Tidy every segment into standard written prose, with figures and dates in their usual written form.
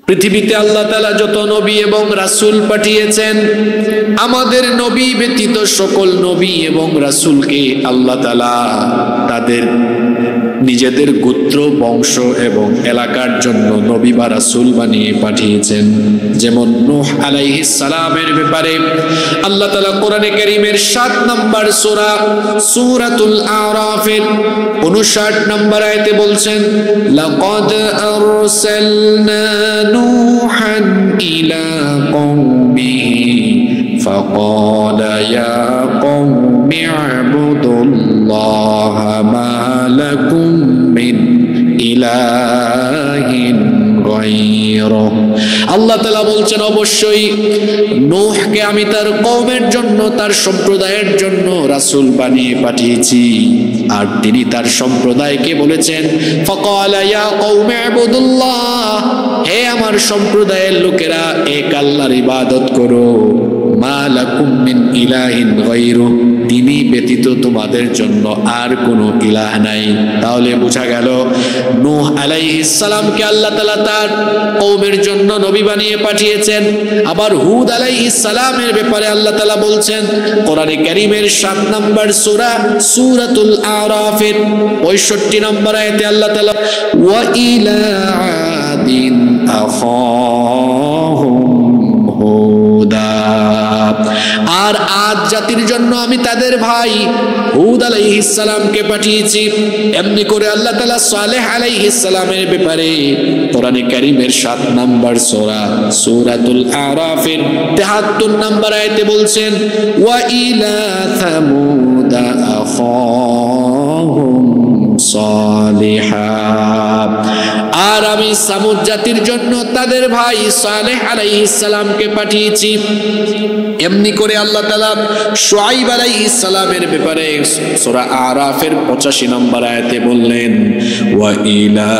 পৃথিবীতে আল্লাহ তাআলা যত নবী এবং রাসূল পাঠিয়েছেন, আমাদের নবী ব্যতীত সকল নবী এবং রাসূলকে আল্লাহ তাআলা তাদের নিজেদের গোত্র, বংশ এবং এলাকার জন্য নবী বা রাসূল বানিয়ে পাঠিয়েছেন। যেমন নূহ আলাইহিস সালামের ব্যাপারে আল্লাহ তাআলা কোরআনে কারীমের 7 নম্বর সূরা সূরাতুল আরাফের 59 নম্বর আয়াতে বলছেন, লাকাদ আরসালনা নূহান ইলা কওমিহি ফাকালা ইয়া কওমি ইবুদুল্লাহা মা লাকুম মিন ইলাহিন গায়রুহু। আল্লাহ তাআলা বলছেন, অবশ্যই নূহকে আমি তার কওমের জন্য, তার সম্প্রদায়ের জন্য রাসূল বানিয়ে পাঠিয়েছি। আর তিনি তার সম্প্রদায়কে বলেছেন, ফাকালা ইয়া কওমি ইবুদুল্লাহ, হে আমার সম্প্রদায়ের লোকেরা, এক আল্লাহর ইবাদত করো, মা লাকুম মিন ইলাহিন গায়রুহু, তিনি ব্যতীত তোমাদের জন্য আর কোনো ইলাহ নাই। তাহলে বোঝা গেল নূহ আলাইহিস সালামকে আল্লাহ তাআলা তার কওমের জন্য নবী বানিয়ে পাঠিয়েছেন। আবার হুদ আলাইহিস সালামের ব্যাপারে আল্লাহ তাআলা বলছেন কোরআনে কারীমের 7 নম্বর সূরা সূরাতুল আরাফের 65 নম্বর আয়াতে আল্লাহ তাআলা, ওয়া ইলা আদিন আখাহুম হুদা, আর আদ জাতির জন্য আমি তাদের ভাই হুদ আলাইহিস সালামকে পাঠিয়েছি। এমনি করে আল্লাহ তাআলা সালেহ আলাইহিস সালামের ব্যাপারে কোরআনে কারীমের 7 নম্বর সূরা সূরাতুল আরাফের 73 নম্বর আয়াতে বলছেন, ওয়া ইলা সামুদা আখাহুম সালিহা, আর আমি সামুদ জাতির জন্য তাদের ভাই সালেহ আলাইহিস সালামকে পাঠিয়েছি। এমনি করে আল্লাহ তাআলা শুআইব আলাইহিস সালামের ব্যাপারে সূরা আরাফের 85 নম্বর আয়াতে বললেন, ওয়া ইলা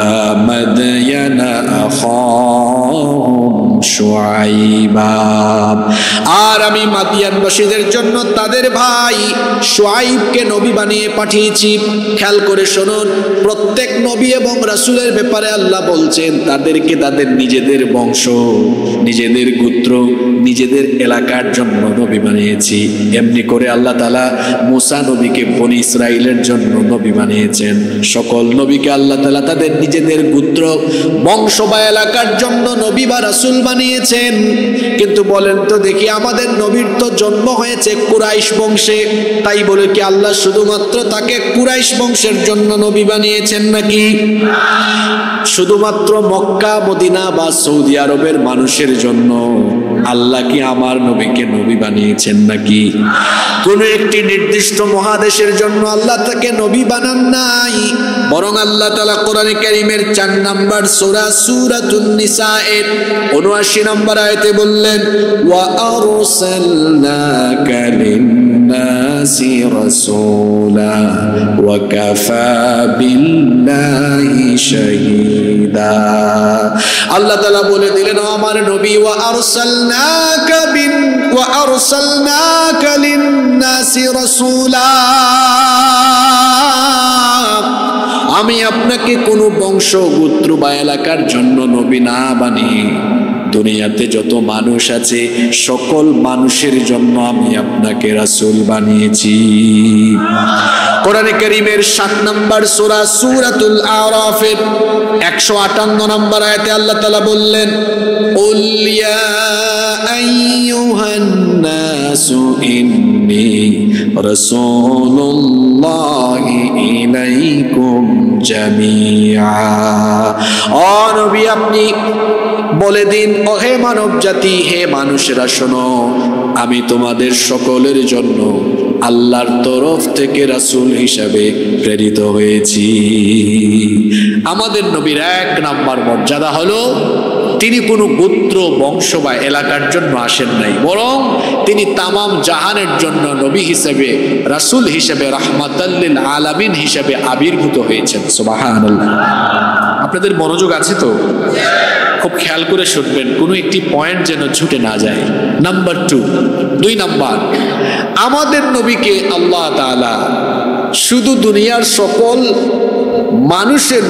মাদয়ানা আখাহুম শুআইবা, আর আমি মাদিয়ানবাসীদের জন্য তাদের ভাই শুআইবকে নবী বানিয়ে পাঠিয়েছি। খেয়াল করে শুনুন, প্রত্যেক নবী এবং রাসূলের ব্যাপারে আল্লাহ বলছেন তাদেরকে তাদের নিজেদের বংশ, নিজেদের গোত্র, নিজেদের এলাকার জন্য নবী বানিয়েছি। এমনি করে আল্লাহ তাআলা মুসা নবীকে বনি ইসরাইলের জন্য নবী বানিয়েছেন। সকল নবীকে আল্লাহ তাআলা তাদের নিজেদের গোত্র, বংশ বা এলাকার জন্য নবী বা রাসূল বানিয়েছেন। কিন্তু বলেন তো দেখি, আমাদের নবীর তো জন্ম হয়েছে কুরাইশ বংশে, তাই বলে কি আল্লাহ শুধুমাত্র তাকে কুরাইশ বংশের জন্য নবী বানিয়েছেন নাকি? শুধুমাত্র মক্কা, মদিনা বা সৌদি আরবের মানুষের জন্য আল্লাহ কি আমার নবীকে নবী বানিয়েছেন নাকি? কোন একটি নির্দিষ্ট মহাদেশের জন্য আল্লাহ তাকে নবী বানান নাই, বরং আল্লাহ তাআলা কোরআনে কারীমের 4 নম্বর সূরা সূরাতুন নিসা এর 79 নম্বর আয়াতে বললেন, ওয়া আরসালনাকা লিন-নাসি রাসূলা ওয়া কাফা বিল্লাহি শাহীদা। আল্লাহ তাআলা বলে দিলেন, আমার নবী, ওয়া আরসালনাকা লিন-নাসি রাসূলা, আমি আপনাকে কোনো বংশ, গোত্র বা এলাকার জন্য নবী না বানিয়ে দুনিয়াতে যত মানুষ আছে সকল মানুষের জন্য আমি আপনাকে রাসূল বানিয়েছি। কোরআনে কারীমের 7 নম্বর সূরা সূরাতুল আরাফের 158 নম্বর আয়াতে আল্লাহ তাআলা বললেন, কুল ইয়া আইয়ুহান নাসু ইন্নী রাসূলুল্লাহি ইলাইকুম জামিআ, ও নবী আপনি বলে দিন, ও হে মানব জাতি, হে মানুষেরা শোনো, আমি তোমাদের সকলের জন্য আল্লাহর তরফ থেকে রাসূল হিসাবে প্রেরিত হয়েছি। আমাদের নবীর 1 নম্বর মর্যাদা হলো তিনি কোনো গোত্র, বংশ বা এলাকার জন্য আসেন নাই, বরং তিনি তামাম জাহানের জন্য নবী হিসেবে, রাসূল হিসেবে, রাহমাতাল লিল আলামিন হিসেবে আবির্ভূত হয়েছেন। সুবহানাল্লাহ। আপনাদের মনোযোগ আছে তো? খুব খেয়াল করে শুনবেন, কোনো একটি পয়েন্ট যেন ছুটে না যায়। নাম্বার 2 নাম্বার, আমাদের নবীকে আল্লাহ তাআলা শুধু দুনিয়ার সকল মানুষের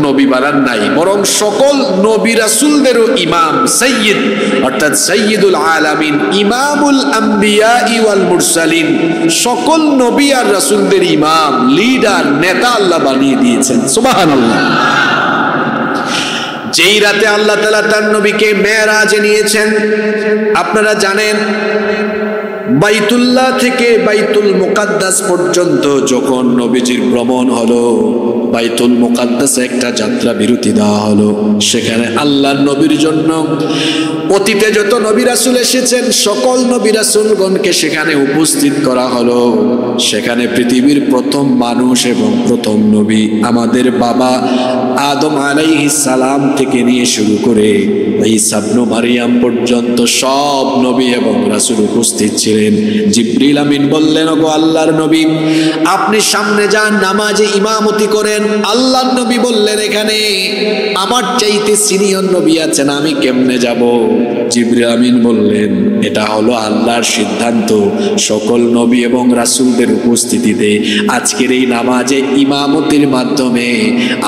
নবী বানান নাই, বরং সকল নবী রাসূলদেরও ইমাম, সাইয়্যিদ অর্থাৎ সাইয়্যিদুল আলামিন, ইমামুল আম্বিয়া ওয়াল মুরসালিন, সকল নবী আর রাসূলদের ইমাম, লিডার, নেতা আল্লাহ বানিয়ে দিয়েছেন। সুবহানাল্লাহ। যেই রাতে আল্লাহ তাআলা তার নবীকে মেরাজে নিয়েছেন, আপনারা জানেন বাইতুল্লাহ থেকে বাইতুল মুকাদ্দাস পর্যন্ত যখন নবীজির ভ্রমণ হলো, বাইতুল মুকাদ্দাসে একটা যাত্রা বিরতি দেওয়া হলো। সেখানে আল্লাহর নবীর জন্য অতীতে যত নবী রাসূল এসেছেন সকল নবী রাসূলগণকে সেখানে উপস্থিত করা হলো। সেখানে পৃথিবীর প্রথম মানুষ এবং প্রথম নবী আমাদের বাবা আদম আলাইহিস সালাম থেকে নিয়ে শুরু করে ঈসা ইবনে মারইয়াম পর্যন্ত সব নবী এবং রাসূল উপস্থিত ছিলেন। জিবরিল আমিন বললেন, ওগো আল্লাহর নবী, আপনি সামনে যান, নামাজে ইমামতি করেন। আল্লাহর নবী বললেন, এখানে আমার চাইতে সিনিয়র নবী আছেন, আমি কেমনে যাব? জিবরিল আমিন বললেন, এটা হলো আল্লাহর সিদ্ধান্ত, সকল নবী এবং রাসূলদের উপস্থিতিতে আজকের এই নামাজে ইমামতির মাধ্যমে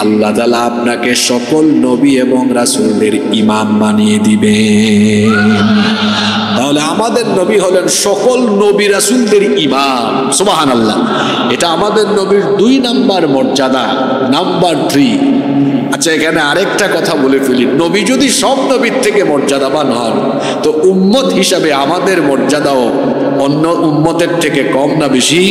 আল্লাহ তাআলা আপনাকে সকল নবী এবং রাসূলদের ইমাম বানিয়ে দিবেন। তাহলে আমাদের নবী হলেন সকল নবী রাসূলদের ইমাম। সুবহানাল্লাহ। এটা আমাদের নবীর 2 নাম্বার মর্যাদা। নাম্বার 3, আচ্ছা এখানে আরেকটা কথা বলে ফেলি, নবী যদি সব নবীর থেকে মর্যাদাবান হন, তো উম্মত হিসাবে আমাদের মর্যাদাও অন্য উম্মতের থেকে কম না বেশি?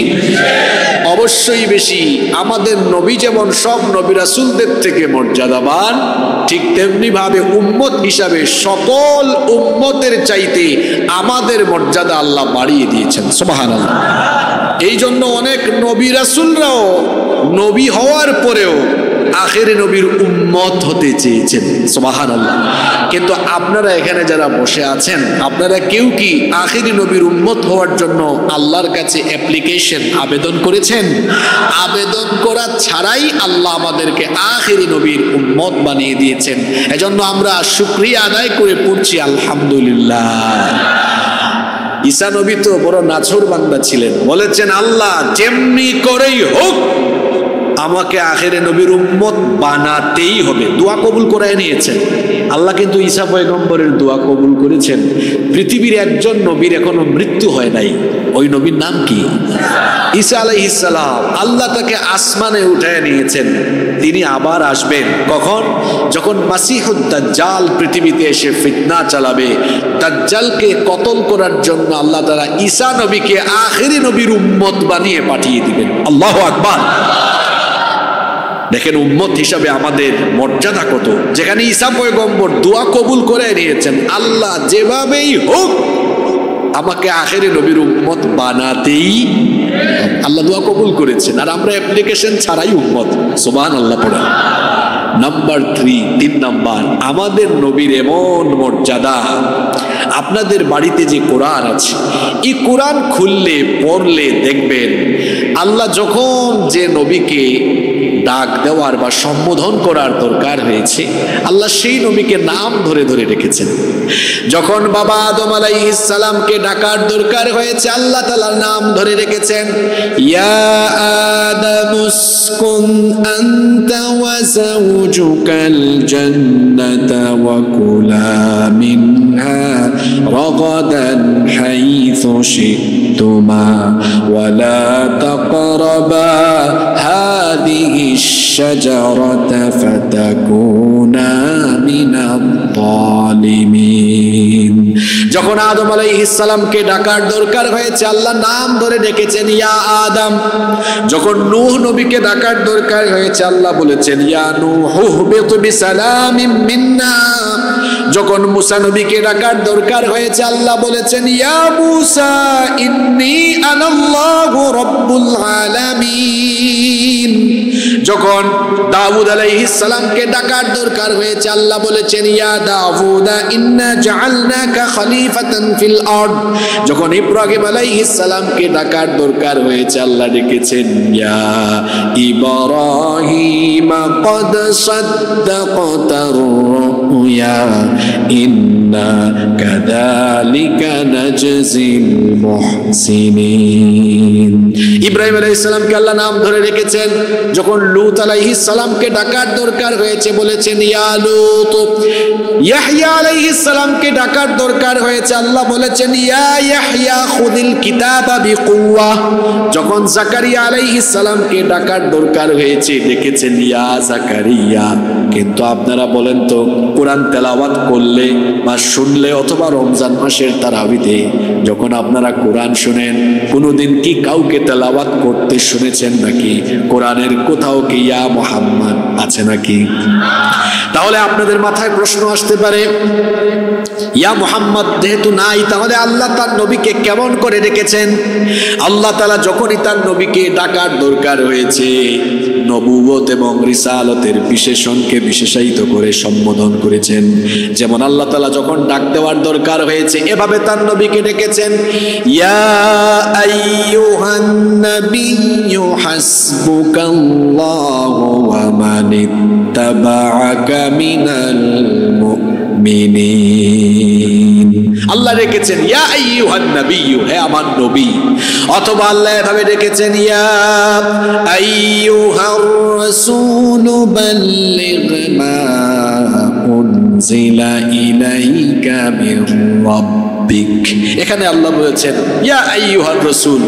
অবশ্যই বেশি। আমাদের নবী যেমন সব নবী রাসূলদের থেকে মর্যাদাবান, ঠিক তেমনি ভাবে উম্মত হিসাবে সকল উম্মতের চাইতে আমাদের মর্যাদা আল্লাহ বাড়িয়ে দিয়েছেন। সুবহানাল্লাহ। এই জন্য অনেক নবী রাসূলরাও নবী হওয়ার পরেও আখেরি নবীর উম্মত হতে চেয়েছেন। সুবহানাল্লাহ। কিন্তু আপনারা এখানে যারা বসে আছেন, আপনারা কেউ কি আখেরি নবীর উম্মত হওয়ার জন্য আল্লাহর কাছে অ্যাপ্লিকেশন আবেদন করেছেন? আবেদন করা ছাড়াই আল্লাহ আমাদেরকে আখেরি নবীর উম্মত বানিয়ে দিয়েছেন। এজন্য আমরা শুকরিয়া আদায় করে পড়ছি আলহামদুলিল্লাহ। ঈসা নবী তো বড় নাছোড় বান্দা ছিলেন, বলেছেন আল্লাহ যেমনি করেই হোক আমাকে আখেরে নবীর উম্মত বানাতেই হবে। দোয়া কবুল করায় নিয়েছেন আল্লাহ, কিন্তু ঈসা পয়গম্বরের দোয়া কবুল করেছেন। পৃথিবীর একজন নবীর এখনো মৃত্যু হয় নাই, ওই নবীর নাম কি? ঈসা আলাইহিস সালাম। আল্লাহ তাকে আসমানে উঠায় নিয়েছেন। তিনি আবার আসবেন কখন? যখন মাসিহুদ দাজ্জাল পৃথিবীতে এসে ফিতনা চালাবে। দাজ্জালকে কতল করার জন্য আল্লাহ তাআলা ঈসা নবীকে আখেরি নবীর উম্মত বানিয়ে পাঠিয়ে দিবেন। আল্লাহু আকবার। দেখেন উম্মত হিসাবে আমাদের মর্যাদা কত। যেখানে ঈসা পয়গম্বর দোয়া কবুল করে নিয়েছেন, আল্লাহ যেভাবেই হোক আমাকে আখেরি নবীর উম্মত বানাতেই, আল্লাহ দোয়া কবুল করেছেন। আর আমরা অ্যাপ্লিকেশন ছাড়াই উম্মত। সুবহানাল্লাহ পড়া। নাম্বার 3 নাম্বার, আমাদের নবীর এমন মর্যাদা, আপনাদের বাড়িতে যে কোরআন আছে, এই কোরআন খুললে পড়লে দেখবেন আল্লাহ যখন যে নবীকে ডাক দেওয়ার বা সম্বোধন করার দরকার হয়েছে, আল্লাহ সেই নবীকে নাম ধরে ধরে রেখেছেন। যখন বাবা আদম আলাইহিস সালামকে ডাকার দরকার হয়েছে, আল্লাহ তাআলার নাম ধরে রেখেছেন। ইয়া আদামুসকুন আনতা ওয়া যাওজুকাল জান্নাতা ওয়া কুলা মিনহা রাগাদান হাইথু শি'তুমা ওয়া লা তাকরাবা হাদিহি الشجرة فتكونا من الظالمين। যখন আদম আলাইহিস সালামকে ডাকার দরকার হয়েছে, আল্লাহ নাম ধরে ডেকেছেন ইয়া আদম। যখন নূহ নবীকে ডাকার দরকার হয়েছে, আল্লাহ বলেছেন ইয়া নূহ উহবিত বিসালামিন মিন্না। যখন মুসা নবীকে ডাকার দরকার হয়েছে, আল্লাহ বলেছেন ইয়া মুসা ইন্নী আনাল্লাহু রাব্বুল আলামিন। যখন দাউদ আলাইহিস সালামকে ডাকার দরকার হয়েছে, আল্লাহ বলেছেন ইয়া দাউদ ইন্না জাআলনাকা খলিফাতান ফিল আরদ। যখন ইব্রাহিম আলাইহিস সালামকে ডাকার দরকার হয়েছে, আল্লাহ ডেকেছেন ইয়া ইব্রাহিম ক্বাদ সাদ্দাকতার রুয়া ইন্না কাযালিকা নাজজিল মুহসিনিন। ইব্রাহিম আলাইহিস সালামকে আল্লাহ নাম ধরে রেখেছেন। যখন লূত আলাইহিস সালামকে ডাকার দরকার হয়েছে বলেছেন ইয়া লূত। ইয়াহইয়া আলাইহিস সালামকে ডাকার দরকার হয়েছে, আল্লাহ বলেছেন ইয়া ইয়াহইয়া খুযিল কিতাবা বিকুওয়া। যখন জাকারিয়া আলাইহিস সালামকে ডাকার দরকার হয়েছে ডেকেছেন ইয়া জাকারিয়া। কিন্তু আপনারা বলেন তো, কোরআন তেলাওয়াত করলে বা শুনলে অথবা রমজান মাসের তারাবিতে যখন আপনারা কোরআন শুনেন, কোনোদিন কি কাউকে তেলাওয়াত করতে শুনেছেন নাকি? কোরআনের কোথাও কি ইয়া মুহাম্মদ আছে নাকি? তাহলে আপনাদের মাথায় প্রশ্ন আসতে পারে, ইয়া মুহাম্মদ যেহেতু নাই, তাহলে আল্লাহ তার নবীকে কেমন করে ডেকেছেন? আল্লাহ তাআলা যখনই তার নবীকে ডাকার দরকার হয়েছে, নবুয়ত এবং রিসালতের বিশেষণকে বিশেষায়িত করে সম্বোধন করেছেন। যেমন আল্লাহ তাআলা যখন ডাক দেওয়ার দরকার হয়েছে এভাবে তার নবীকে ডেকেছেন, ইয়া আইয়ুহান নাবিয়্যু হাসবুকাল্লাহু ওয়া মানিত্তাবা'আকা মিনাল মুমিনিন। আল্লাহ রেখেছেন ইয়া আইয়ুহান নাবিয়্যু, হে আমার নবী। অথবা আল্লাহ এভাবে রেখেছেন ইয়া আইয়ুহার রাসূলু বাল্লিগ মা উনজিলা ইলাইকা মির রাব্বিক। এখানে আল্লাহ বলেছেন ইয়া আইয়ুহার রাসূল,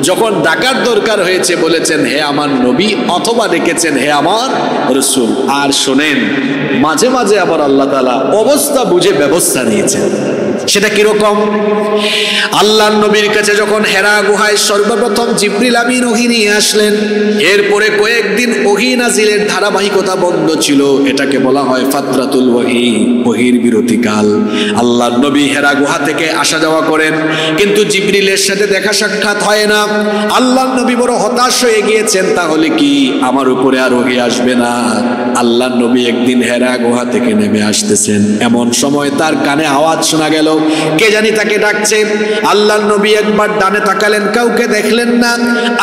যখন ডাকার দরকার হয়েছে বলেছেন হে আমার নবী, অথবা ডেকেছেন হে আমার রাসূল। আর শোনেন, মাঝে মাঝে আবার আল্লাহ তাআলা অবস্থা বুঝে ব্যবস্থা নিয়েছেন। সেটা কিরকম? আল্লাহর নবীর কাছে যখন হেরা গুহায় সর্বপ্রথম জিবরিল আমিন ওহী নিয়ে আসলেন, এরপরে কয়েকদিন ওহী নাজিলের ধারাবাহিকতা বন্ধ ছিল। এটাকে বলা হয় ফাতরাতুল ওহী, ওহীর বিরতিকাল। আল্লাহর নবী হেরা গুহা থেকে আসা যাওয়া করেন, কিন্তু জিবরিলের সাথে দেখা সাক্ষাৎ হয় না। আল্লাহর নবী বড় হতাশ হয়ে গিয়েছেন, তাহলে কি আমার উপরে আর ওহী আসবে না? আল্লাহর নবী একদিন হেরা গুহা থেকে নেমে আসতেছেন, এমন সময় তার কানে আওয়াজ শোনা গেল, কে জানি তাকে ডাকছে। আল্লাহর নবী একবার ডানে তাকালেন, কাউকে দেখলেন না।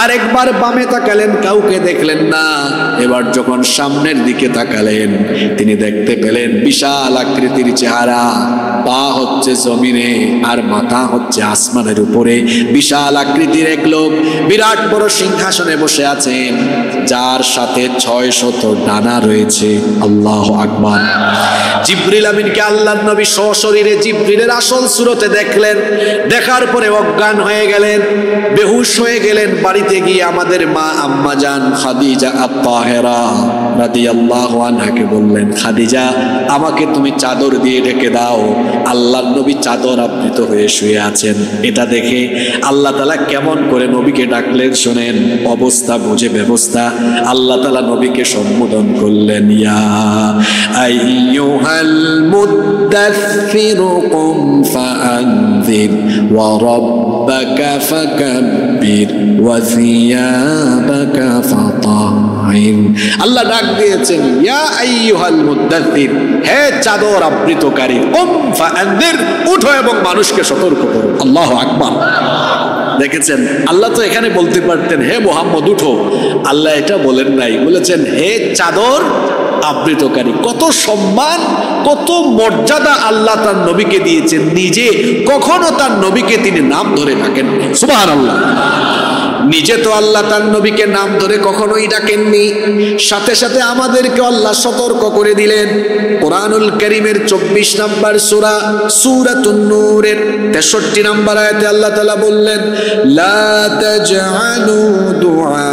আরেকবার বামে তাকালেন, কাউকে দেখলেন না। এবার যখন সামনের দিকে তাকালেন, তিনি দেখতে পেলেন বিশাল আকৃতির চেহারা, পা হচ্ছে জমিনে আর মাথা হচ্ছে আসমানের উপরে। বিশাল আকৃতির এক লোক বিরাট বড় সিংহাসনে বসে আছেন, যার সাথে 600 ডানা রয়েছে। আল্লাহু আকবার। জিবরিল আমিনকে আল্লাহর নবী সশরীরে জিবরিলের আসল সুরতে দেখলেন। দেখার পরে অজ্ঞান হয়ে গেলেন, বেহুশ হয়ে গেলেন। বাড়িতে গিয়ে আমাদের মা আম্মা জান খাদিজা আত-তাহেরা রাদিয়াল্লাহু আনহাকে বললেন, খাদিজা আমাকে তুমি চাদর দিয়ে ঢেকে দাও। আল্লাহর নবী চাদর আবৃত হয়ে শুয়ে আছেন। এটা দেখে আল্লাহ তাআলা কেমন করে নবীকে ডাকলেন শোনেন, অবস্থা বুঝে ব্যবস্থা। আল্লাহ তাআলা নবীকে সম্বোধন করলেন, ইয়া আইয়ুহাল মুদ্দাথিরু কুম ফাআনযির ওয়া রাব্বাকা ফাকাব্বির ওয়া সিয়াবাকা ফাতাহির। আল্লাহ ডাক দিয়েছেন, ইয়া আইয়ুহাল মুদ্দাথির, হে চাদর আবৃতকারী, কুম ফাআনযির, উঠো এবং মানুষকে সতর্ক করো। আল্লাহু আকবার। দেখেছেন, আল্লাহ তো এখানে বলতে পারতেন হে মুহাম্মদ উঠো, আল্লাহ এটা বলেন নাই, বলেছেন হে চাদর আবৃতকারী। কত সম্মান, কত মর্যাদা আল্লাহ তার নবীকে দিয়েছেন। নিজে কখনো তার নবীকে তিনি নাম ধরে ডাকেন। সুবহানাল্লাহ। নিজে তো আল্লাহ তার নবীকে নাম ধরে কখনোই ডাকেননি, সাথে সাথে আমাদেরকে আল্লাহ সতর্ক করে দিলেন। কোরআনুল কারীমের 24 নম্বর সূরা সূরাতুন নূরের 63 নম্বর আয়াতে আল্লাহ তাআলা বললেন, লা তাজআলু দুআ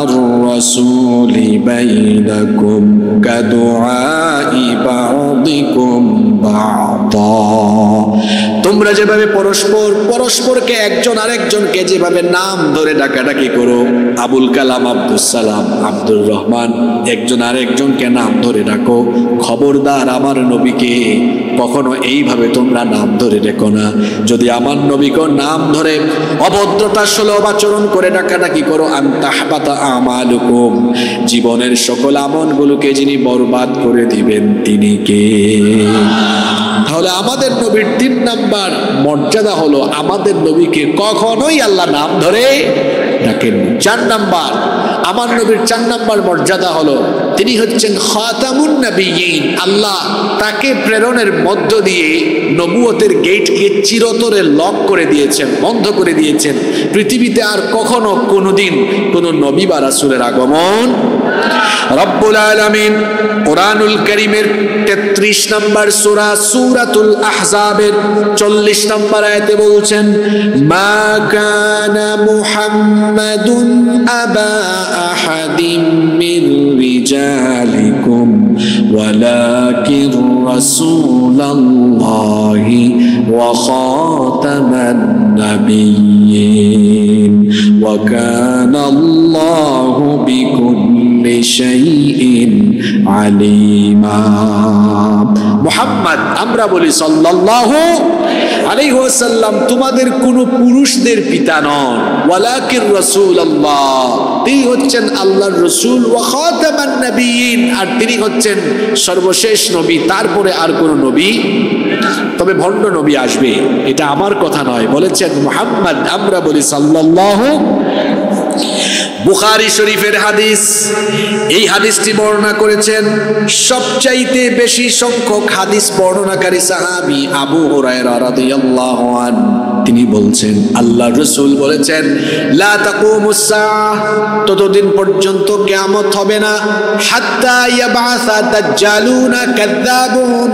আর-রাসূলি বাইনাকুম কাদুআই বা'দিকুম বা'দা। তোমরা যেভাবে পরস্পরকে একজন আরেকজনকে যেভাবে নাম ধরে ডাকাডাকি করো, আবুল কালাম, আব্দুল সালাম, আব্দুর রহমান, একজন আরেকজনকে নাম ধরে ডাকো, খবরদার আমার নবীকে কখনো এইভাবে তোমরা নাম ধরে ডেকো না। যদি আমার নবীকে নাম ধরে অভদ্রতা সুলভ আচরণ করে ডাকাডাকি করো, আনতাহবাতা আমালুকুম, জীবনের সকল আমলগুলোকে যিনি বরবাদ করে দিবেন তিনি কে? তাহলে আমাদের নবীর 3 নাম্বার মর্যাদা হলো আমাদের নবীকে কখনোই আল্লাহ নাম ধরে ডাকেন। 4 নাম্বার, আমার নবীর 4 নাম্বার মর্যাদা হলো তিনি হচ্ছেন খাতামুন নবিয়্যিন। আল্লাহ তাকে প্রেরণের মধ্য দিয়ে নবুয়তের গেটকে চিরতরে লক করে দিয়েছেন, বন্ধ করে দিয়েছেন। পৃথিবীতে আর কখনো কোনোদিন কোনো নবী বা রাসূলের আগমন। রব্বুল আলামিন কোরআনুল কারীমের 33 নম্বর সূরা সূরাতুল আহজাবের 40 নম্বর আয়াতে বলছেন, মা কানা মুহাম্মাদুন আবা আহাদিম মির রিজালিকুম ওয়ালাকিন রাসূলুল্লাহি ওয়া খাতামান নাবিয়্যিন ওয়া কানা আল্লাহু বিকুল্লি শাইইন আলিমা। মুহাম্মদ, আমরা বলি সাল্লাল্লাহু আলাইহি ওয়াসাল্লাম তোমাদের কোন পুরুষদের পিতা নন, ওয়ালাকিন রাসূলুল্লাহ, তিনি হচ্ছেন আল্লাহর রাসূল, ওয়া খাতামান নাবিয়্যিন, আর তিনি হচ্ছেন সর্বশেষ নবী, তারপরে আর কোন নবী। তবে ভণ্ড নবী আসবে, এটা আমার কথা নয়, বলেছেন মুহাম্মদ, আমরা বলি সাল্লাল্লাহু। বুখারী শরীফের হাদিস, এই হাদিসটি বর্ণনা করেছেন সবচাইতে বেশি সংখ্যক হাদিস বর্ণনাকারী সাহাবী আবু হুরায়রা রাদিয়াল্লাহু আনহু। তিনি বলছেন আল্লাহর রাসূল বলেছেন, লা তাকুমুস সাআহ, ততদিন পর্যন্ত কিয়ামত হবে না, হাত্তা ইয়াবআসা দাজ্জালুনা কাযাবুন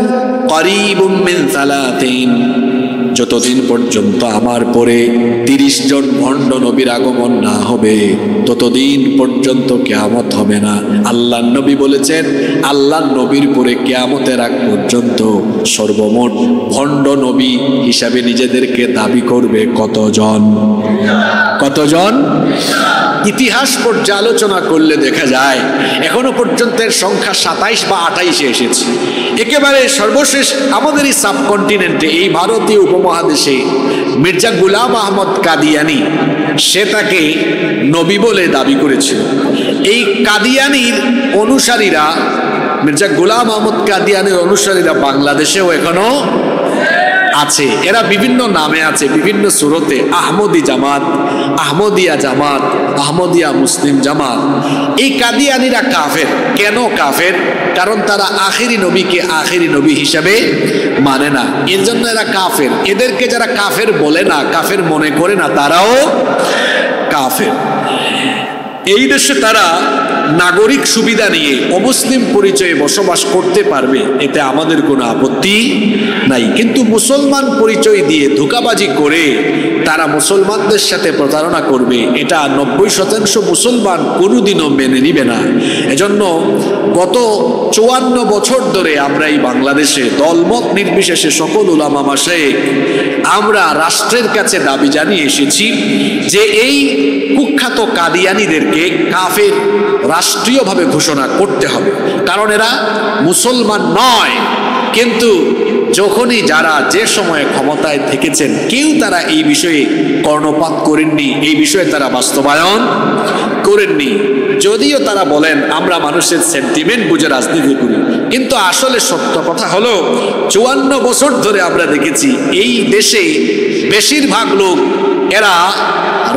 করিবুম মিন 30, যতদিন পর্যন্ত আমার পরে 30 জন ভণ্ড নবীর আগমন না হবে ততদিন পর্যন্ত কিয়ামত হবে না। আল্লাহর নবী বলেছেন আল্লাহর নবীর পরে কিয়ামতের আগ পর্যন্ত সর্বমোট ভণ্ড নবী হিসাবে নিজেদেরকে দাবি করবে কতজন? কতজন? ইতিহাস পর্যালোচনা করলে দেখা যায় এখনো পর্যন্ত এর সংখ্যা 27 বা 28-এ এসেছে। একেবারে সর্বশেষ আমাদের এই সাবকন্টিনেন্টে, এই ভারতীয় উপমহাদেশে মির্জা গোলাম আহমদ কাদিয়ানি, সে তাকে নবী বলে দাবি করেছিল। এই কাদিয়ানির অনুসারীরা, মির্জা গোলাম আহমদ কাদিয়ানির অনুসারীরা বাংলাদেশেও এখনো আছে। এরা বিভিন্ন নামে আছে, বিভিন্ন সুরতে, আহমদি জামাত, আহমদিয়া জামাত, আহমদিয়া মুসলিম জামাত। এই কাদিয়ানিরা কাফের। কেন কাফের? কারণ তারা আখেরি নবীকে আখেরি নবী হিসাবে মানে না, এর জন্য এরা কাফের। এদেরকে যারা কাফের বলে না, কাফের মনে করে না, তারাও কাফের। এই দেশে তারা নাগরিক সুবিধা নিয়ে অমুসলিম পরিচয়ে বসবাস করতে পারবে, এতে আমাদের কোনো আপত্তি নাই। কিন্তু মুসলমান পরিচয় দিয়ে ধোঁকাবাজি করে তারা মুসলমানদের সাথে প্রতারণা করবে, এটা 90% মুসলমান কোনোদিনও মেনে নিবে না। এজন্য গত 54 বছর ধরে আমরা এই বাংলাদেশে দলমত নির্বিশেষে সকল উলামা মাশায়েখ আমরা রাষ্ট্রের কাছে দাবি জানিয়ে এসেছি যে এই কুখ্যাত কাদিয়ানীদেরকে কাফের রাষ্ট্রীয়ভাবে ঘোষণা করতে হবে, কারণ এরা মুসলমান নয়। কিন্তু যখনই যারা যে সময়ে ক্ষমতায় থেকেছেন কেউ তারা এই বিষয়ে কর্ণপাত করেননি, এই বিষয়ে তারা বাস্তবায়ন করেননি। যদিও তারা বলেন আমরা মানুষের সেন্টিমেন্ট বুঝে রাজনীতি করি, কিন্তু আসলে সত্য কথা হলো 54 বছর ধরে আমরা দেখেছি এই দেশে বেশিরভাগ লোক এরা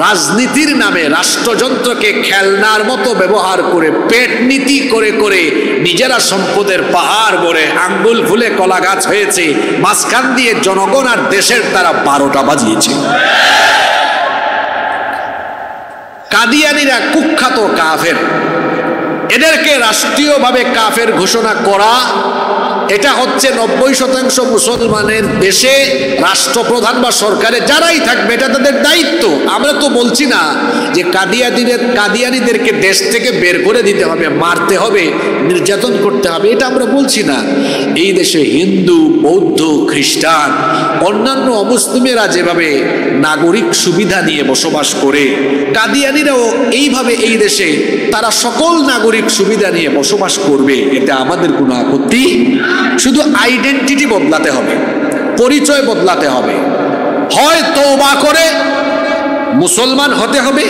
রাজনীতির নামে রাষ্ট্রযন্ত্রকে খেলনার মতো ব্যবহার করে পেট নীতি করে করে নিজেরা সম্পদের পাহাড় গড়ে আঙ্গুল ফুলে কলা গাছ হয়েছে, মাঝখান দিয়ে জনগণ আর দেশের তারা 12টা বাজিয়েছে। কাদিয়ানীরা কুখ্যাত কাফের, এদেরকে রাষ্ট্রীয়ভাবে কাফের ঘোষণা করা এটা হচ্ছে 90% মুসলমানের দেশে রাষ্ট্রপ্রধান বা সরকারে যারাই থাকবে এটা তাদের দায়িত্ব। আমরা তো বলছি না যে কাদিয়ানীদেরকে দেশ থেকে বের করে দিতে হবে, মারতে হবে, নির্যাতন করতে হবে, এটা আমরা বলছি না। এই দেশে হিন্দু, বৌদ্ধ, খ্রিস্টান, অন্যান্য অমুসলিমেরা যেভাবে নাগরিক সুবিধা নিয়ে বসবাস করে, কাদিয়ানীরাও এইভাবে এই দেশে তারা সকল নাগরিক সুবিধা নিয়ে বসবাস করবে, এতে আমাদের কোনো আপত্তি। শুধু আইডেন্টিটি বদলাতে হবে, পরিচয় বদলাতে হবে, হয় তওবা করে মুসলমান হতে হবে,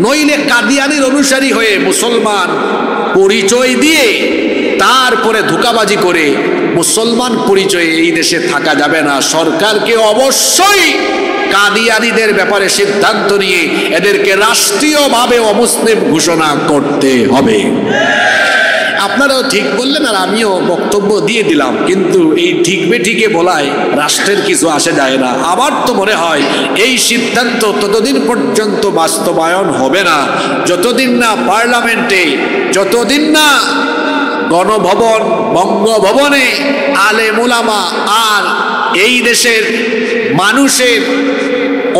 নইলে কাদিয়ানীর অনুসারী হয়ে মুসলমান পরিচয় দিয়ে তারপরে ধোঁকাবাজি করে মুসলমান পরিচয়ে এই দেশে থাকা যাবে না। সরকারকে অবশ্যই কাদিয়ানীদের ব্যাপারে সিদ্ধান্ত নিয়ে এদেরকে রাষ্ট্রীয়ভাবে অমুসলিম ঘোষণা করতে হবে। আপনারাও ঠিক বললেন আর আমিও বক্তব্য দিয়ে দিলাম, কিন্তু এই ঠিক বেঠিকে বলায় রাষ্ট্রের কিছু আসে যায় না। আমার তো মনে হয় এই সিদ্ধান্ত ততদিন পর্যন্ত বাস্তবায়ন হবে না যতদিন না পার্লামেন্টে, যতদিন না গণভবন বঙ্গভবনে আলেম ওলামা আর এই দেশের মানুষের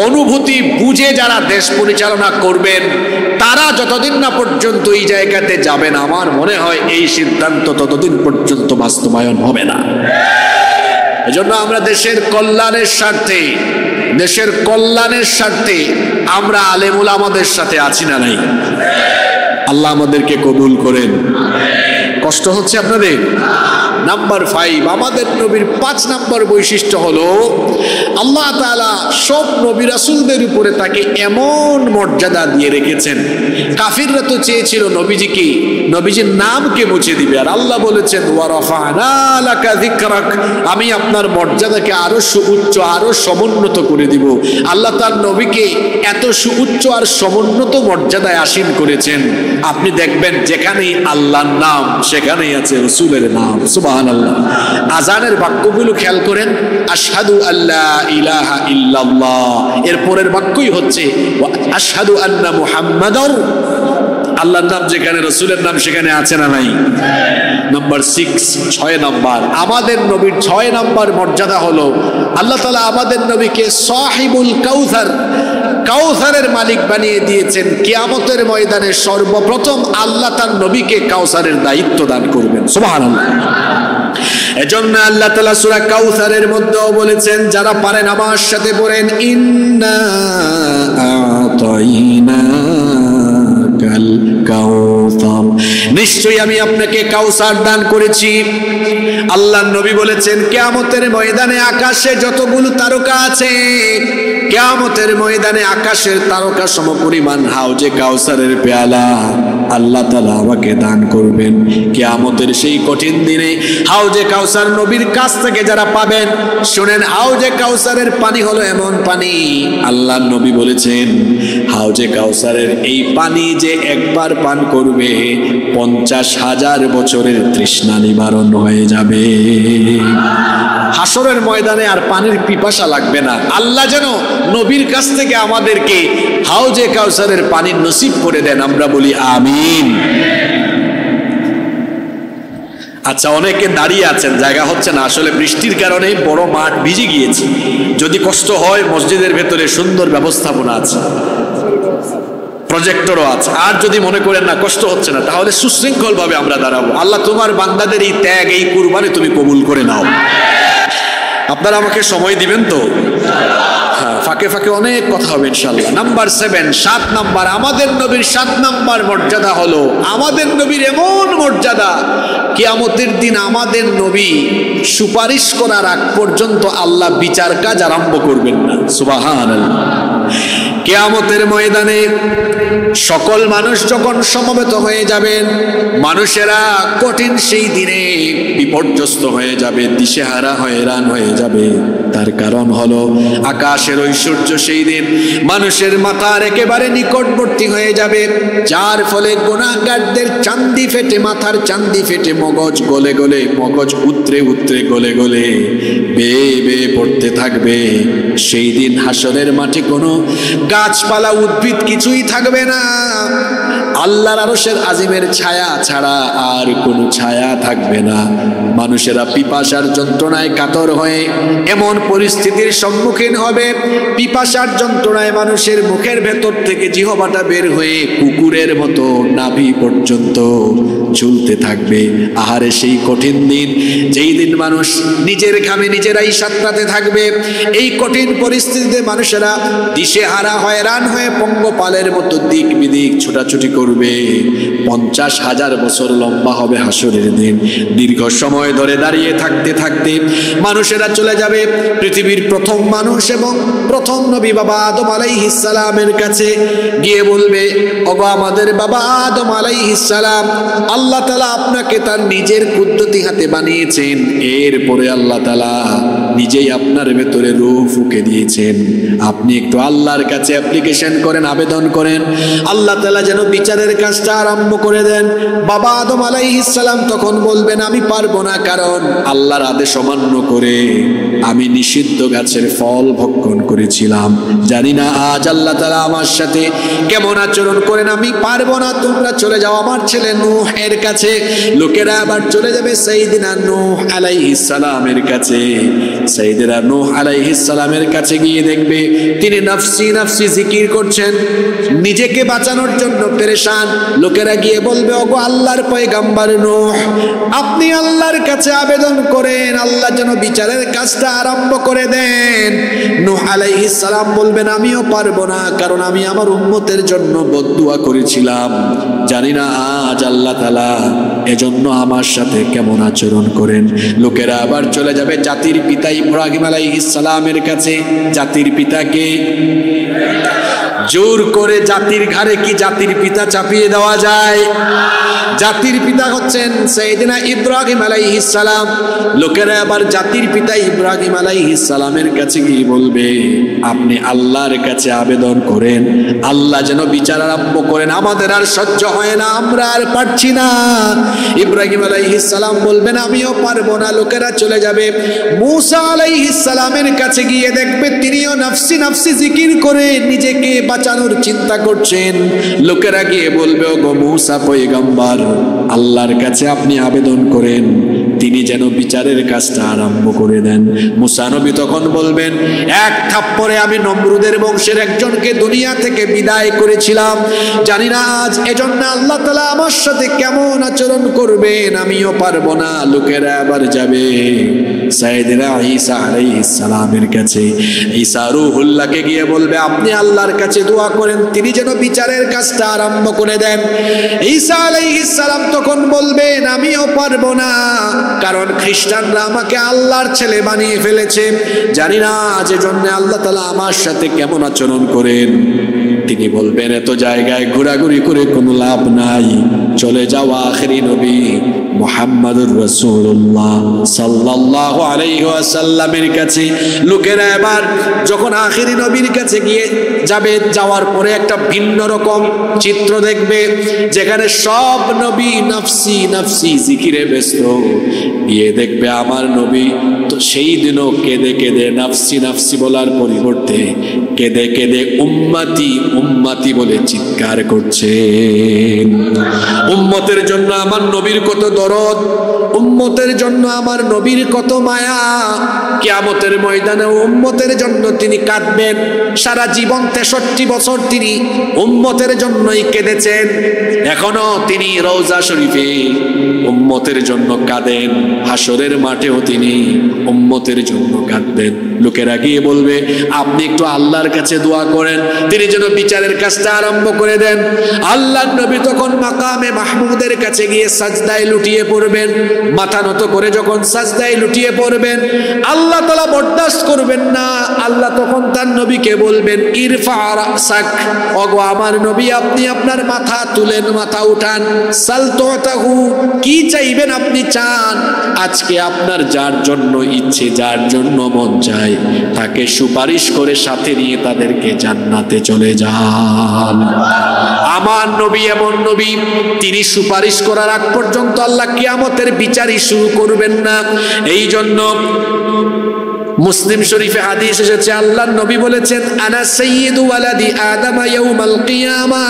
অনুভূতি বুঝে যারা দেশ পরিচালনা করবেন তারা যতদিন না পর্যন্ত এই জায়গাতে যাবেন, আমার মনে হয় এই সিদ্ধান্ত ততদিন পর্যন্ত বাস্তবায়ন হবে না। এজন্য আমরা দেশের কল্যাণের স্বার্থে আমরা আলেম ওলামাদের সাথে আছি না নাই? আল্লাহ আমাদেরকে কবুল করেন। কষ্ট হচ্ছে আপনাদের? নাম্বার 5, আমাদের নবীর 5 নম্বর বৈশিষ্ট্য হলো আল্লাহ তাআলা সব নবী রাসূলদের উপরে তাকে এমন মর্যাদা দিয়ে রেখেছেন। কাফিররা তো চেয়েছিল নবীজির নামকে মুছে দিবে, আর আল্লাহ বলেছেন ওয়া রাফা'না লাকা যিকরাক, আমি আপনার মর্যাদাকে আরো সুউচ্চ আরো সমুন্নত করে দিব। আল্লাহ তার নবীকে এত সুউচ্চ আর সমুন্নত মর্যাদায় আসীন করেছেন, আপনি দেখবেন যেখানেই আল্লাহর নাম সেখানেই আছে রাসূলের নাম। সুবহানাল্লাহ। আজানের বাক্যগুলো খেয়াল করেন, আশহাদু আল্লা ইলাহা ইল্লাল্লাহ, এর পরের বাক্যই হচ্ছে আশহাদু আন্না মুহাম্মাদার। আল্লাহর নাম যেখানে রাসূলের নাম সেখানে আছে না নাই? নাম্বার 6 নাম্বার, আমাদের নবীর 6 নাম্বার মর্যাদা হলো আল্লাহ তাআলা আমাদের নবীকে সাহিবুল কাউসারের মালিক বানিয়ে দিয়েছেন। কিয়ামতের ময়দানে সর্বপ্রথম আল্লাহ তার নবীকে কাউসারের দায়িত্ব দান করবেন। সুবহানাল্লাহ। এজন্য আল্লাহ তাআলা সূরা কাউসারের মধ্যেও বলেছেন, যারা পারেন আমার সাথে পড়েন, ইন্না আতাইনাকাল কাউসার, নিশ্চয়ই আমি আপনাকে কাউসার দান করেছি। আল্লাহর নবী বলেছেন কিয়ামতের ময়দানে আকাশে যতগুলো তারকা আছে, কিয়ামতের ময়দানে আকাশের তারকা সমপরিমাণ হাউজে কাউসারের পেয়ালা আল্লাহ তাআলা আমাকে দান করবেন। কিয়ামতের সেই কঠিন দিনে হাউজে কাউসার নবীর কাছ থেকে যারা পাবেন, শুনেন, হাউজে কাউসারের পানি হলো এমন পানি, আল্লাহর নবী বলেছেন হাউজে কাউসারের এই পানি যে একবার পান করবে 50,000 বছরের তৃষ্ণা নিবারণ হয়ে যাবে। হাসরের ময়দানে আর পানির পিপাসা লাগবে না। আল্লাহ যেন নবীর কাছ থেকে আমাদেরকে হাউজে কাউসারের পানি নসিব করে দেন, আমরা বলি আমিন। আচ্ছা, অনেকে দাঁড়িয়ে আছেন, জায়গা হচ্ছে না, আসলে বৃষ্টির কারণে বড় মাঠ ভিজে গিয়েছে। যদি কষ্ট হয় মসজিদের ভেতরে সুন্দর ব্যবস্থাপনা আছে, প্রজেক্টরও আছে। আর যদি মনে করেন না কষ্ট হচ্ছে না, তাহলে সুশৃঙ্খল ভাবে আমরা দাঁড়াবো। আল্লাহ তোমার বান্দাদের এই ত্যাগ, এই কুরবানি তুমি কবুল করে নাও। আপনারা আমাকে সময় দিবেন তো? হ্যাঁ, ফাঁকে ফাঁকে অনেক কথা হবে ইনশাআল্লাহ। নাম্বার 7 নাম্বার, আমাদের নবীর 7 নাম্বার মর্যাদা হলো, আমাদের নবীর এমন মর্যাদা কিয়ামতের দিন আমাদের নবী সুপারিশ করার আগ পর্যন্ত আল্লাহ বিচার কাজ আরম্ভ করবেন না। সুবহানাল্লাহ। কিয়ামতের ময়দানে সকল মানুষ যখন সমবেত হয়ে যাবেন, মানুষেরা কঠিন সেই দিনে বিপর্যস্ত হয়ে যাবে, দিশেহারা হয়রান হয়ে যাবে। তার কারণ হলো আকাশের ঐশ্বর্য সেই দিন মানুষের মাথার একেবারে নিকটবর্তী হয়ে যাবে, যার ফলে গুনাহগারদের চান্দি ফেটে, মাথার চান্দি ফেটে মগজ গলে গলে, মগজ উতরে উতরে গলে গলে বেয়ে বেয়ে পড়তে থাকবে। সেই দিন হাসরের মাঠে কোনো গাছপালা উদ্ভিদ কিছুই থাকবে না, আল্লাহর আরশের আজিমের ছায়া ছাড়া আর কোনো ছায়া থাকবে না। মানুষেরা পিপাসার যন্ত্রণায় কাতর হয়ে এমন পরিস্থিতির সম্মুখীন হবে, পিপাসার যন্ত্রণায় মানুষের মুখের ভেতর থেকে জিহ্বাটা বের হয়ে কুকুরের মতো নাভি পর্যন্ত ঝুলতে থাকবে। আহারে সেই কঠিন দিন, যেই দিন মানুষ নিজের ঘামে নিজেরাই সাঁতরাতে থাকবে। এই কঠিন পরিস্থিতিতে মানুষেরা দিশেহারা হয়রান হয়ে পঙ্গপালের মতো দিক বিদিক ছোটাছুটি করবে। 50,000 বছর লম্বা হবে হাসরের দিন। দীর্ঘ সময় ধরে দাঁড়িয়ে থাকতে থাকতে মানুষেরা চলে যাবে পৃথিবীর প্রথম মানুষ এবং প্রথম নবী বাবা আদম আলাইহিস সালামের কাছে, গিয়ে বলবে, ওগো আমাদের বাবা আদম আলাইহিস সালাম, আল্লাহ তাআলা আপনাকে তার নিজের কুদরতি হাতে বানিয়েছেন, এরপরে আল্লাহ তাআলা নিজেই আপনার ভেতরে রূহ ফুঁকে দিয়েছেন। আপনি একটু আল্লাহর কাছে অ্যাপ্লিকেশন করেন, আবেদন করেন, আল্লাহ তাআলা যেন বিচার বিচারের কাজটা আরম্ভ করে দেন। বাবা আদম আলাইহিস সালাম তখন বলবেন আমি পারবো না, কারণ আল্লাহর আদেশ অমান্য করে আমি নিষিদ্ধ গাছের ফল ভক্ষণ করেছিলাম। জানি না আজ আল্লাহ তাআলা আমার সাথে কেমন আচরণ করেন, আমি পারবো না, তোমরা চলে যাও আমার ছেলে নূহ এর কাছে। লোকেরা আবার চলে যাবে সাইয়েদিনা নূহ আলাইহিস সালামের কাছে। সাইয়েদিনা নূহ আলাইহিস সালামের কাছে গিয়ে দেখবে তিনি নফসি নফসি জিকির করছেন, নিজেকে বাঁচানোর জন্য পেরেশান। লোকেরা গিয়ে বলবে ওগো আল্লাহর পয়গম্বর নূহ, আপনি আল্লাহর কাছে আবেদন করেন আল্লাহ যেন বিচারের কাজটা আরম্ভ করে দেন। নূহ আলাইহিস সালাম বলবেন আমিও পারবো না, কারণ আমি আমার উম্মতের জন্য বদদুয়া করেছিলাম। জানি না আজ আল্লাহ তাআলা এজন্য আমার সাথে কেমন আচরণ করেন। লোকেরা আবার চলে যাবে জাতির পিতা ইব্রাহিম আলাইহিস সালামের কাছে। জাতির পিতাকে জোর করে জাতির ঘাড়ে কি জাতির পিতা চাপিয়ে দেওয়া যায়? জাতির পিতা হচ্ছেন সাইয়েদিনা ইব্রাহিম আলাইহিস সালাম। লোকেরা আবার জাতির পিতা ইব্রাহিম আলাইহিস সালামের কাছে গিয়ে বলবে আপনি আল্লাহর কাছে আবেদন করেন আল্লাহ যেন বিচার আরম্ভ করেন, আমাদের আর সহ্য হয় না, আমরা আর পারছি না। ইব্রাহিম আলাইহিস সালাম বলবেন আমিও পারবো না। লোকেরা চলে যাবে মূসা আলাইহিস সালামের কাছে গিয়ে দেখবে তিনিও নফসি নফসি জিকির করে নিজেকে বাঁচানোর চিন্তা করছেন। লোকেরা গিয়ে বলবে ওগো মূসা পয়গম্বর, আল্লাহর কাছে আপনি আবেদন করেন তিনি যেন বিচারের কাজটা আরম্ভ করে দেন। মূসা নবী তখন বলবেন এক থাপ্পড়ে আমি নমরুদের বংশের একজনকে দুনিয়া থেকে বিদায় করেছিলাম, জানি না আজ এজন্য আল্লাহ তাআলা আমার সাথে কেমন আচরণ করবেন, আমিও পারবো না। লোকেরা আবার যাবে সাইয়েদিনা ঈসা আলাইহিস সালামের কাছে। ঈসা রূহুল্লাহকে গিয়ে বলবে আপনি আল্লাহর কাছে দোয়া করেন তিনি যেন বিচারের কাজটা আরম্ভ করে দেন। ঈসা আলাইহিস সালাম তখন বলবেন আমিও পারবো না, কারণ খ্রিস্টানরা আমাকে আল্লাহর ছেলে বানিয়ে ফেলেছে, জানি না যে জন্য আল্লাহ তাআলা আমার সাথে কেমন আচরণ করেন। তিনি বলবেন এত জায়গায় ঘোরাঘুরি করে কোনো লাভ নাই, চলে যাও আখেরি নবী মুহাম্মদুর রাসূলুল্লাহ সাল্লাল্লাহু আলাইহি ওয়াসাল্লামের কাছে। লোকেরা এবার যখন আখেরি নবীর কাছে গিয়ে যাবে, যাওয়ার পরে একটা ভিন্ন রকম চিত্র দেখবে, যেখানে সব নবী নফসি নফসি জিকিরে ব্যস্ত। গিয়ে দেখবে আমার নবী তো সেই দিনও কেঁদে কেঁদে নফসি নফসি বলার পরিবর্তে কেঁদে কেঁদে উম্মতি উম্মতি বলে চিৎকার করছে। উম্মতের জন্য আমার নবীর কত দরদ, উম্মতের জন্য আমার নবীর কত মায়া। কিয়ামতের ময়দানে উম্মতের জন্য তিনি কাঁদবেন। সারা জীবন 63 বছর তিনি উম্মতের জন্যই কেঁদেছেন। এখনো তিনি রওজা শরীফে উম্মতের জন্য কাঁদেন, হাসরের মাঠেও তিনি উম্মতের জন্য কাঁদবেন। লোকেরা গিয়ে বলবে আপনি একটু আল্লাহর কাছে দোয়া করেন তিনি যেন বিচারের কাজটা আরম্ভ করে দেন। আল্লাহর নবী তখন মাকামে মাহমুদের কাছে গিয়ে সাজদায় লুটিয়ে পড়বেন। মাথা নত করে যখন সাজদায় লুটিয়ে পড়বেন আল্লাহ তাআলা বরদাস্ত করবেন না। আল্লাহ তখন তার নবীকে বলবেন ইরফা রাসাক, ওগো আমার নবী আপনি আপনার মাথা তুলেন, মাথা উঠান। সালতুতাহু, কি চাইবেন আপনি চান। আজকে আপনার যার জন্য ইচ্ছে, যার জন্য মন চায় তাকে সুপারিশ করে সাথে নিয়ে তাদেরকে জান্নাতে চলে যান। আমার নবী এমন নবী তিনি সুপারিশ করার আগ পর্যন্ত আল্লাহ কিয়ামতের বিচারই শুরু করবেন না। এই জন্য মুসলিম শরীফে হাদিস এসেছে আল্লাহর নবী বলেছেন আনা সাইয়্যিদু ওয়ালাদি আদম ইয়াউমাল কিয়ামা,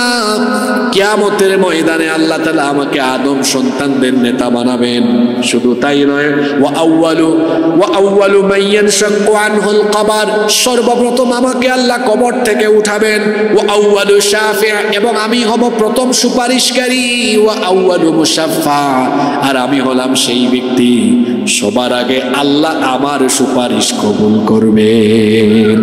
কিয়ামতের ময়দানে আল্লাহ তাআলা আমাকে আদম সন্তানদের নেতা বানাবেন। শুধু তাই নয় ওয়া আউয়ালু মান ইয়ানশাক্কু আনহুল কবর, সর্বপ্রথম আমাকে আল্লাহ কবর থেকে উঠাবেন। ওয়া আউয়ালু শাফি', এবং আমি হব প্রথম সুপারিশকারী। ওয়া আউয়ালু মুশাফফা, আর আমি হলাম সেই ব্যক্তি সবার আগে আল্লাহ আমার সুপারিশ কবুল করবেন।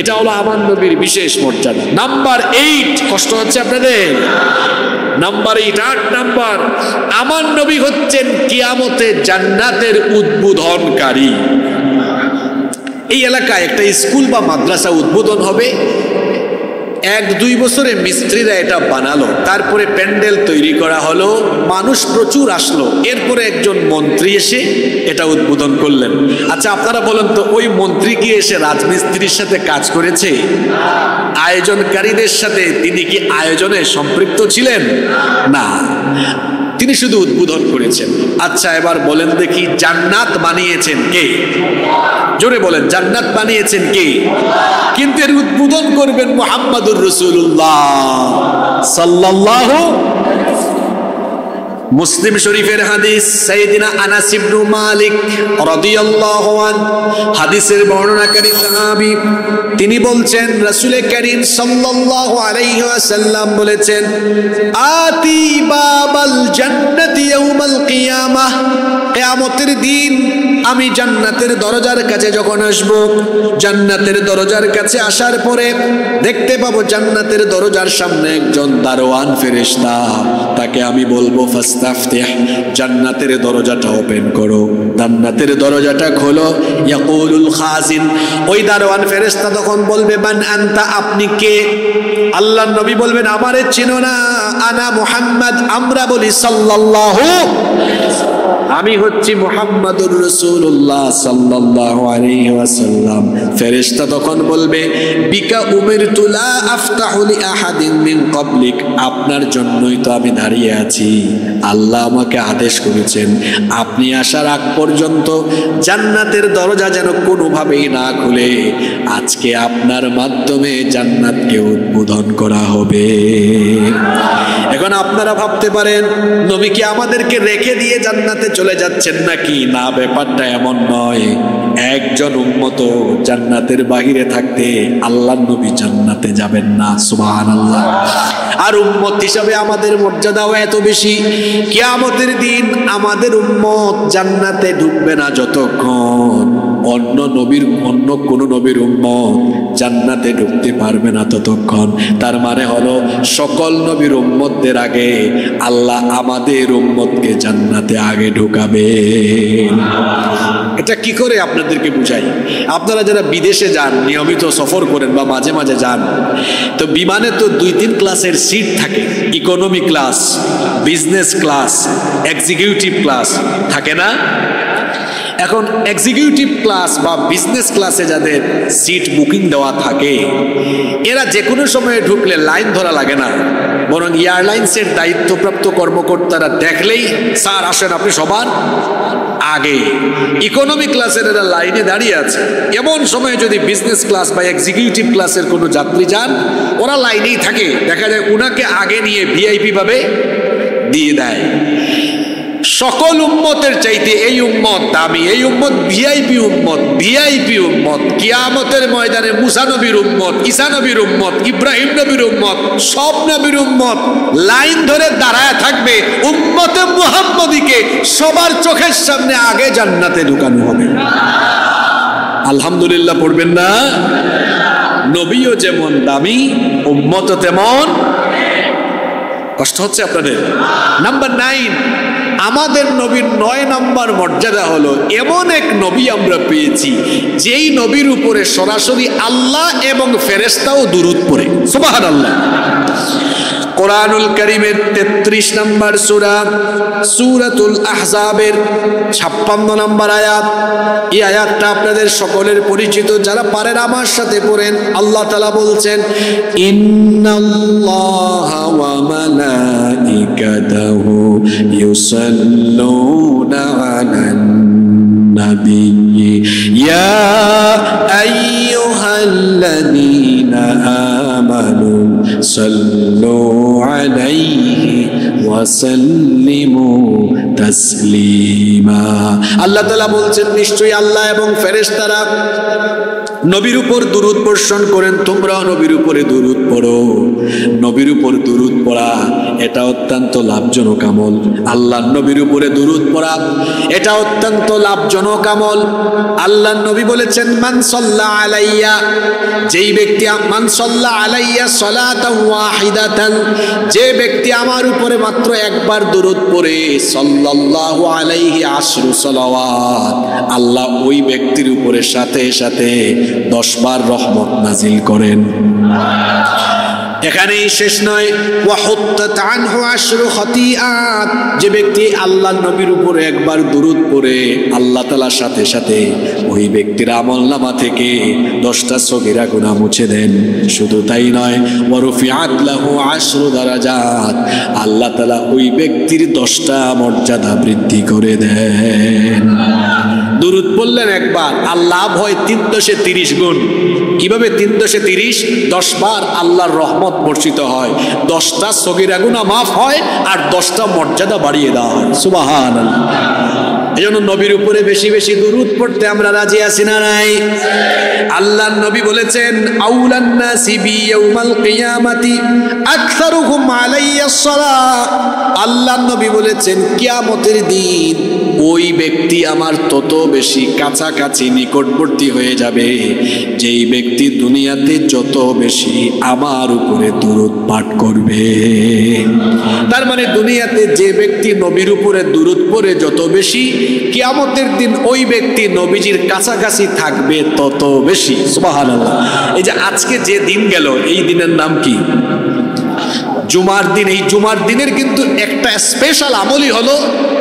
এটা হলো আমার নবীর বিশেষ মর্যাদা। নাম্বার 8, কষ্ট হচ্ছে আপনাদের? নাম্বার 8 নাম্বার, আমার নবী হচ্ছেন কিয়ামতে জান্নাতের উদ্বোধনকারী। এই এলাকায় একটা স্কুল বা মাদ্রাসা উদ্বোধন হবে, 1-2 বছরে মিস্ত্রিরা এটা বানালো, তারপরে প্যান্ডেল তৈরি করা হলো, মানুষ প্রচুর আসলো, এরপরে একজন মন্ত্রী এসে এটা উদ্বোধন করলেন। আচ্ছা আপনারা বলেন তো, ওই মন্ত্রী কি এসে রাজমিস্ত্রির সাথে কাজ করেছে? আয়োজনকারীদের সাথে তিনি কি আয়োজনে সম্পৃক্ত ছিলেন? না, তিনি শুধু উদ্বোধন করেছেন। আচ্ছা এবার বলেন দেখি, জান্নাত বানিয়েছেন কে? জোরে বলেন, জান্নাত বানিয়েছেন কে? কিন্তু এর উদ্বোধন করবেন মুহাম্মাদুর রাসূলুল্লাহ সাল্লাল্লাহু। মুসলিম শরীফের হাদিস, সাইয়েদিনা আনাস ইবনে মালিক রাদিয়াল্লাহু আনহু হাদিসের বর্ণনাকারী সাহাবী, তিনি বলছেন রাসূল করিম সাল্লাল্লাহু আলাইহি ওয়াসাল্লাম বলেছেন, আতি বাবাল জান্নাতি ইয়াউমাল কিয়ামাহ, কিয়ামতের দিন আমি জান্নাতের দরজার কাছে যখন আসব, জান্নাতের দরজার কাছে আসার পরে দেখতে পাবো জান্নাতের দরজার সামনে একজন দারোয়ান ফেরেশতা, তাকে আমি বলবো ফাস্তাফতিহ, জান্নাতের দরজাটা ওপেন করো, জান্নাতের দরজাটা খোলো। ইয়াকুলুল খাজিন, ওই দারোয়ান ফেরেশতা তখন বলবে মান আনতা, আপনি কে? আল্লাহর নবী বলবেন আমারে চিনো না? আনা মুহাম্মদ, আমরা বলি সাল্লাল্লাহু, আমি হচ্ছি মুহাম্মাদুর রাসূলুল্লাহ সাল্লাল্লাহু আলাইহি ওয়াসাল্লাম। ফেরেশতা তখন বলবে বিকা উমিরতু লা আফতাহু লি আহাদিন মিন ক্বাবলিক, আপনার জন্যই তো আমি দাঁড়িয়ে আছি, আল্লাহ আমাকে আদেশ করেছেন আপনি আসার আগ পর্যন্ত জান্নাতের দরজা যেন কোনোভাবেই না খুলে, আজকে আপনার মাধ্যমে জান্নাতকে উদ্বোধন করা হবে। এখন আপনারা ভাবতে পারেন নবী কি আমাদেরকে রেখে দিয়ে জান্নাতে চলে যাচ্ছেন নাকি? না, ব্যাপারটা এমন নয়। একজন উম্মত জান্নাতের বাহিরে থাকতে আল্লাহর নবী জান্নাতে যাবেন না। সুবহানাল্লাহ। আর উম্মত হিসাবে আমাদের মর্যাদাও এত বেশি, কিয়ামতের দিন আমাদের উম্মত জান্নাতে ঢুকবে না যতক্ষণ অন্য কোন নবীর উম্মত জান্নাতে ঢুকতে পারবে না ততক্ষণ। তার মানে হলো সকল নবীর উম্মতদের আগে আল্লাহ আমাদের উম্মতকে জান্নাতে আগে ঢুকাবে। এটা কি করে আপনাদেরকে বুঝাই? আপনারা যারা বিদেশে যান, নিয়মিত সফর করেন বা মাঝে মাঝে যান, তো বিমানে তো 2-3 ক্লাসের সিট থাকে, economy class, business class, executive class থাকে না? এখন এক্সিকিউটিভ ক্লাস বা বিজনেস ক্লাসে যাদের সিট বুকিং দেওয়া থাকে, এরা যে কোনো সময়ে ঢুকলে লাইন ধরা লাগে না, বরং এয়ারলাইন্সের দায়িত্বপ্রাপ্ত কর্মকর্তারা দেখলেই স্যার আসেন আপনি সবার আগে। ইকোনমি ক্লাসের এরা লাইনে দাঁড়িয়ে আছে। এমন সময় যদি বিজনেস ক্লাস বা এক্সিকিউটিভ ক্লাসের কোনো যাত্রী যান, ওরা লাইনেই থাকে, দেখা যায় উনাকে আগে নিয়ে ভিআইপি ভাবে দিয়ে দেয়। সকল উম্মতের চাইতে এই উম্মত দামি, এই উম্মত ভিআইপি উম্মত, ভিআইপি উম্মত। কিয়ামতের ময়দানে মুসা নবীর উম্মত, ঈসা নবীর উম্মত, ইব্রাহিম নবীর উম্মত, সব নবীর উম্মত লাইন ধরে দাঁড়ায় থাকবে। উম্মতে মুহাম্মদীকে সবার চোখের সামনে আগে জান্নাতে ঢুকানো হবে। আলহামদুলিল্লাহ পড়বেন না? নবীও যেমন দামি, উম্মতও তেমন। কষ্ট হচ্ছে আপনাদের? নাম্বার 9, আমাদের নবীর 9 নম্বর মর্যাদা হলো এমন এক নবী আমরা পেয়েছি যেই নবীর উপরে সরাসরি আল্লাহ এবং ফেরেশতাও দুরূদ পড়ে। সুবহানাল্লাহ। কোরআনুল কারীমের 33 নম্বর সূরা, সূরাতুল আহজাবের 56 নম্বর আয়াত। এই আয়াতটা আপনাদের সকলের পরিচিত, যারা পারেন আমার সাথে পড়েন। আল্লাহ তাআলা বলছেন, ইন্নাল্লাহা ওয়া মালাইকাতাহু ইউসাল্লুনা আলান নাবিয়্যি ইয়া আইয়ুহাল্লাযীনা আমানু সাল্লু আলাইহি ওয়া সাল্লিমু তাসলিমা। আল্লাহ তাআলা বলছেন, নিশ্চয়ই আল্লাহ এবং ফেরেশতারা নবীর উপর দুরূদ বর্ষণ করেন, তোমরাও নবীর উপরে দুরূদ পড়ো। নবীর উপর দুরূদ পড়া এটা অত্যন্ত লাভজনক আমল। আল্লাহর নবীর উপরে দুরূদ পড়া এটা অত্যন্ত লাভজনক আমল। আল্লাহর নবী বলেছেন, মান সাল্লা আলাইয়া, যেই ব্যক্তি, মান সাল্লা আলাইয়া সালাতান ওয়াহিদাতান, যে ব্যক্তি আমার উপরে মাত্র একবার দুরূদ পড়ে, সাল্লাল্লাহু আলাইহি আশরু সালাওয়াত, আল্লাহ ওই ব্যক্তির উপরে সাথে সাথে 10 বার রহমত নাজিল করেন। এখানেই শেষ নয়, ওয়াহুত্তাত আনহু আশরু খাতিআত, যে ব্যক্তি আল্লাহর নবীর উপরে একবার দুরূদ পড়ে আল্লাহ তাআলার সাথে সাথে ওই ব্যক্তির আমলনামা থেকে 10টা সগীরা গুনাহ মুছে দেন। শুধু তাই নয়, ওয়া রুফিআত লাহু আশরু দারাজাত, আল্লাহ তাআলা ওই ব্যক্তির 10টা মর্যাদা বৃদ্ধি করে দেন। দুরূদ পড়লেন একবার, আল্লাহ ভয় 330 গুণ। কিভাবে 330? 10 বার আল্লাহর রহমত বর্ষিত হয়, 10টা সগীরা গুনাহ মাফ হয়, আর 10টা মর্যাদা বাড়িয়ে দেওয়া হয়। সুবহানাল্লাহ। এজন্য নবীর উপরে বেশি বেশি দুরূদ পড়তে আমরা রাজি আছি না নাই? আল্লাহর নবী বলেছেন, আউলান নাসি বি ইয়াউমাল কিয়ামাতি আকসারুহুম আলাইয়াস সালাহ। আল্লাহর নবী বলেছেন, কিয়ামতের দিন ওই ব্যক্তি আমার তত বেশি কাছাকাছি নিকটবর্তী হয়ে যাবে যেই ব্যক্তি দুনিয়াতে যত বেশি আমার উপরে দুরূদ পাঠ করবে। তার মানে দুনিয়াতে যে ব্যক্তি নবীর উপরে দুরূদ পড়ে যত বেশি, কিয়ামতের দিন ওই ব্যক্তি নবীজির কাছাকাছি থাকবে তত বেশি। সুবহানাল্লাহ। এই যে আজকে যে দিন গেল, এই দিনের নাম কি? জুমার দিন। এই জুমার দিনের কিন্তু একটা স্পেশাল আমলই হলো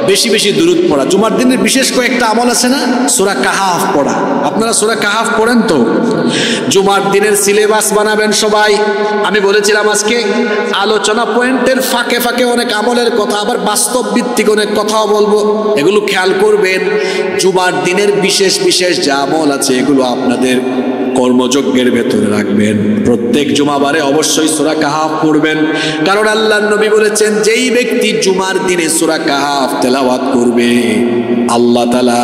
বেশি বেশি দুরূদ পড়া। জুমার দিনের বিশেষ কয়েকটা আমল আছে না? সূরা কাহাফ পড়া। আপনারা সূরা কাহাফ পড়েন তো? জুমার দিনের সিলেবাস বানাবেন সবাই। আমি বলেছিলাম আজকে আলোচনা পয়েন্টের ফাঁকে ফাঁকে অনেক আমলের কথা, আবার বাস্তব ভিত্তিক অনেক কথাও বলবো, এগুলো খেয়াল করবেন। জুমার দিনের বিশেষ বিশেষ যে আমল আছে এগুলো আপনাদের কর্মযজ্ঞের ভেতরে রাখবেন। প্রত্যেক জুমাবারে অবশ্যই সূরা কাহাফ পড়বেন, কারণ আল্লাহর নবী বলেছেন, যেই ব্যক্তি জুমার দিনে সূরা কাহাফ তেলাওয়াত করবে আল্লাহ তাআলা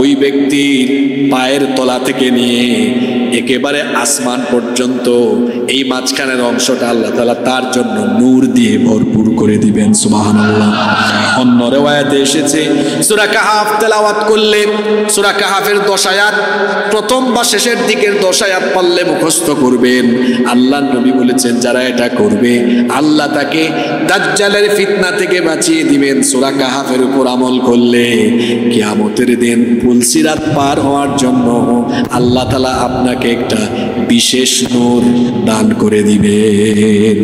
ওই ব্যক্তির পায়ের তলা থেকে নিয়ে একেবারে আসমান পর্যন্ত এই মাঝখানের অংশটা আল্লাহ তাআলা তার জন্য নূর দিয়ে ভরপুর করে দিবেন। সুবহানাল্লাহ। অন্য riwayate এসেছে, সূরা কাহাফ তেলাওয়াত করলে সূরা কাহাফের 10 আয়াত প্রথম বা শেষের দিকের 10 আয়াত পারলে মুখস্থ করবেন। আল্লাহর নবী বলেছেন, যারা এটা করবে আল্লাহ তাকে দাজ্জালের ফিতনা থেকে বাঁচিয়ে দিবেন সূরা কাহাফের উপর আমল করলে। কিয়ামতের দিন পুলসিরাত পার হওয়ার জন্য আল্লাহ তাআলা আপনাকে একটা বিশেষ নূর দান করে দিবেন।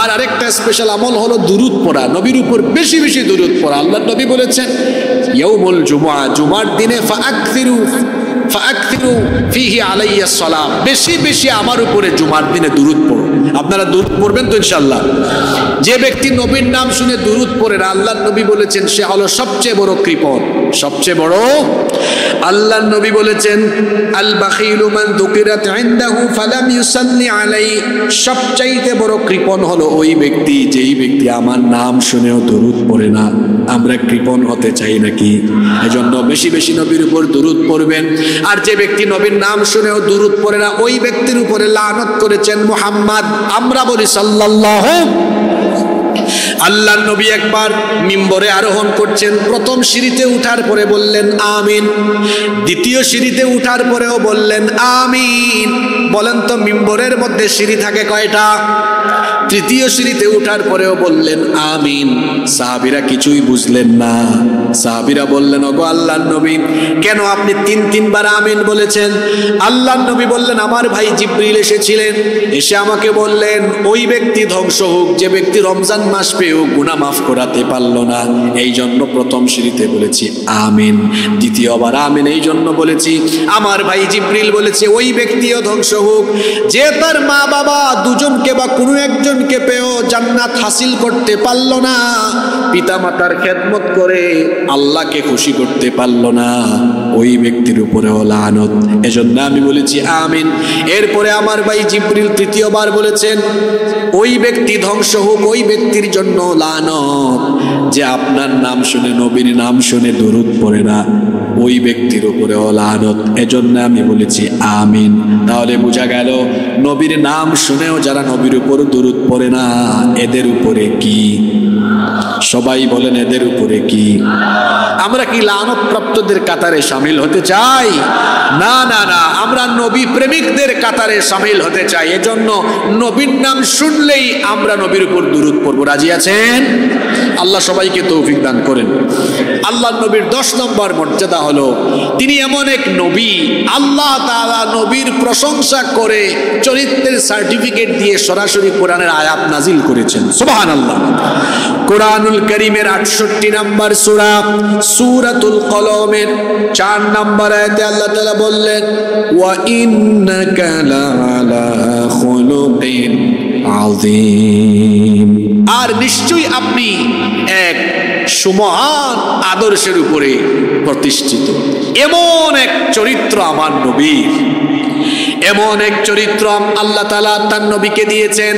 আর আরেকটা স্পেশাল আমল হলো দুরূদ পড়া, নবীর উপর বেশি বেশি দুরূদ পড়া। আল্লাহর নবী বলেছেন, ইয়াউমুল জুমআ, জুমার দিনে ফাআকসিরু ফিহি আলাইয়াস সালাম, বেশি বেশি আমার উপরে জুমার দিনে দুরূদ পড়ো। আপনারা দুরূদ পড়বেন তো ইনশাআল্লাহ? যে ব্যক্তি নবীর নাম শুনে দুরূদ পড়ে না, আল্লাহর নবী বলেছেন সে হলো সবচেয়ে বড় কৃপণ, সবচেয়ে বড়। আল্লাহর নবী বলেছেন, আল বাখিলু মান যুকিরাত ইনদাহু ফালাম ইউসাল্লি আলাইহি, সবচাইতে বড় কৃপণ হলো ওই ব্যক্তি যেই ব্যক্তি আমার নাম শুনেও দুরূদ পড়ে না। আমরা কৃপণ হতে চাই নাকি? এজন্য বেশি বেশি নবীর উপর দুরূদ পড়বেন। আর যে ব্যক্তি নবীর নাম শুনেও দুরূদ পড়ে না, ওই ব্যক্তির উপরে লানত করেছেন মুহাম্মদ। আমরা বলি সাল্লাল্লাহু। আল্লাহর নবী একবার মিম্বরে আরোহণ করছেন, প্রথম সিঁড়িতে উঠার পরে বললেন আমিন, দ্বিতীয় সিঁড়িতে উঠার পরেও বললেন আমিন। বলেন তো মিম্বরের মধ্যে সিঁড়ি থাকে কয়টা? তৃতীয় সিঁড়িতে উঠার পরেও বললেন আমিন। সাহাবীরা কিছুই বুঝলেন না। সাহাবীরা বললেন, ওগো আল্লাহর নবী, কেন আপনি 3 বার আমিন বলেছেন? আল্লাহর নবী বললেন, আমার ভাই জিবরিল এসেছিলেন, এসে আমাকে বললেন ওই ব্যক্তি ধ্বংস হোক যে ব্যক্তি রমজান মাস পেয়েও গুনাহ মাফ করাতে পারল না। এই জন্য প্রথম সিঁড়িতে বলেছি আমিন, দ্বিতীয়বার আমিন এই জন্য বলেছি আমার ভাই জিবরিল বলেছে ওই ব্যক্তিও ধ্বংস হোক যে তার মা বাবা দুজনকে বা কোনো একজনকে পেয়েও জান্নাত হাসিল করতে পারল না, পিতা মাতার খেদমত করে আল্লাহকে খুশি করতে পারল না, ওই ব্যক্তির উপরেও লানত। এজন্য আমি বলেছি আমিন। এরপরে আমার ভাই জিবরিল তৃতীয়বার বলেছেন ওই ব্যক্তি ধ্বংস হোক, ওই ব্যক্তির জন্য লানত যে আপনার নাম শুনে নবীর নাম শুনে দুরূদ পড়ে না, ওই ব্যক্তির উপরেও লানত। এজন্য আমি বলেছি আমিন। তাহলে বোঝা গেল নবীর নাম শুনেও যারা নবীর উপর দুরূদ পড়ে না এদের উপরে কি? সবাই বলেন এদের উপরে কি? আমরা কি লানত প্রাপ্তদের কাতারে শামিল হতে চাই? না না না, আমরা নবী প্রেমিকদের কাতারে শামিল হতে চাই। এজন্য নবীর নাম শুনলেই আমরা নবীর উপর দুরূদ পড়ব। রাজি আছেন? আল্লাহ সবাইকে তৌফিক দান করেন। আল্লাহ নবীর 10 নম্বর মর্যাদা হলো তিনি এমন এক নবী, আল্লাহ তাআলা নবীর প্রশংসা করে চরিত্রের সার্টিফিকেট দিয়ে সরাসরি কোরআনের আয়াত নাজিল করেছেন। সুবহানাল্লাহ। কোরআনুল কারীমের 68 নম্বর সূরা সূরাতুল কলমের 4 নম্বর আয়াতে আল্লাহ তাআলা বললেন, ওয়া ইন্নাকা লাআলা খুলুকিন আযীম। আর নিশ্চয়ই আপনি এক সুমহান আদর্শের উপরে প্রতিষ্ঠিত। এমন এক চরিত্র আমার নবীর, এমন এক চরিত্র আল্লাহ তাআলা তার নবীকে দিয়েছেন।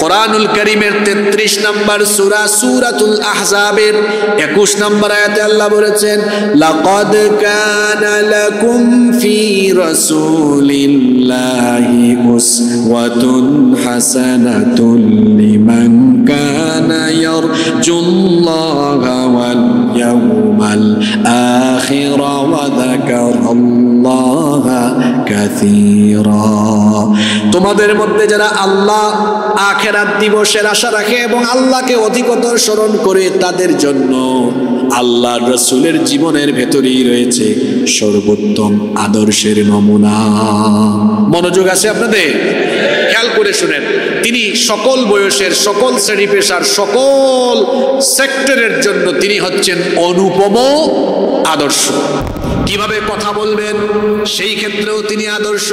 কোরআনুল কারীমের 33 নম্বর সূরা সূরাতুল আহজাবের 21 নম্বর আয়াতে আল্লাহ বলেছেন, লাকাদ কানা লাকুম ফি রাসূলিল্লাহি উসওয়াতুন হাসানাতুন লিমান কানা ইয়ারজুল্লাহা ওয়াল ইয়াউমাল আখির ওয়া যাকারাল্লাহা কাসীরা। তোমাদের মধ্যে যারা আল্লাহ আখিরাত দিবসের আশা রাখে এবং আল্লাহকে অধিকতর স্মরণ করে, তাদের জন্য আল্লাহর রাসূলের জীবনের ভেতরেই রয়েছে সর্বোত্তম আদর্শের নমুনা। মনোযোগ আছে আপনাদের? খেয়াল করে শুনেন, তিনি সকল বয়সের, সকল শ্রেণী পেশার, সকল সেক্টরের জন্য তিনি হচ্ছেন অনুপম আদর্শ। কিভাবে কথা বলবেন সেই ক্ষেত্রেও তিনি আদর্শ,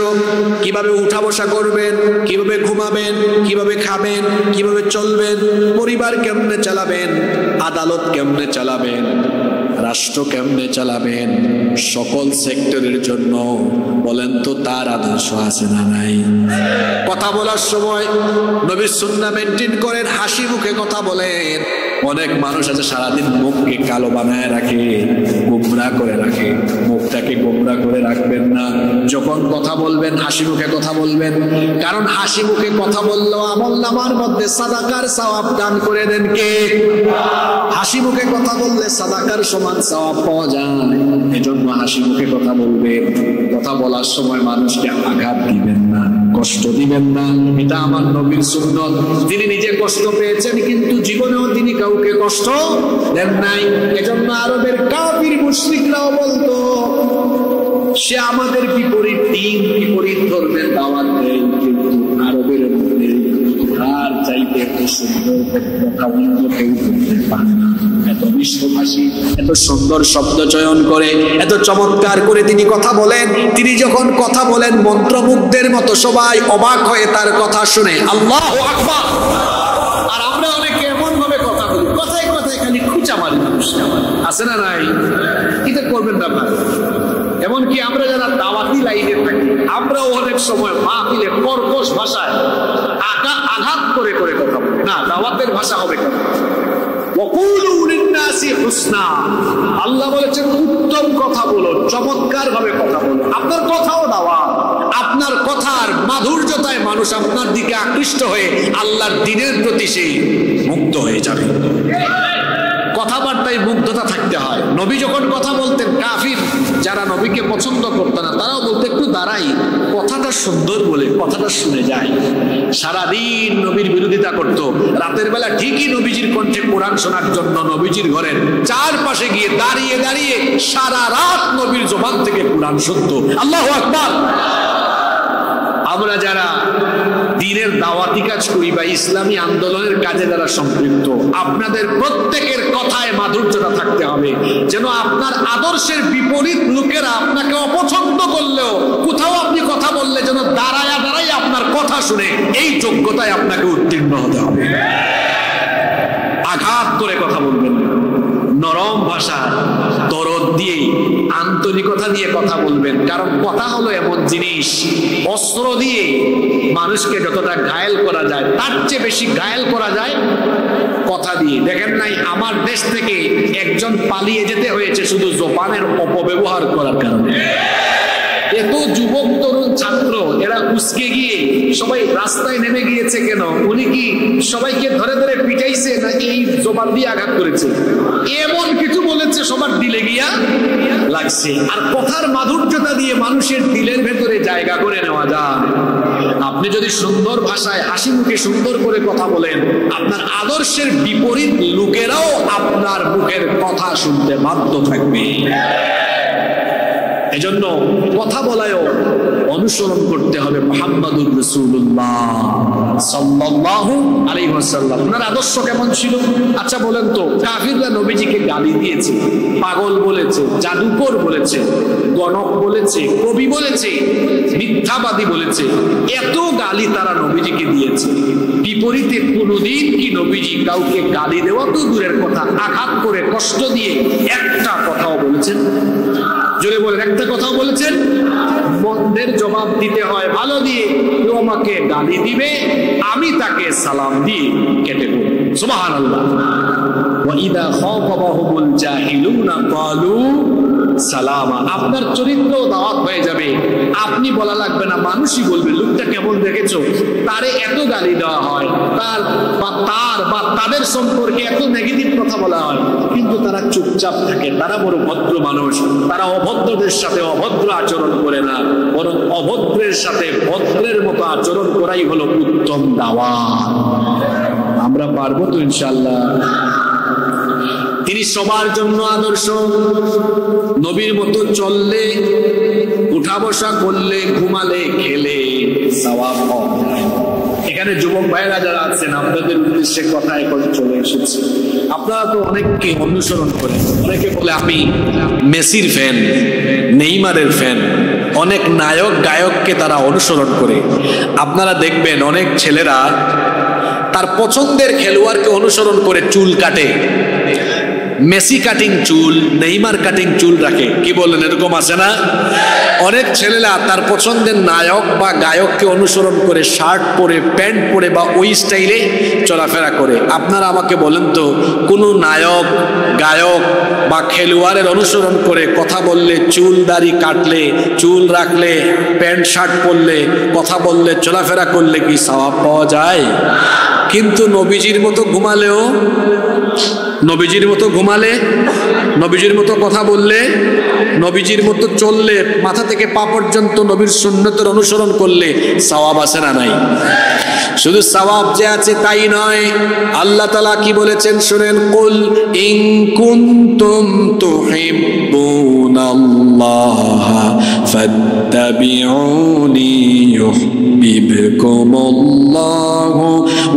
কিভাবে উঠা বসা করবেন, কিভাবে ঘুমাবেন, কিভাবে খাবেন, কিভাবে চলবেন, পরিবার কেমনে চালাবেন, আদালত কেমনে চালাবেন, রাষ্ট্র কেমনে চালাবেন, সকল সেক্টরের জন্য বলেন তো তার আদর্শ আছে না নাই? কথা বলার সময় নবীর সুন্নাহ মেনটেন করেন, হাসি মুখে কথা বলেন। অনেক মানুষ আছে সারাদিন মুখকে কালো বানায় রাখে, গোমরা করে রাখে। মুখটাকে গোমরা করে রাখবেন না। যখন কথা বলবেন হাসি মুখে কথা বলবেন, কারণ হাসি মুখে কথা বললেও আমলনামার মধ্যে সাদাকার সওয়াব দান করে দেন কে? হাসি মুখে কথা বললে সাদাকার সমান সওয়াব পাওয়া যায়। এজন্য হাসি মুখে কথা বলবেন। কথা বলার সময় মানুষকে আঘাত দিবেন না, কষ্ট দিবেন না। এটা আমার নবীর সুন্নাত। তিনি নিজে কষ্ট পেয়েছেন কিন্তু জীবনেও তিনি কাউকে কষ্ট দেন নাই। এজন্য আরবের কাফির মুশরিকরাও বলতো সে আমাদের বিপরীত দিন, বিপরীত ধর্মের দাওয়াত দেয়, কিন্তু আরবের মধ্যে আর চাইতে এত সুন্দর কথা অন্য কেউ বলতে পারে না। এত বিশ্বভাষী, এত সুন্দর শব্দ চয়ন করে, এত চমৎকার করে তিনি কথা বলেন। তিনি যখন কথা বলেন মন্ত্রমুগ্ধের মতো সবাই অবাক হয়ে তার কথা শুনে। আল্লাহু আকবার। আর আমরা অনেকে এমন ভাবে কথা বলি, কথায় কথায় খালি খুঁচা মারি মানুষকে, আছে না নাই? এটা করবেন না ভাই। এমনকি আমরা যারা দাওয়াতি লাইনে থাকি, আমরাও অনেক সময় মাহফিলে কর্কশ ভাষায় আঘাত করে করে কথা বলি। না, দাওয়াতের ভাষা হবে কেন? আল্লাহ বলেছেন উত্তম কথা বলো, চমৎকার ভাবে কথা বলো। আপনার কথাও দাওয়াত। আপনার কথার মাধুর্যতায় মানুষ আপনার দিকে আকৃষ্ট হয়ে আল্লাহর দ্বীনের প্রতি সেই মুগ্ধ হয়ে যাবে। কথাবার্তায় মুগ্ধতা থাকতে হয়। নবী যখন কথা বলতেন, কাফির যারা নবীকে পছন্দ করত না তারাও বলতে একটু দাঁড়াই, কথাটা সুন্দর বলে কথাটা শুনে যায়। সারাদিন নবীর বিরোধিতা করত। রাতের বেলা ঠিকই নবীজির কণ্ঠে কোরআন শোনার জন্য নবীজির ঘরের চারপাশে গিয়ে দাঁড়িয়ে দাঁড়িয়ে সারা রাত নবীর জবান থেকে কোরআন শুনতো। আল্লাহু আকবার। আমরা যারা দ্বীনের দাওয়াতি কাজ করি বা ইসলামী আন্দোলনের কাজে যারা সম্পৃক্ত, আপনাদের প্রত্যেকের কথায় মাধুর্যতা থাকতে হবে, যেন আপনার আদর্শের বিপরীত লোকেরা আপনাকে অপছন্দ করলেও কোথাও আপনি কথা বললে যেন দাঁড়ায়া দাঁড়ায় আপনার কথা শুনে এই যোগ্যতায় আপনাকে উত্তীর্ণ হতে হবে। আঘাত করে কথা বলবেন না, নরম ভাষা, দরদ দিয়ে, আন্তরিকতা দিয়ে কথা বলবেন। কারণ কথা হলো এমন জিনিস, অস্ত্র দিয়ে মানুষকে যতটা ঘায়েল করা যায় তার চেয়ে বেশি ঘায়েল করা যায় কথা দিয়ে। দেখেন নাই, আমার দেশ থেকে একজন পালিয়ে যেতে হয়েছে শুধু জবানের অপব্যবহার করার কারণে। এত যুবক তরুণ ছাত্র এরা উস্কে গিয়ে সবাই রাস্তায় নেমে গিয়েছে কেন? উনি কি সবাইকে ধরে ধরে পিটাইছে নাকি এই জবান দিয়ে আঘাত করেছে? এমন কিছু বলেছে সবার দিলে গিয়া লাগছে। আর কথার মাধুর্যতা দিয়ে মানুষের দিলের ভেতরে জায়গা করে নেওয়া যায়। আপনি যদি সুন্দর ভাষায় হাসি মুখে সুন্দর করে কথা বলেন, আপনার আদর্শের বিপরীত লোকেরাও আপনার মুখের কথা শুনতে বাধ্য থাকবে। এজন্য কথা বলায়ও অনুসরণ করতে হবে মুহাম্মাদুর রাসূলুল্লাহ সাল্লাল্লাহু আলাইহি ওয়াসাল্লাম। ওনার আদর্শ কেমন ছিল? আচ্ছা বলেন তো, কাফিররা নবীজিকে গালি দিয়েছে, পাগল বলেছে, জাদুকর বলেছে, গণক বলেছে, কবি বলেছে, মিথ্যাবাদী বলেছে, এত গালি তারা নবীজিকে দিয়েছে। বিপরীতে কোনদিন কি নবীজি কাউকে গালি দেওয়া তো দূরের কথা, আঘাত করে কষ্ট দিয়ে একটা কথাও বলেছেন? জোরে বলেন, একটা কথাও বলেছেন? মন্দের জবাব দিতে হয় ভালো দিয়ে। কেউ আমাকে গালি দিবে, আমি তাকে সালাম দিয়ে কেটে পড়ব। সুবহানাল্লাহ। ওয়া ইদা খাতাবাহুমুল জাহিলুনা ক্বালু সালামা। আপনার চরিত্র দাওয়াত হয়ে যাবে, আপনি বলা লাগবে না, মানুষই বলবে লোকটা কেমন দেখেছো, তারে এত গালি দেওয়া হয়, তার বা তাদের সম্পর্কে এত নেগেটিভ কথা বলা হয়, কিন্তু তারা চুপচাপ থাকে। তারা বড় ভদ্র মানুষ, তারা অভদ্রদের সাথে অভদ্র আচরণ করে না, বরং অভদ্রের সাথে ভদ্রের মতো আচরণ করাই হলো উত্তম দাওয়াত। আমরা পারবো তো ইনশাআল্লাহ। তিনি সবার জন্য আদর্শ। নবীর মতো চললে, উঠা বসা করলে, ঘুমালে, খেলে সওয়াব হয়। এখানে যুবক ভাইরা যারা আছেন, আপনাদের উদ্দেশ্যে কথা এখন চলে এসেছে। আপনারা তো অনেককে অনুসরণ করেন। অনেকে বলে আমি মেসির ফ্যান, নেইমারের ফ্যান। অনেক নায়ক গায়ককে তারা অনুসরণ করে। আপনারা দেখবেন অনেক ছেলেরা তার পছন্দের খেলোয়াড়কে অনুসরণ করে চুল কাটে। মেসি কাটিং চুল, নেইমার কাটিং চুল রাখে। কি বলেন, এরকম আছে না? অনেক ছেলেরা তার পছন্দের নায়ক বা গায়ককে অনুসরণ করে শার্ট পরে, প্যান্ট পরে বা ওই স্টাইলে চলাফেরা করে। আপনারা আমাকে বলেন তো, কোনো নায়ক, গায়ক বা খেলোয়াড়ের অনুসরণ করে কথা বললে, চুল দাড়ি কাটলে, চুল রাখলে, প্যান্ট শার্ট পরলে, কথা বললে, চলাফেরা করলে কি সওয়াব পাওয়া যায়? কিন্তু নবীজির মতো ঘুমালেও, নবীজির মতো ঘুমালে, নবীজির মতো কথা বললে, নবীজির মতো চললে, মাথা থেকে পা পর্যন্ত নবীর সুন্নতের অনুসরণ করলে সওয়াব আছে না নাই? শুধু সওয়াব যে আছে তাই নয়, আল্লাহ তাআলা কি বলেছেন শুনেন, কুল ইন কুনতুম তুহিব্বুনাল্লাহ ফাত্তাবিউনি ইউহিব্বুকুমুল্লাহু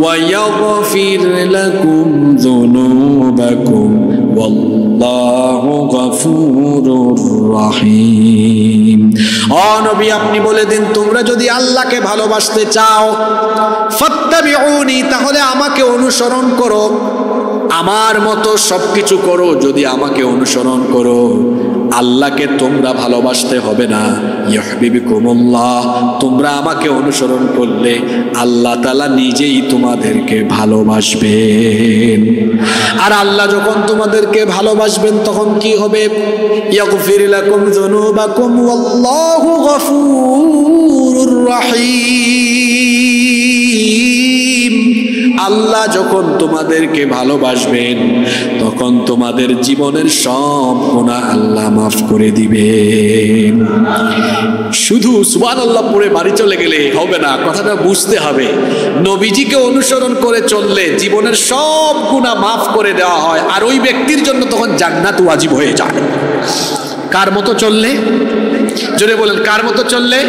ওয়া ইয়াগফির লাকুম যুনুবাকুম ওয়াল্লাহু গফুরুর রহিম। ও নবী, আপনি বলে দিন, তোমরা যদি আল্লাহকে ভালোবাসতে চাও, ফাত্তাবিউনি, তাহলে আমাকে অনুসরণ করো, আমার মতো সবকিছু করো। যদি আমাকে অনুসরণ করো, আল্লাহকে তোমরা ভালোবাসতে হবে না। ইউহিব্বুকুমুল্লাহ, তোমরা আমাকে অনুসরণ করলে আল্লাহ তাআলা নিজেই তোমাদেরকে ভালোবাসবেন। আর আল্লাহ যখন তোমাদেরকে ভালোবাসবেন তখন কি হবে? ইয়াগফির লাকুম যুনুবাকুম ওয়াল্লাহু গফুরুর রহিম। আল্লাহ যখন তোমাদেরকে ভালোবাসবেন তখন তোমাদের জীবনের সব গুনাহ আল্লাহ মাফ করে দিবেন। শুধু সুবহানাল্লাহ পড়ে বাড়ি চলে গেলে হবে না, কথাটা বুঝতে হবে। নবীজিকে অনুসরণ করে চললে জীবনের সব গুনাহ মাফ করে দেওয়া হয়, আর ওই ব্যক্তির জন্য তখন জান্নাত ওয়াজিব হয়ে যায়। কার মতো চললে? জোরে বলেন, কার মতো চললে?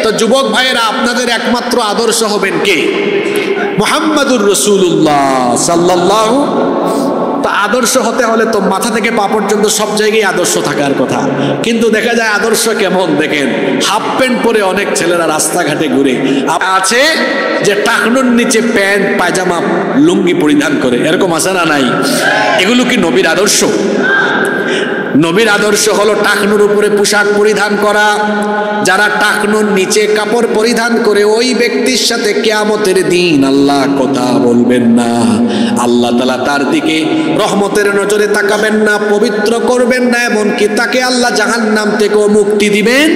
তো যুবক ভাইয়েরা, আপনাদের একমাত্র আদর্শ হবেন কে? মুহাম্মাদুর রাসূলুল্লাহ সাল্লাল্লাহু। তো আদর্শ হতে হলে তো মাথা থেকে পা পর্যন্ত সব জায়গায় আদর্শ থাকার কথা। কিন্তু দেখা যায় আদর্শ কেমন দেখেন, হাফ প্যান্ট পরে অনেক ছেলেরা রাস্তাঘাটে ঘুরে, আছে যে টাকনুর নিচে প্যান্ট, পায়জামা, লুঙ্গি পরিধান করে। এরকম আছে না নাই? এগুলো কি নবীর আদর্শ? নবীর আদর্শ হলো টাকনুর উপরে পোশাক পরিধান করা। যারা টাকনুর নিচে কাপড় পরিধান করে, ওই ব্যক্তির সাথে কিয়ামতের দিন আল্লাহ কথা বলবেন না। আল্লাহ তাআলা তার দিকে রহমতের নজরে তাকাবেন না, পবিত্র করবেন না, এমনকি তাকে আল্লাহ জাহান্নাম থেকেও মুক্তি দিবেন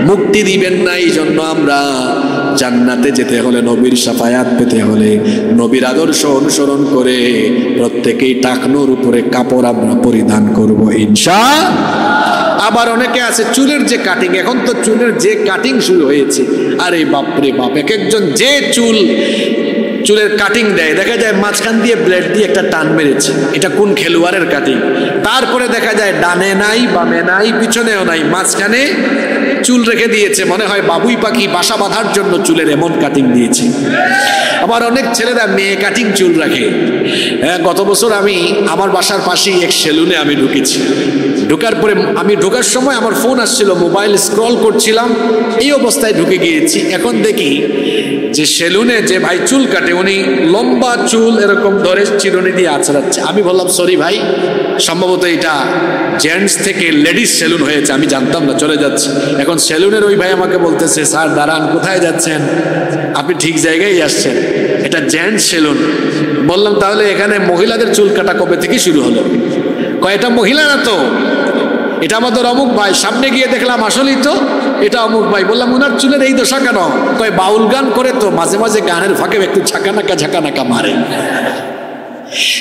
মুক্তি দিবেন না। এই জন্য আমরা জান্নাতে যেতে হলে, নবীর শাফায়াত পেতে হলে নবীর আদর্শ অনুসরণ করে প্রত্যেকেই টাকনোর উপরে কাপড় আমরা পরিধান করব ইনশাআল্লাহ। আবার অনেকে আছে চুলের যে কাটিং, এখন তো চুলের যে কাটিং শুরু হয়েছে, আরে বাপরে বাপ, এক একজন যে চুলের কাটিং দেয়, দেখা যায় মাঝখান দিয়ে ব্লেড দিয়ে একটা টান মেরেছে, এটা কোন খেলোয়াড়ের কাটিং। তারপরে দেখা যায় ডানে নাই, বামে নাই, পিছনেও নাই, মাঝখানে চুল রেখে দিয়েছে, মনে হয় বাবুই পাখি বাসা বাঁধার জন্য চুলের এমন কাটিং দিয়েছে। আবার অনেক ছেলেরা মেয়ে কাটিং চুল রাখে। গত বছর আমি আমার বাসার পাশেই এক সেলুনে আমি ঢুকেছি। ঢোকার পরে আমি ঢোকার সময় আমার ফোন আসছিল, মোবাইল স্ক্রল করছিলাম, এই অবস্থায় ঢুকে গিয়েছি। এখন দেখি যে সেলুনে যে ভাই চুল কাটে উনি লম্বা চুল এরকম ধরে চিরুনি দিয়ে আঁচড়াচ্ছে। আমি বললাম সরি ভাই, সম্ভবত এটা জেন্টস থেকে লেডিস সেলুন হয়েছে, আমি জানতাম না, চলে যাচ্ছে। এখন সেলুনের ওই ভাই আমাকে বলতেছে, স্যার দাঁড়ান, কোথায় যাচ্ছেন? আপনি ঠিক জায়গায় আসছেন, এটা জেন্টস সেলুন। বললাম তাহলে এখানে মহিলাদের চুল কাটা কবে থেকে শুরু হলো? কয়টা মহিলা না তো, এটা আমাদের অমুক ভাই। সামনে গিয়ে দেখলাম আসলেই তো এটা অমুক ভাই। বললাম ওনার চুলের এই দশা কেন? কয় বাউল গান করে তো, মাঝে মাঝে গানের ফাঁকে একটু ঝাঁকানাকা মারে।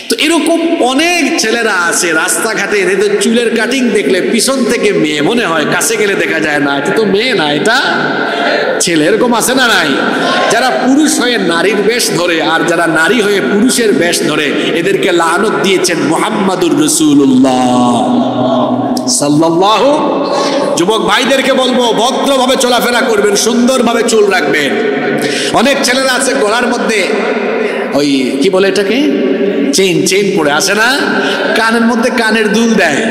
তো এরকম অনেক ছেলেরা আছে রাস্তাঘাটে, এদের চুলের কাটিং দেখলে পিছন থেকে মেয়ে মনে হয়, কাছে গেলে দেখা যায় না এটা তো মেয়ে না, এটা ছেলে। এরকম আছে না নাই? যারা পুরুষ হয়ে নারীর বেশ ধরে আর যারা নারী হয়ে পুরুষের বেশ ধরে, এদেরকে লানত দিয়েছেন মুহাম্মাদুর রাসূলুল্লাহ সাল্লাল্লাহু। যুবক ভাইদেরকে বলবো ভদ্রভাবে চলাফেরা করবেন, সুন্দরভাবে চুল রাখবেন। অনেক ছেলেরা আছে গলার মধ্যে ওই কি বলে এটাকে, চেইন পরে আসে না, কানের মধ্যে কানের দুল দেয়,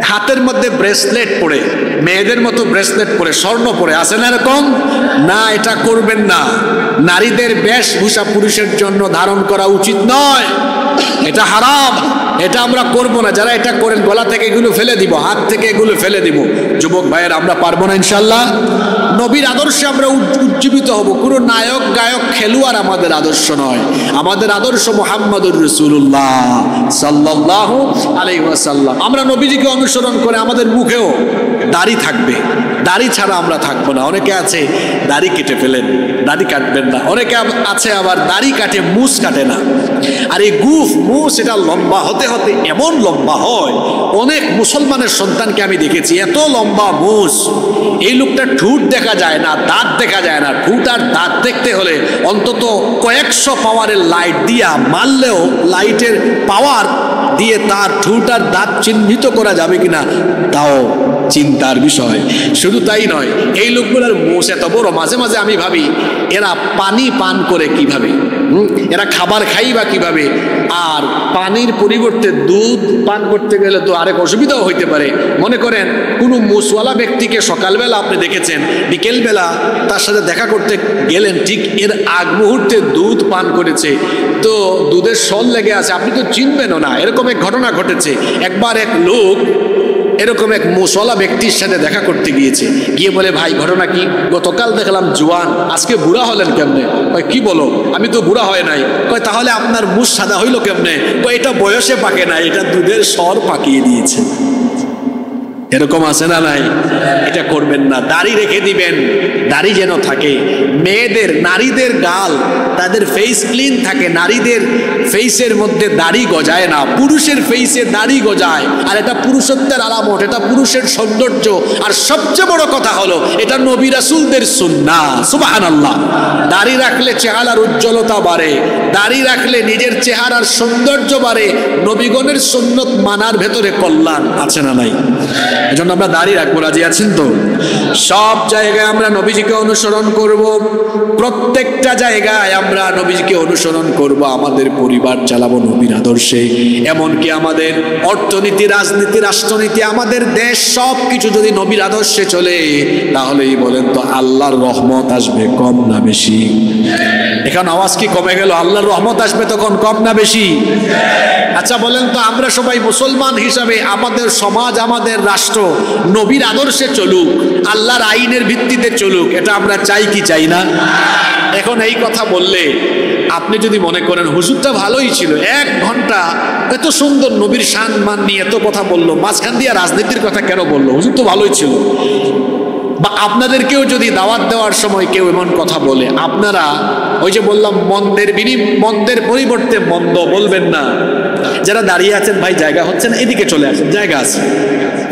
হাতের মধ্যে ব্রেসলেট পরে, মেয়েদের মতো ব্রেসলেট পরে, স্বর্ণ পরে আসে না, এরকম না, এটা করবেন না। নারীদের বেশভূষা পুরুষের জন্য ধারণ করা উচিত নয়, এটা হারাম, এটা আমরা করব না। যারা এটা করেন গলা থেকে এগুলো ফেলে দিব, হাত থেকে এগুলো ফেলে দিব। যুবক ভাইয়ের আমরা পারবো না ইনশাল্লাহ। নবীর আদর্শে আমরা উজ্জীবিত হব। কোনো নায়ক গায়ক খেলোয়াড় আমাদের আদর্শ নয়, আমাদের আদর্শ মুহাম্মাদুর রাসূলুল্লাহ সাল্লাল্লাহু আলাইহি ওয়াসাল্লাম। আমরা নবীজিকে অনুসরণ করে আমাদের মুখেও দাড়ি থাকবে, দাড়ি ছাড়া আমরা থাকবো না। অনেকে আছে দাড়ি কেটে ফেলেন, দাড়ি কাটবেন না। অনেকে আছে আবার দাড়ি কাটে, মুছ কাটে না। আর এই মুছ এটা লম্বা হতে হতে এমন লম্বা হয়, অনেক মুসলমানের সন্তানকে আমি দেখেছি এত লম্বা মুছ, এই লোকটা ঠুট দেখা যায় না, দাঁত দেখা যায় না। ঠুট আর দাঁত দেখতে হলে অন্তত কয়েকশো পাওয়ারের লাইট দিয়া মারলেও লাইটের পাওয়ার দিয়ে তার ঠুট আর দাঁত চিহ্নিত করা যাবে কিনা তাও চিন্তার বিষয়। শুধু তাই নয়, এই লোকগুলোর মুছ এত বড়, মাঝে মাঝে আমি ভাবি এরা পানি পান করে কিভাবে, এরা খাবার খাই বা কিভাবে। আর পানির পরিবর্তে দুধ পান করতে গেলে তো আরেক অসুবিধাও হইতে পারে। মনে করেন কোনো মুছওয়ালা ব্যক্তিকে সকালবেলা আপনি দেখেছেন, বিকেলবেলা তার সাথে দেখা করতে গেলেন, ঠিক এর আগ মুহূর্তে দুধ পান করেছে, তো দুধের সল লেগে আছে, আপনি তো চিনবেনও না। এরকম এক ঘটনা ঘটেছে। একবার এক লোক এরকম এক মুছওয়ালা ব্যক্তির সাথে দেখা করতে গিয়েছে, গিয়ে বলে ভাই ঘটনা কি? গতকাল দেখলাম জোয়ান, আজকে বুড়া হলেন কেমনে? কয় কি বলো, আমি তো বুড়া হয় নাই। কয় তাহলে আপনার মুছ সাদা হইল কেমনে? কয় এটা বয়সে পাকে নাই, এটা দুধের স্বর পাকিয়ে দিয়েছে। এরকম আছে না নাই? এটা করবেন না। দাড়ি রেখে দিবেন, দাড়ি যেন থাকে। মেয়েদের, নারীদের গাল, তাদের ফেস ক্লিন থাকে, নারীদের ফেসের মধ্যে দাড়ি গজায় না, পুরুষের ফেসে দাড়ি গজায়। আর এটা পুরুষত্বের আলামত, এটা পুরুষের সৌন্দর্য। আর সবচেয়ে বড় কথা হলো এটা নবী রাসূলদের সুন্নাহ। সুবহানাল্লাহ। দাড়ি রাখলে চেহারার উজ্জ্বলতা বাড়ে, দাড়ি রাখলে নিজের চেহারার সৌন্দর্য বাড়ে। নবীগণের সুন্নত মানার ভেতরে কল্যাণ আছে না নাই? এজন্য আমরা দাড়ি রাখবো। রাজি আছেন তো? সব জায়গায় আমরা নবীজিকে অনুসরণ করব, প্রত্যেকটা জায়গায় আমরা নবীজিকে অনুসরণ করব। আমাদের পরিবার চালাবো নবীর আদর্শে। এমনকি আমাদের অর্থনীতি, রাজনীতি, রাষ্ট্রনীতি, আমাদের দেশ সব কিছু যদি নবীর আদর্শে চলে, তাহলেই বলেন তো আল্লাহর রহমত আসবে কম না বেশি? এখন আওয়াজ কি কমে গেল? আল্লাহর রহমত আসবে তখন কম না বেশি? আচ্ছা বলেন তো, আমরা সবাই মুসলমান হিসাবে আমাদের সমাজ, আমাদের রাষ্ট্র নবীর আদর্শে চলুক, আল্লাহর আইনের ভিত্তিতে চলুক, এটা আমরা চাই কি চাই না? এখন এই কথা বললে আপনি যদি মনে করেন হুজুরটা ভালোই ছিল, 1 ঘন্টা এত সুন্দর নবীর শান মান নিয়ে এত কথা বললো, মাঝখান দিয়ে রাজনীতির কথা কেন বললো? হুজুর তো ভালোই ছিল। বা আপনাদেরকেও যদি দাওয়াত দেওয়ার সময় কেউ এমন কথা বলে, আপনারা ওই যে বললাম মন্দের পরিবর্তে মন্দ বলবেন না। যারা দাঁড়িয়ে আছেন, ভাই জায়গা হচ্ছে না, এদিকে চলে আসেন, জায়গা আছে।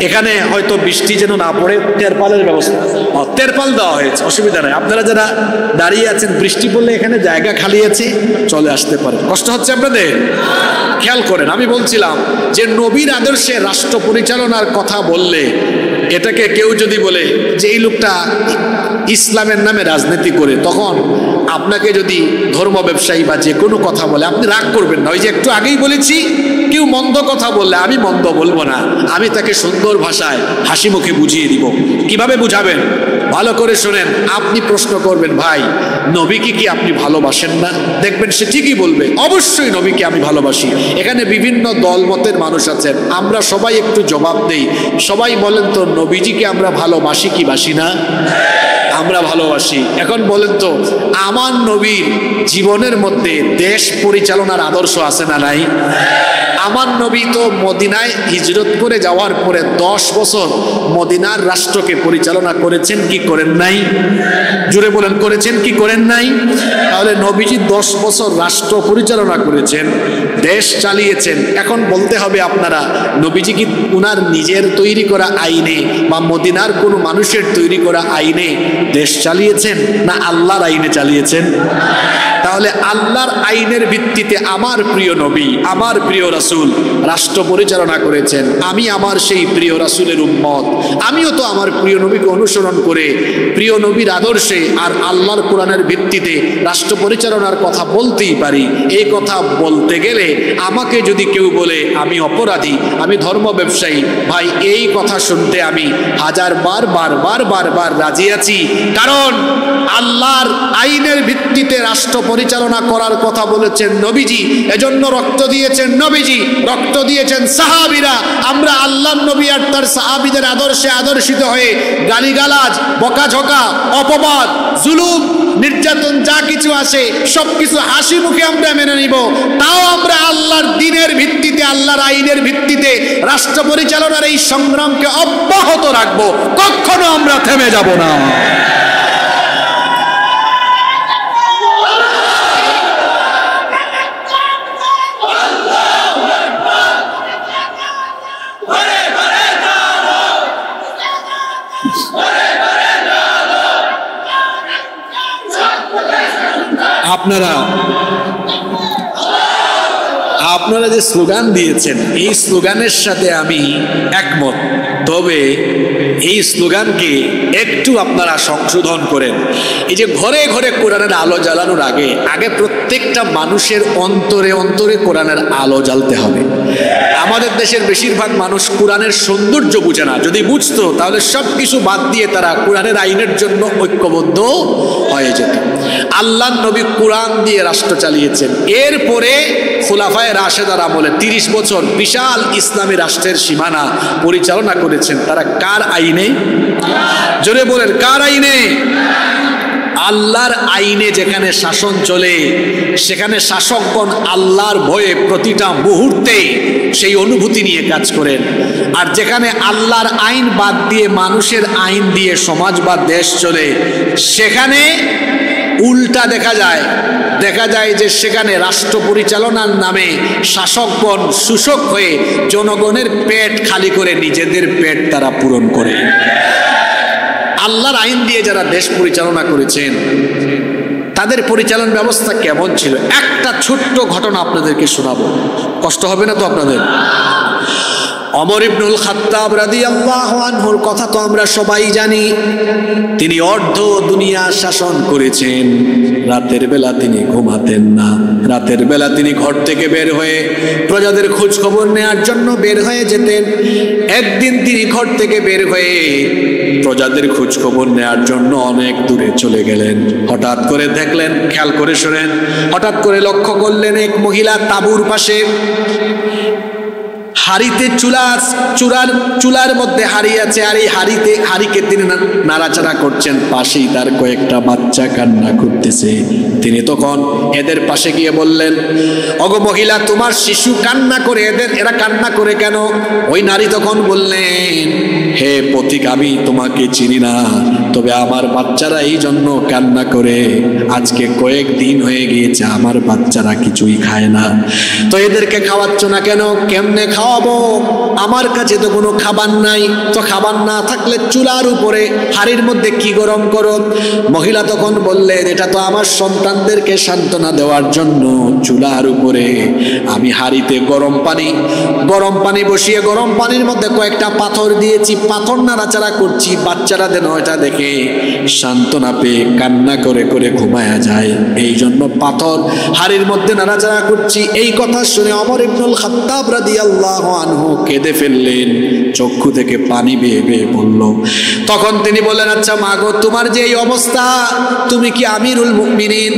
এখানে হয়তো বৃষ্টি যেন না পড়ে, তেরপালের ব্যবস্থা, তেরপাল দেওয়া হয়েছে, অসুবিধা নাই। আপনারা যারা দাঁড়িয়ে আছেন, বৃষ্টি পড়লে এখানে জায়গা খালি আছে, চলে আসতে পারে। কষ্ট হচ্ছে আপনাদের? খেয়াল করেন, আমি বলছিলাম যে নবীর আদর্শে রাষ্ট্র পরিচালনার কথা বললে, এটাকে কেউ যদি বলে যে এই লোকটা ইসলামের নামে রাজনীতি করে, তখন আপনাকে যদি ধর্ম ব্যবসায়ী বা যে কোনো কথা বলে, আপনি রাগ করবেন না। ওই যে একটু আগেই বলেছি, কেউ মন্দ কথা বললে আমি মন্দ বলবো না, আমি তাকে সুন্দর ভাষায় হাসি মুখে বুঝিয়ে দিব। কিভাবে বুঝাবেন? ভালো করে শোনেন। আপনি প্রশ্ন করবেন, ভাই নবীকে কি আপনি ভালোবাসেন না? দেখবেন সে ঠিকই বলবে, অবশ্যই নবীকে আমি ভালোবাসি। এখানে বিভিন্ন দলমতের মানুষ আছেন, আমরা সবাই একটু জবাব দেই। সবাই বলেন তো, নবীজিকে আমরা ভালোবাসি কি বাসি না? আমরা ভালোবাসি। এখন বলেন তো, আমার নবীর জীবনের মধ্যে দেশ পরিচালনার আদর্শ আছে না নাই? আমার নবী তো মদিনায় হিজরত করে যাওয়ার পরে 10 বছর মদিনার রাষ্ট্রকে পরিচালনা করেছেন কি করেন নাই? জুড়ে বলেন, করেছেন কি করেন নাই? তাহলে নবীজি 10 বছর রাষ্ট্র পরিচালনা করেছেন, দেশ চালিয়েছেন। এখন বলতে হবে আপনারা, নবীজি কি উনার নিজের তৈরি করা আইনে বা মদিনার কোনো মানুষের তৈরি করা আইনে দেশ চালিয়েছেন, না আল্লাহর আইনে চালিয়েছেন? তাহলে আল্লাহর আইনের ভিত্তিতে আমার প্রিয় নবী, আমার প্রিয় রাসূল রাষ্ট্র পরিচালনা করেছেন। আমি আমার সেই প্রিয় রাসূলের উম্মত, আমিও তো আমার প্রিয় নবীকে অনুসরণ করে প্রিয় নবীর আদর্শে আর আল্লাহর কোরআনের ভিত্তিতে রাষ্ট্র পরিচালনার কথা বলতেই পারি। এই কথা বলতে গেলে আমাকে যদি কেউ বলে আমি অপরাধী, আমি ধর্ম ব্যবসায়ী, ভাই এই কথা শুনতে আমি বারবার রাজি আছি। কারণ আল্লাহর আইনের ভিত্তিতে রাষ্ট্র পরিচালনা করার কথা বলেছেন নবীজি, এজন্য রক্ত দিয়েছেন নবীজি, রক্ত দিয়েছেন সাহাবীরা। আমরা আল্লাহর নবী আর তার সাহাবীদের আদর্শে আদর্শিত হয়ে গালিগালাজ, বকাঝকা, অপবাদ, জুলুম, নির্যাতন যা কিছু আছে সবকিছু হাসি মুখে আমরা মেনে নিব। তাও আমরা আল্লাহর দ্বীনের ভিত্তিতে, আল্লাহর আইনের ভিত্তিতে রাষ্ট্র পরিচালনার এই সংগ্রামকে অব্যাহত রাখবো, কখনো আমরা থেমে যাব না। আপনারা যে স্লোগান দিয়েছেন, এই স্লোগানের সাথে আমি একমত। তবে এই স্লোগানকে একটু আপনারা সংশোধন করেন। এই যে ঘরে ঘরে কোরআনের আলো জ্বালানোর আগে প্রত্যেকটা মানুষের অন্তরে অন্তরে কোরআনের আলো জ্বালতে হবে। আমাদের দেশের বেশিরভাগ মানুষ কোরআনের সৌন্দর্য বুঝে না। যদি বুঝতো তাহলে সব কিছু বাদ দিয়ে তারা কোরআনের আইনের জন্য ঐক্যবদ্ধ হয়ে যেত। আল্লাহর নবী কোরআন দিয়ে রাষ্ট্র চালিয়েছেন। এরপরে খুলাফায়ে রাশেদার আমলে 30 বছর বিশাল ইসলামী রাষ্ট্রের সীমানা পরিচালনা করেছেন। তারা কার আইনে? জোরে বলেন, কার আইনে? আল্লাহর আইনে যেখানে শাসন চলে, সেখানে শাসকগণ আল্লাহর ভয়ে প্রতিটা মুহূর্তে সেই অনুভূতি নিয়ে কাজ করেন। আর যেখানে আল্লাহর আইন বাদ দিয়ে মানুষের আইন দিয়ে সমাজ বা দেশ চলে, সেখানে উল্টা দেখা যায় যে সেখানে রাষ্ট্র পরিচালনার নামে শাসকগণ শোষক হয়ে জনগণের পেট খালি করে নিজেদের পেট তারা পূরণ করে। আল্লাহর আইন দিয়ে যারা দেশ পরিচালনা করেছেন, তাদের পরিচালন ব্যবস্থা কেমন ছিল? একটা ছোট্ট ঘটনা আপনাদেরকে শোনাবো, কষ্ট হবে না তো আপনাদের? ওমর ইবনুল খাত্তাব রাদিয়াল্লাহু আনহুর কথা তো আমরা সবাই জানি। তিনি অর্ধ দুনিয়া শাসন করেছেন। রাতের বেলা তিনি ঘুমাতেন না। রাতের বেলা তিনি ঘর থেকে বের হয়ে প্রজাদের খোঁজ খবর নেওয়ার জন্য বের হয়ে যেতেন। একদিন তিনি ঘর থেকে বের হয়ে প্রজাদের খোঁজ খবর নেওয়ার জন্য অনেক দূরে চলে গেলেন। হঠাৎ করে দেখলেন, খেয়াল করে শোনেন, হঠাৎ করে লক্ষ্য করলেন এক মহিলা তাঁবুর পাশে হাড়িতে চুলার মধ্যে হাড়ি আছে, আর এই হাড়িকে তিনি নাড়াচাড়া করছেন। পাশেই তার কয়েকটা বাচ্চা কান্না করতেছে। তিনি তখন এদের পাশে গিয়ে বললেন, ওগো মহিলা, তোমার শিশু কান্না করে, এরা কান্না করে কেন? ওই নারী তখন বললেন, হে পথিক, আমি তোমাকে চিনি না, তবে আমার বাচ্চারা এই জন্য কান্না করে, আজকে কয়েকদিন হয়ে গিয়েছে আমার বাচ্চারা কিছুই খায় না। তো এদেরকে খাওয়াচ্ছ না কেন? কেমনে খাওয়াবো? আমার কাছে তো কোনো খাবার নাই। তো খাবার না থাকলে চুলার উপরে হাড়ির মধ্যে কি গরম করো? মহিলা তখন বললেন, এটা তো আমার সন্তানদেরকে সান্ত্বনা দেওয়ার জন্য চুলার উপরে আমি হাড়িতে গরম পানি বসিয়ে গরম পানির মধ্যে কয়েকটা পাথর দিয়েছি, পাথর নাড়াচাড়া করছি, বাচ্চারা যেন এটা দেখে সান্ত্বনা পেয়ে কান্না করে করে ঘুমায়া যায়, এই জন্য পাথর হাড়ির মধ্যে নাড়াচাড়া করছি। এই কথা শুনে ওমর ইবনুল খাত্তাব রাদিয়াল্লাহু আনহু কেঁদে ফেললেন, চক্ষু থেকে পানি বেয়ে বেয়ে পড়ল। তখন তিনি বললেন, আচ্ছা মা গো, তোমার যে এই অবস্থা, তুমি কি আমিরুল মুমিনিন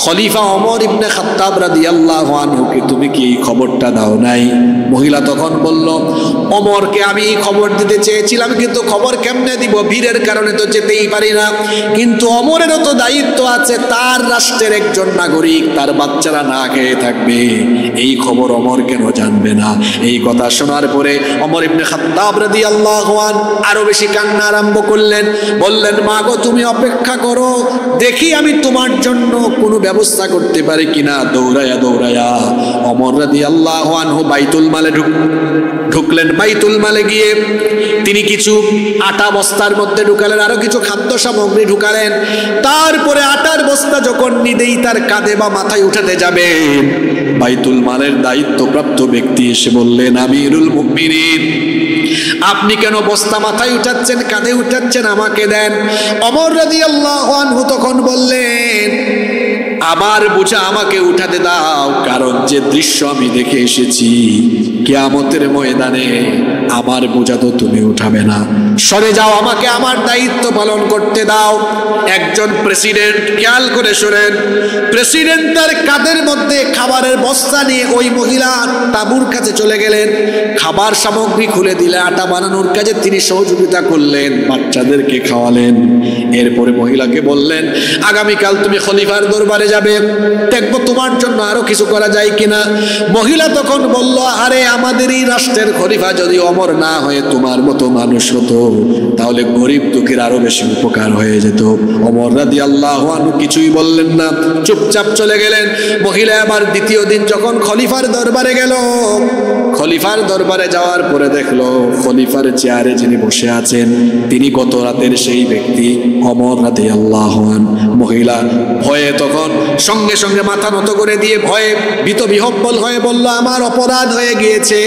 খলিফা ওমর ইবনে খাত্তাব রাদিয়াল্লাহু আনহুকে তুমি কি এই খবরটা দাও নাই? মহিলা তখন বলল, ওমরকে আমি খবর দিতে চেয়েছিলাম, কিন্তু খবর কেমনে দিব? ভিড়ের কারণে তো যেতেই পারি না। কিন্তু ওমরেরও তো দায়িত্ব আছে, তার রাষ্ট্রের একজন নাগরিক, তার বাচ্চারা না খেয়ে থাকবে, এই খবর ওমর কেন জানবে না? এই কথা শোনার পরে ওমর ইবনে খাত্তাব রাদিয়াল্লাহু আনহু আরো বেশি কান্না আরম্ভ করলেন। বললেন, মা গো, তুমি অপেক্ষা করো, দেখি আমি তোমার জন্য কোনো ব্যবস্থা করতে পারি কিনা। দৌড়ায়া ওমর রাদিয়াল্লাহু আনহু বাইতুল মালে ঢুকলেন। বাইতুল মালে গিয়ে তিনি কিছু আটা বস্তার মধ্যে ঢুকালেন, আরো কিছু খাদ্য সামগ্রী ঢুকালেন। তারপরে আটার বস্তা যখন নিদেই তার কাঁধে বা মাথায় উঠাতে যাবে, বাইতুল মালের দায়িত্বপ্রাপ্ত ব্যক্তি এসে বললেন, আমিরুল মুমিনিন, আপনি কেন বস্তা মাথায় উঠাচ্ছেন, কাঁধে উঠাচ্ছেন? আমাকে দেন। ওমর রাদিয়াল্লাহু আনহু তখন বললেন, আমার বোঝা আমাকে উঠাতে দাও, কারণ যে দৃশ্য আমি দেখে এসেছি, কিয়ামতের ময়দানে আমার বোঝা তো তুমি উঠাবে না। সরে যাও, আমাকে আমার দায়িত্ব পালন করতে দাও। একজন প্রেসিডেন্ট, খেয়াল করে শোনেন, প্রেসিডেন্ট তার কাঁধের মধ্যে খাবারের বস্তা নিয়ে ওই মহিলা তাঁবুর কাছে চলে গেলেন। খাবার সামগ্রী খুলে দিলে আটা বানানোর কাজে তিনি সহযোগিতা করলেন, বাচ্চাদেরকে খাওয়ালেন। এরপরে মহিলাকে বললেন, আগামীকাল তুমি খলিফার দরবারে যাবে, দেখবো তোমার জন্য আরো কিছু করা যায় কিনা। মহিলা তখন বলল, আরে আমাদেরই রাষ্ট্রের খলিফা যদি ওমর না হয়ে তোমার মতো মানুষ হতো, তাহলে গরিব দুঃখীর আরো বেশি উপকার হয়ে যেত। ওমর রাদিয়াল্লাহু আনহু কিছুই বললেন না, চুপচাপ চলে গেলেন। মহিলা আবার দ্বিতীয় দিন যখন খলিফার দরবারে গেল, খলিফার দরবারে যাওয়ার পরে দেখলো খলিফার চেয়ারে যিনি বসে আছেন তিনি গত রাতের সেই ব্যক্তি ওমর রাদিয়াল্লাহু আনহু। মহিলা ভয়ে তখন সঙ্গে সঙ্গে মাথা নত করে দিয়ে ভয়ে ভীত বিহ্বল হয়ে বলল, আমার অপরাধ হয়ে গিয়েছে,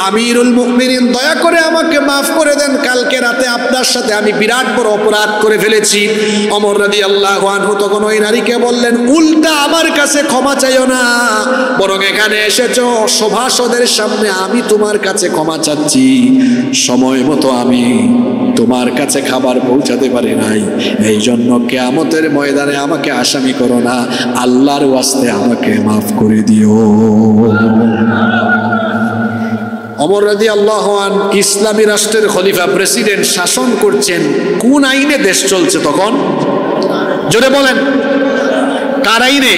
আমিরুল মুমিনিন, দয়া করে আমাকে মাফ করে দেন, কালকে রাতে আপনার সাথে আমি বিরাট বড় অপরাধ করে ফেলেছি। ওমর রাদিয়াল্লাহু আনহু তখন ওই নারীকে বললেন, উল্টা আমার কাছে ক্ষমা চাইও না, বরং এখানে এসেছো সভাসদের সামনে আমি তোমার কাছে ক্ষমা চাচ্ছি, সময় মতো আমি তোমার কাছে খাবার পৌঁছাতে পারি নাই, এই জন্য কিয়ামতের ময়দানে আমাকে আসামি করো না, আল্লাহর ওয়াস্তে আমাকে মাফ করে দিও। ওমর রাদিয়াল্লাহু আনহু ইসলামী রাষ্ট্রের খলিফা, প্রেসিডেন্ট, শাসন করছেন। কোন আইনে দেশ চলছে তখন? জোরে বলেন, কার আইনে?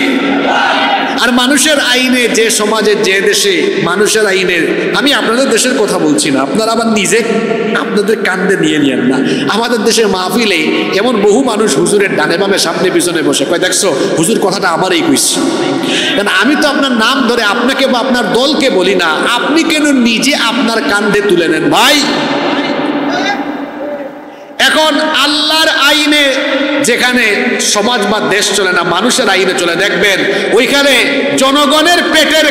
আর মানুষের আইনে, যে সমাজে যে দেশে মানুষের আইনে, আমি আপনাদের দেশের কথা বলছি না, আপনারা আবার নিজে আপনাদের কান্দে নিয়ে নিয়েন না। আমাদের দেশের মাহফিলে এমন বহু মানুষ হুজুরের ডানে বামে সামনে পিছনে বসে কয়, দেখছো হুজুর কথাটা আমারই কইছি। কারণ আমি তো আপনার নাম ধরে আপনাকে বা আপনার দলকে বলি না, আপনি কেন নিজে আপনার কান্দে তুলে নেন ভাই? এখন আল্লাহর আইনে যেখানে সমাজ বা দেশ চলে না, মানুষের আইনে চলে, দেখবেন ওইখানে জনগণের পেটের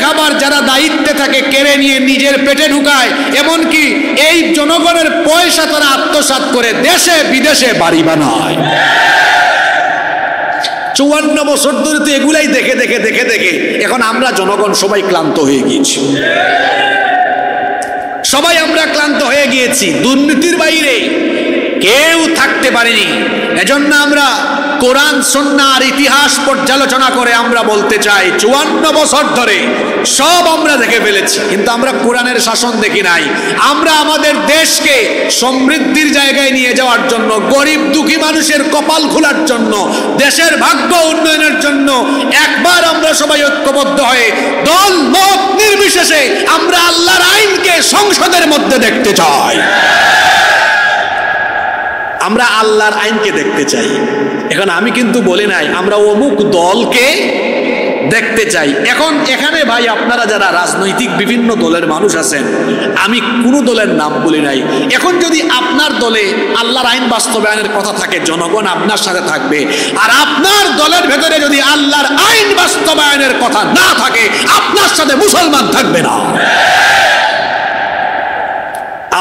খাবার যারা দায়িত্বে থাকে কেড়ে নিয়ে নিজের পেটে ঢুকায়, এমনকি এই জনগণের পয়সা তারা আত্মসাৎ করে দেশে বিদেশে বাড়ি বানায়। 54 বছর ধরে তো এগুলাই দেখে দেখে দেখে দেখে এখন আমরা জনগণ সবাই ক্লান্ত হয়ে গিয়েছি, সবাই আমরা ক্লান্ত হয়ে গিয়েছি, দুর্নীতির বাইরে কেউ থাকতে পারেনি। এজন্য আমরা কোরআন সুন্নাহ আর ইতিহাস পর্যালোচনা করে আমরা বলতে চাই 54 বছর ধরে সব আমরা দেখে ফেলেছি, কিন্তু আমরা কোরআনের শাসন দেখি নাই। আমরা আমাদের দেশকে সমৃদ্ধির জায়গায় নিয়ে যাওয়ার জন্য, গরিব দুঃখী মানুষের কপাল খোলার জন্য, দেশের ভাগ্য উন্নয়নের জন্য একবার আমরা সবাই ঐক্যবদ্ধ হয়ে দল মত নির্বিশেষে আমরা আল্লাহর আইনকে সংসদের মধ্যে দেখতে চাই। আমরা আল্লাহর আইনকে দেখতে চাই। এখন আমি কিন্তু বলি নাই আমরা অমুক দলকে দেখতে চাই। এখন এখানে ভাই আপনারা যারা রাজনৈতিক বিভিন্ন দলের মানুষ আছেন, আমি কোনো দলের নাম বলি নাই। এখন যদি আপনার দলে আল্লাহর আইন বাস্তবায়নের কথা থাকে, জনগণ আপনার সাথে থাকবে। আর আপনার দলের ভেতরে যদি আল্লাহর আইন বাস্তবায়নের কথা না থাকে, আপনার সাথে মুসলমান থাকবে না।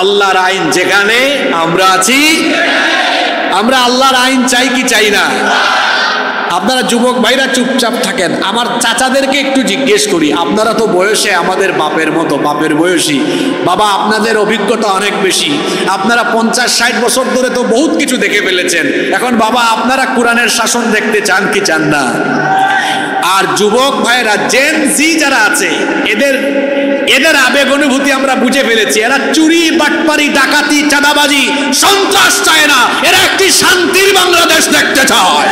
আল্লাহর আইন যেখানে আমরা আছি, আমরা আল্লাহর আইন চাই কি চাই না? আপনারা যুবক ভাইরা চুপচাপ থাকেন। আমার চাচাদেরকে একটু জিজ্ঞেস করি, আপনারা তো বয়সে আমাদের বাপের মতো, বাপের বয়সী। বাবা, আপনাদের অভিজ্ঞতা অনেক বেশি, আপনারা 50-60 বছর ধরে তো বহুত কিছু দেখে ফেলেছেন। এখন বাবা, আপনারা কোরআনের শাসন দেখতে চান কি চান না? আর যুবক ভাইরা জেন জি যারা আছে, এদের আবেগ অনুভূতি আমরা বুঝে ফেলেছি। এরা চুরি, বাটপারি, ডাকাতি, চাঁদাবাজি, সন্ত্রাস চায় না, এরা একটি শান্তির বাংলাদেশ দেখতে চায়।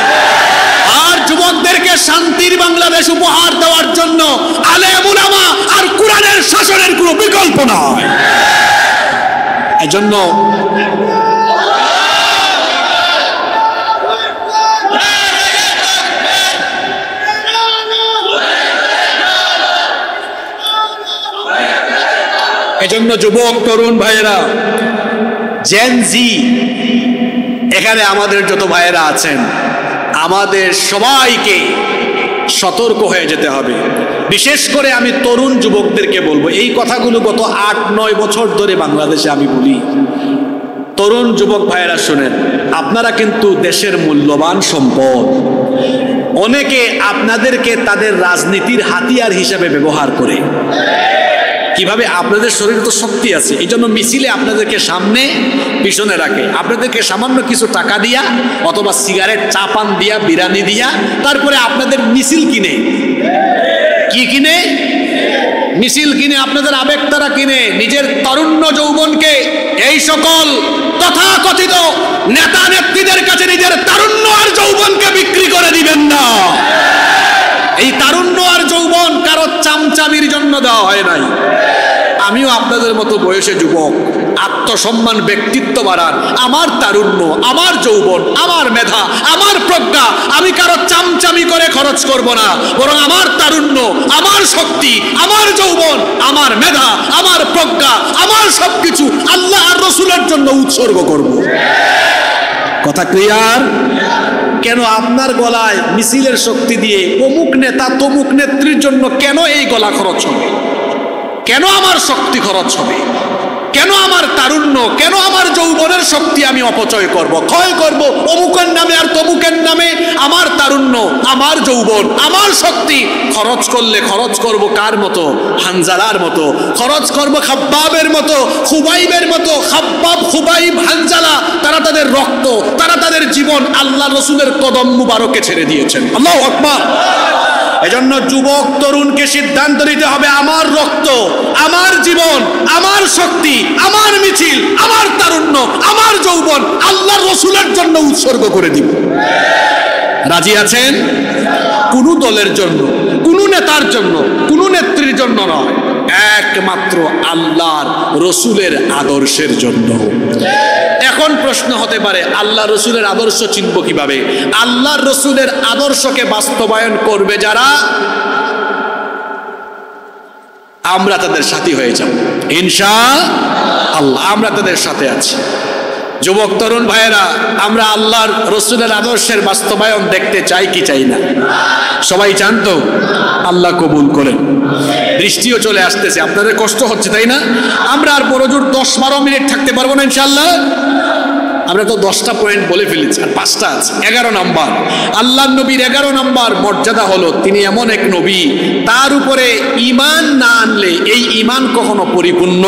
আর যুবকদেরকে শান্তির বাংলাদেশ উপহার দেওয়ার জন্য আলেম উলামা আর কোরআনের শাসনের কোনো বিকল্প নয়। এজন্য যুবক তরুণ ভাইয়েরা, জেন জি, এখানে আমাদের যত ভাইয়েরা আছেন, আমাদের সবাইকে সতর্ক হয়ে যেতে হবে। বিশেষ করে আমি তরুণ যুবকদেরকে বলবো, এই কথাগুলো গত 8-9 বছর ধরে বাংলাদেশে আমি বলি। তরুণ যুবক ভাইয়েরা শুনেন, আপনারা কিন্তু দেশের মূল্যবান সম্পদ। অনেকে আপনাদেরকে তাদের রাজনীতির হাতিয়ার হিসেবে ব্যবহার করে। কিভাবে? আপনাদের শরীরে তো শক্তি আছে, এই জন্য মিছিলে আপনাদেরকে সামনে পিছনে রাখে। আপনাদেরকে সামান্য কিছু টাকা দিয়া অথবা সিগারেট, চা পান দিয়া, বিরিয়ানি দিয়া, তারপরে আপনাদের মিছিল কিনে, কি কিনে? মিছিল কিনে, আপনাদের আবেগ তারা কিনে, নিজের তারুণ্য যৌবনকে এই সকল তথাকথিত নেতা নেত্রীদের কাছে নিজের তারুণ্য আর যৌবনকে বিক্রি করে দিবেন না। এই তারুণ্য আর যৌবন কারো চামচামির জন্য দেওয়া হয় নাই। আমিও আপনাদের মতো বয়সে যুবক, আত্মসম্মান, ব্যক্তিত্ব বাড়ান। আমার তারুণ্য, আমার যৌবন, আমার মেধা, আমার প্রজ্ঞা আমি কারো চামচামি করে খরচ করব না, বরং আমার তারুণ্য, আমার শক্তি, আমার যৌবন, আমার মেধা, আমার প্রজ্ঞা, আমার সবকিছু আল্লাহ আর রসুলের জন্য উৎসর্গ করব। কথা ক্লিয়ার? কেন আপনার গলায় মিছিলের শক্তি দিয়ে অমুক নেতা তমুক নেত্রীর জন্য কেন এই গলা খরচ হবে? কেন আমার শক্তি খরচ হবে? কেন আমার তারুণ্য, কেন আমার যৌবনের শক্তি আমি অপচয় করব, ক্ষয় করব অমুকের নামে আর তমুকের নামে? আমার তারুণ্য, আমার যৌবন, আমার শক্তি খরচ করলে খরচ করব কার মতো? হানজালার মতো। খরচ করব খাব্বাবের মতো, খুবাইবের মতো। খাব্বাব, খুবাইব, হানজালা, তারা তাদের রক্ত, তারা তাদের জীবন আল্লাহ রসুলের কদম মুবারকে ছেড়ে দিয়েছেন। আল্লাহু আকবার। এজন্য যুবক তরুণকে সিদ্ধান্ত নিতে হবে, আমার রক্ত, আমার জীবন, আমার শক্তি, আমার মিছিল, আমার তারুণ্য, আমার যৌবন আল্লাহর রসুলের জন্য উৎসর্গ করে দিব। রাজি আছেন? কোন দলের জন্য, কোন নেতার জন্য, কোন নেত্রীর জন্য নয়, একমাত্র আল্লাহর রসুলের আদর্শের জন্য। এখন প্রশ্ন হতে পারে, আল্লাহ রসুলের আদর্শ চিনব কিভাবে? আল্লাহর রসুলের আদর্শকে বাস্তবায়ন করবে যারা, আমরা তাদের সাথী হয়ে যাব ইনশাআল্লাহ। আমরা তাদের সাথে আছি। যুবক তরুণ ভাইয়েরা, আমরা আল্লাহর রসুলের আদর্শের বাস্তবায়ন দেখতে চাই কি চাই না? সবাই চান তো? আল্লাহ কবুল করেন। বৃষ্টিও চলে আসতেছে, আপনাদের কষ্ট হচ্ছে তাই না? আমরা আর বড়জোর 10-12 মিনিট থাকতে পারবো না ইনশাআল্লাহ। আমরা তো 10টা পয়েন্ট বলে ফেলেছি, আর 5টা আছে। 11 নম্বর, আল্লাহ নবীর 11 নম্বর মর্যাদা হলো তিনি এমন এক নবী, তার উপরে ঈমান না আনলে এই ঈমান কখনো পরিপূর্ণ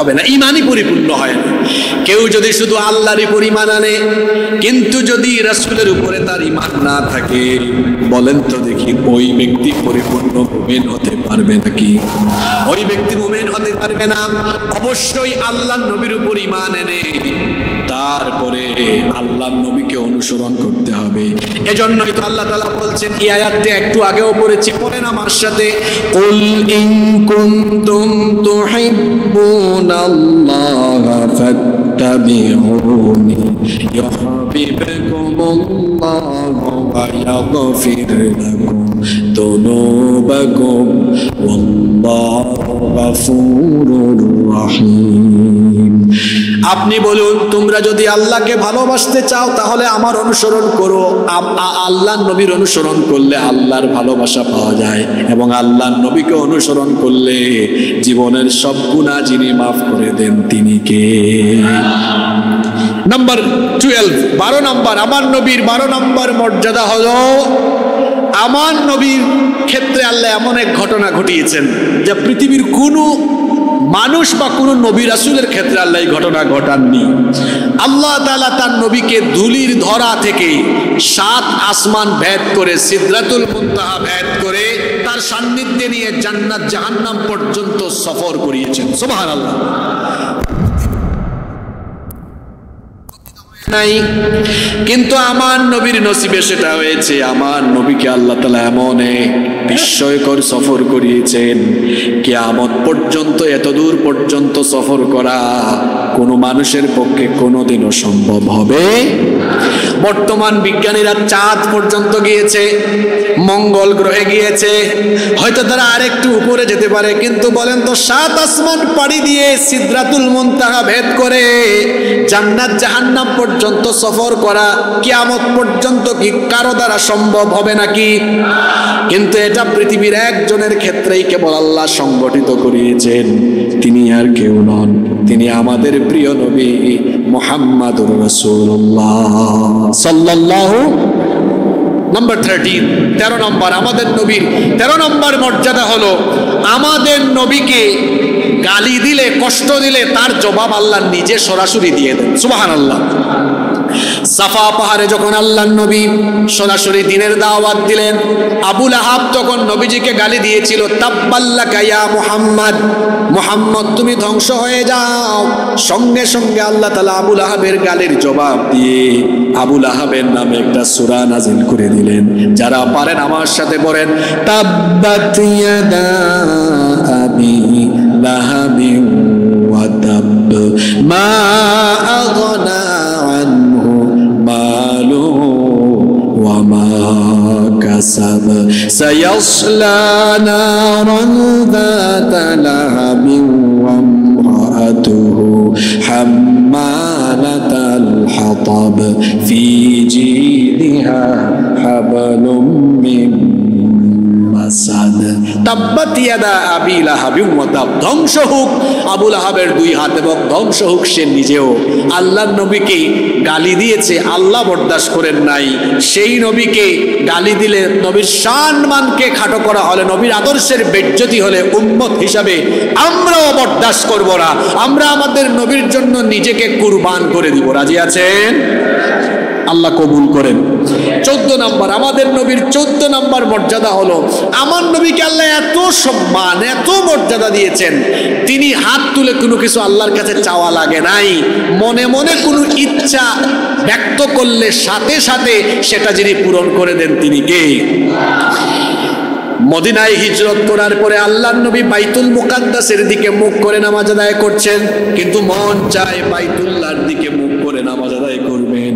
হবে না, ইমানই পরিপূর্ণ হয় না। কেউ যদি শুধু আল্লাহর উপর ঈমান আনে কিন্তু যদি রাসূলের উপরে তার ঈমান না থাকে, বলেন তো দেখি ওই ব্যক্তি পরিপূর্ণ মুমিন হতে পারবে নাকি? ওই ব্যক্তি মুমিন হতে পারবে না। অবশ্যই আল্লাহর নবীর উপর ঈমান এনে তারপরে আল্লাহর নবীকে অনুসরণ করতে হবে। এজন্যই তো আল্লাহ তাআলা বলছেন, এই আয়াতটা একটু আগেও পড়েছি, পড়েন আমার সাথে, কুল ইন কুনতুম তুহিব্বুনাল্লাহা ফাত্তাবিউনি ইউহিব্বুকুমুল্লাহু ওয়া ইয়াগফির লাকুম যুনুবাকুম ওয়াল্লাহু গফুরুর রহিম। আপনি বলুন, তোমরা যদি আল্লাহকে ভালোবাসতে চাও তাহলে আমার অনুসরণ করো। আল্লাহর নবীর অনুসরণ করলে আল্লাহর ভালোবাসা পাওয়া যায়, এবং আল্লাহর নবীকে অনুসরণ করলে জীবনের সব গুনাহ যিনি মাফ করে দেন তিনি কে? নাম্বার 12, 12 নম্বর, আমার নবীর 12 নম্বর মর্যাদা হলো, আমার নবীর ক্ষেত্রে আল্লাহ এমন এক ঘটনা ঘটিয়েছেন যা পৃথিবীর কোনো মানুষ বা কোন নবী রাসূলের ক্ষেত্রে আল্লাহ এই ঘটনা ঘটাননি। আল্লাহ তাআলা তার নবীকে ধুলির ধরা থেকে 7 আসমান ভেদ করে, সিদরাতুল মুনতাহা ভেদ করে তার সান্নিধ্যে নিয়ে জান্নাত জাহান্নাম পর্যন্ত সফর করিয়েছেন। সুবহানাল্লাহ। নাই, কিন্তু আমার নবীর নসিবে সেটা হয়েছে। আমার নবীকে আল্লাহ তাআলা এমন এক বিস্ময়কর সফর করিয়েছেন, কিয়ামত পর্যন্ত এত দূর পর্যন্ত সফর করা কোনো মানুষের পক্ষে কোনোদিনও সম্ভব হবে। বর্তমান বিজ্ঞানীরা চাঁদ পর্যন্ত গিয়েছে, মঙ্গল গ্রহে গিয়েছে, হয়তো তারা আরেকটু উপরে যেতে পারে, কিন্তু বলেন তো 7 আসমান পাড়ি দিয়ে সিদরাতুল মুনতাহা ভেদ করে জান্নাত জাহান্নাম পর্যন্ত সফর করা কিয়ামত পর্যন্ত কি কারো দ্বারা সম্ভব হবে নাকি? কিন্তু এটা পৃথিবীর একজনের ক্ষেত্রেই কেবল আল্লাহ সংগঠিত করিয়েছেন। তিনি আর কেউ নন, তিনি আমাদের প্রিয় নবী মুহাম্মাদুর রাসূলুল্লাহ সাল্লাল্লাহু। নাম্বার 13, 13 নম্বর, আমাদের নবীর 13 নম্বর মর্যাদা হলো, আমাদের নবীকে গালি দিলে, কষ্ট দিলে তার জবাব আল্লাহ নিজে সরাসরি দিয়ে দেন। সুবহানাল্লাহ। সাফা পাহাড়ে যখন আল্লাহর নবী সরাসরি দ্বীনের দাওয়াত দিলেন, আবু লাহাব তখন নবীজিকে গালি দিয়েছিল, তাব্বাল্লাকা ইয়া মুহাম্মদ, মুহাম্মদ তুমি ধ্বংস হয়ে যাও। সঙ্গে সঙ্গে আল্লাহ তাআলা আবু লাহাবের গালির জবাব দিয়ে আবু লাহাবের নামে একটা সূরা নাযিল করে দিলেন। যারা পারেন আমার সাথে পড়েন, তাব্বাত ইয়াদা আবি লাহাবি ওয়া তাব মা আগনা আনহু মালুহু ওয়া মা কাসাব সায়াসলা নারান যাতা লাহাবিন ওয়া ইমরাআতুহু হাম্মালাতাল হাতাব ফি জিদিহা হাবলুম মিন মাসাদ। তাব্বাত ইয়াদা আবি লাহাবিন ওয়া তাব, ধ্বংস হোক আবু লাহাবের 2 হাত, এবং ধ্বংস হোক সে নিজেও। আল্লাহর নবীকে গালি দিয়েছে, আল্লাহ বরদাস্ত করেন নাই। সেই নবীকে গালি দিলে, নবীর সম্মানকে খাটো করা হলে, নবীর আদর্শের বেজ্জতি হলে উম্মত হিসাবে আমরাও বরদাস্ত করব না। আমরা আমাদের নবীর জন্য নিজেকে কুরবান করে দিব। রাজি আছেন? আল্লাহ কবুল করেন। 14 নম্বর, আমাদের নবীর 14 নম্বর মর্যাদা হলো, আমার নবীকে আল্লাহ এত সম্মান, এত মর্যাদা দিয়েছেন, তিনি হাত তুলে কোনো কিছু আল্লাহর কাছে চাওয়া লাগে নাই। মনে মনে কোনো ইচ্ছা ব্যক্ত করলে সাথে সাথে সেটা যিনি পূরণ করে দেন তিনি কে? মদিনায় হিজরত করার পরে আল্লাহর নবী বাইতুল মুকাদ্দাসের দিকে মুখ করে নামাজ আদায় করছেন, কিন্তু মন চায় বাইতুল্লাহর দিকে মুখ করে নামাজ আদায় করবেন।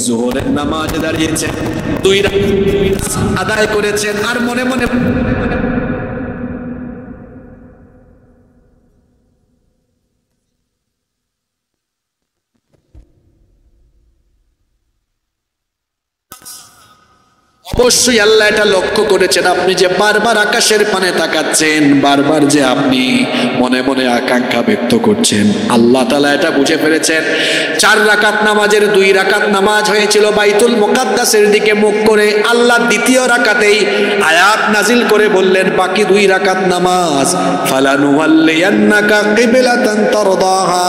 যোহরের নামাজে দাঁড়িয়েছেন, 2 রাকাত আদায় করেছেন, আর মনে মনে অবশ্যই আল্লাহ এটা লক্ষ্য করেছেন, আপনি যে বারবার আকাশের পানে তাকাচ্ছেন, বারবার যে আপনি মনে মনে আকাঙ্ক্ষা ব্যক্ত করছেন, আল্লাহ তাআলা এটা বুঝে ফেলেছেন। 4 রাকাত নামাজের 2 রাকাত নামাজ হয়েছিল বাইতুল মুকাদ্দাসের দিকে মুখ করে। আল্লাহ দ্বিতীয় রাকাতেই আয়াত নাজিল করে বললেন, বাকি 2 রাকাত নামাজ ফালানুওয়াল্লিয়ান্নাকা কিবলাতান তারদাহা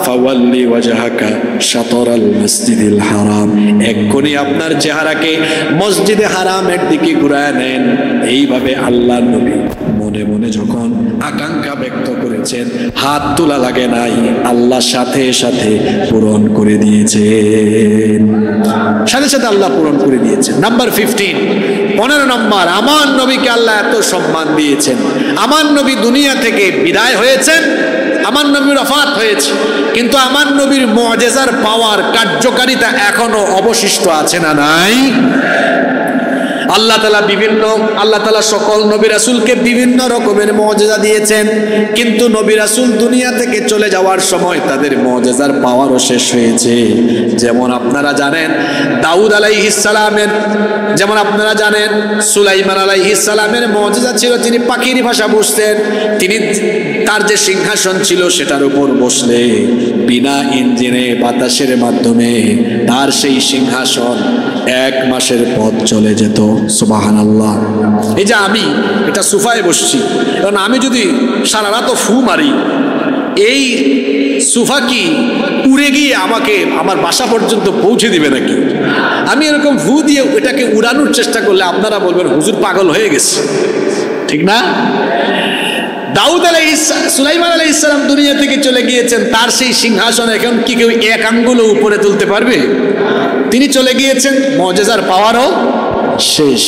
ফাওয়াল্লি ওয়াজহাকা শাতরাল মাসজিদিল হারাম, এক্ষুনি আপনার চেহারাকে মসজিদে হারামের দিকে ঘুরায় নেন। এইভাবে আল্লাহর নবী মনে মনে যখন আকাঙ্ক্ষা ব্যক্ত করেছেন, হাত তোলা লাগে নাই, আল্লাহ সাথে সাথে পূরণ করে দিয়েছেন, সাথে সাথে আল্লাহ পূরণ করে দিয়েছেন। নাম্বার 15 নম্বর, আমার নবীকে আল্লাহ এত সম্মান দিয়েছেন। আমার নবী দুনিয়া থেকে বিদায় হয়েছেন, আমার নবীর ওফাত হয়েছে, কিন্তু আমার নবীর মুআজিজার পাওয়ার কার্যকারিতা এখনো অবশিষ্ট আছে না নাই? আল্লাহ তাআলা সকল নবী রাসূলকে বিভিন্ন রকমের মুআজিজা দিয়েছেন, কিন্তু নবী রাসূল দুনিয়া থেকে চলে যাওয়ার সময় তাদের মুআজিজার পাওয়ারও শেষ হয়েছে। যেমন আপনারা জানেন দাউদ আলাইহিস সালামের, যেমন আপনারা জানেন সুলাইমান আলাইহিস সালামের মুআজিজা ছিল তিনি পাখির ভাষা বুঝতেন। তিনি তার যে সিংহাসন ছিল সেটার উপর বসলে বিনা ইঞ্জিনে বাতাসের মাধ্যমে তার সেই সিংহাসন 1 মাসের পথ চলে যেত। সুবহানাল্লাহ। এই যে আমি এটা সোফায় বসছি, কারণ আমি যদি সারা রাত ফু মারি, এই সোফা কি উড়ে গিয়ে আমাকে আমার বাসা পর্যন্ত পৌঁছে দিবে নাকি? আমি এরকম ফু দিয়ে এটাকে উড়ানোর চেষ্টা করলে আপনারা বলবেন হুজুর পাগল হয়ে গেছে, ঠিক না? সুলাইমান আলাইহিস সালাম দুনিয়া থেকে চলে গিয়েছেন, তার সেই সিংহাসন এখন কি কেউ 1 আঙ্গুল উপরে তুলতে পারবে? তিনি চলে গিয়েছেন, মুআজিজার পাওয়ারও শেষ।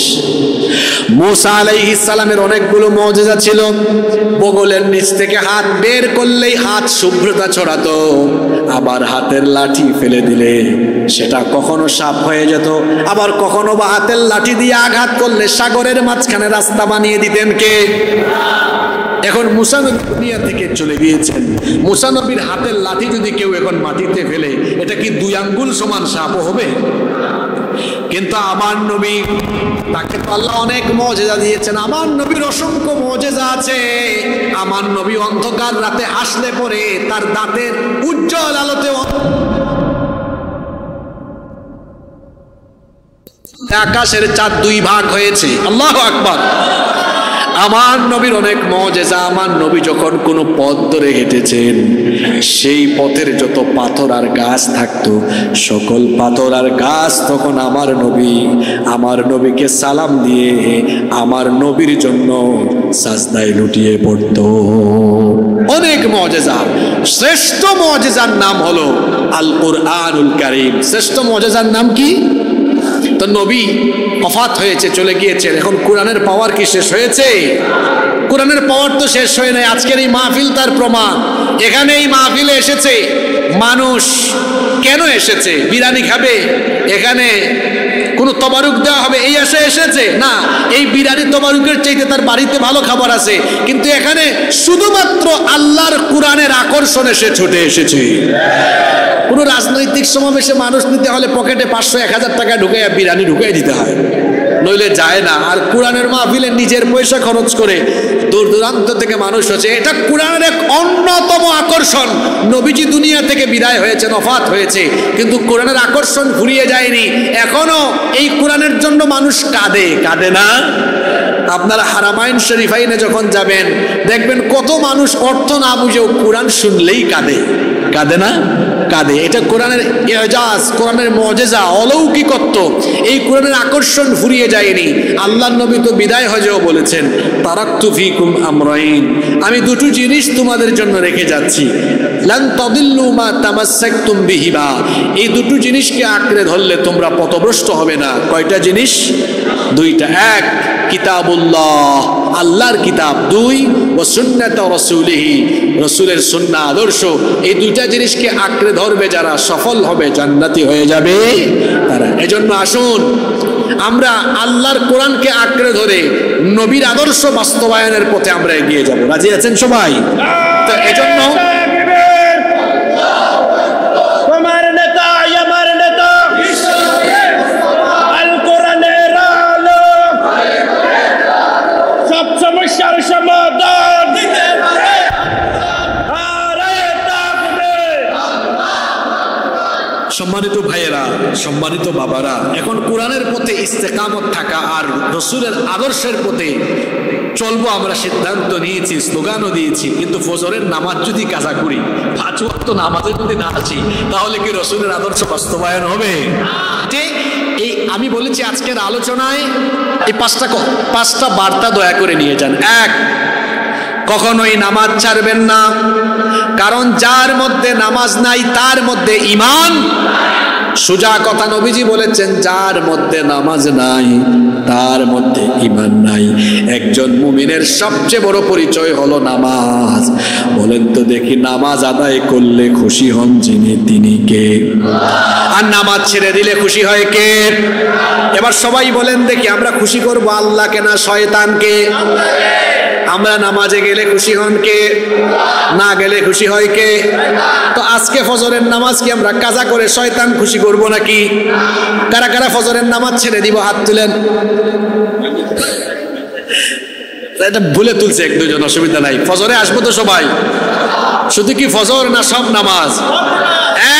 মূসা আলাইহিস সালামের অনেকগুলো মুআজিজা ছিল। বগলের নিচ থেকে হাত বের করলেই হাত শুভ্রতা ছড়াতো, আবার হাতের লাঠি ফেলে দিলে সেটা কখনো সাপ হয়ে যেত, আবার কখনো বা হাতের লাঠি দিয়ে আঘাত করলে সাগরের মাঝখানে রাস্তা বানিয়ে দিতেন কে? এখন মুসা নবী দুনিয়া থেকে চলে গিয়েছেন, মুসা নবীর হাতের লাঠি যদি কেউ এখন মাটিতে ফেলে, এটা কি 2 আঙ্গুল সমান সাপও হবে? কিন্তু আমার নবী, তাকে তো আল্লাহ অনেক মুআজিজা দিয়েছেন, আমার নবীর অসংখ্য মুআজিজা আছে। আমার নবী অন্ধকার রাতে হাসলে পরে তার দাঁতের উজ্জ্বল আলোতে আকাশের চাঁদ 2 ভাগ হয়েছে। আল্লাহু আকবার। আমার নবীর অনেক মুআজিজা। আমার নবী যখন কোনো পথ ধরে হেঁটেছেন, সেই পথের যত পাথর আর গাছ থাকতো, সকল পাথর আর গাছ তখন আমার নবীকে সালাম দিয়ে আমার নবীর জন্য সাজদায় লুটিয়ে পড়তো। অনেক মুআজিজা। শ্রেষ্ঠ মুআজিজার নাম হলো আল কুরআনুল কারীম। শ্রেষ্ঠ মুআজিজার নাম কি? তো নবী ওফাত হয়েছে, চলে গিয়েছেন, এখন কোরআনের পাওয়ার কি শেষ হয়েছে? কোরআনের পাওয়ার তো শেষ হয় নাই। আজকের এই মাহফিল তার প্রমাণ। এখানে এই মাহফিলে এসেছে মানুষ, কেন এসেছে? বিরিয়ানি খাবে, এখানে কোনো তবারুক দেওয়া হবে এই আশা এসেছে না। এই বিরিয়ানি তবারুকের চাইতে তার বাড়িতে ভালো খাবার আছে, কিন্তু এখানে শুধুমাত্র আল্লাহর কোরআনের আকর্ষণে সে ছুটে এসেছে। কোনো রাজনৈতিক সমাবেশে মানুষ নিতে হলে পকেটে 500-1000 টাকা ঢুকাইয়া বিরিয়ানি ঢুকাই দিতে হয়, নইলে যায় না। আর কোরআনের মাহফিলে নিজের পয়সা খরচ করে দূর দূরান্ত থেকে মানুষ হচ্ছে, এটা কোরআনের এক অন্যতম আকর্ষণ। নবীজি দুনিয়া থেকে বিদায় হয়েছেন, ওফাত হয়েছে, কিন্তু কোরআনের আকর্ষণ ফুরিয়ে যায়নি। এখনো এই কোরআনের জন্য মানুষ কাঁদে না? আপনারা হারামাইন শরীফাইনে যখন যাবেন, দেখবেন কত মানুষ অর্থ না বুঝেও কোরআন শুনলেই কাঁদে না? কাঁদে। এটা কোরআনের ইজাজ, কোরআনের মুআজিজা, অলৌকিকত্ব। এই কোরআনের আকর্ষণ ফুরিয়ে যায়নি। আল্লাহর নবী তো বিদায় হজেও বলেছেন, তারাকতু ফিকুম আমরাইন, আমি 2টি জিনিস তোমাদের জন্য রেখে যাচ্ছি, লান তাদিল্লু মা তামাসসাকতুম বিহিমা, এই 2টি জিনিসকে আঁকড়ে ধরলে তোমরা পথভ্রষ্ট হবে না। কয়টা জিনিস? 2টা। 1 কিতাবুল্লাহ, আল্লাহর কিতাব। 2 ওয়া সুন্নাত রাসূলিহি, রাসূলের সুন্নাহ আদর্শ। এই 2টা জিনিসকে আঁকড়ে ধরবে যারা, সফল হবে, জান্নাতি হয়ে যাবে তারা। এজন্য আসুন আমরা আল্লাহর কোরআনকে আঁকড়ে ধরে নবীর আদর্শ বাস্তবায়নের পথে আমরা এগিয়ে যাব। রাজি আছেন সবাই? তো এজন্য সম্মানিত বাবারা, এখন কোরআনের পথে ইস্তেকামত থাকা আর রসুলের আদর্শের পথে চলবো আমরা সিদ্ধান্ত নিয়েছি, স্লোগানও দিয়েছি, কিন্তু ফজরের নামাজ যদি কাজা করি, 5 ওয়াক্ত নামাজে যদি না আসি, তাহলে কি রসুলের আদর্শ বাস্তবায়ন হবে? এই আমি বলেছি আজকের আলোচনায় এই পাঁচটা বার্তা দয়া করে নিয়ে যান। 1, কখনোই নামাজ ছাড়বেন না, কারণ যার মধ্যে নামাজ নাই তার মধ্যে ঈমান। সোজা কথা নবীজি বলেছেন, যার মধ্যে নামাজ নাই তার মধ্যে ঈমান নাই। একজন মুমিনের সবচেয়ে বড় পরিচয় হলো নামাজ। বলেন তো দেখি, নামাজ আদায় করলে খুশি হন যিনি, তিনি কে? আর নামাজ ছেড়ে দিলে খুশি হয় কে? এবার সবাই বলেন দেখি, আমরা খুশি করব আল্লাহকে না শয়তানকে? আমরা নামাজে গেলে খুশি হন কে? না গেলে খুশি হয় কে? তো আজকে ফজরের নামাজ কি আমরা কাজা করে শয়তান খুশি করব নাকি? কারা কারা ফজরের নামাজ ছেড়ে দিব? হাত তুলেন। এটা ভুলে তুলছে 1-2 জন, অসুবিধা নাই। ফজরে আসবো তো সবাই? শুধু কি ফজর না সব নামাজ?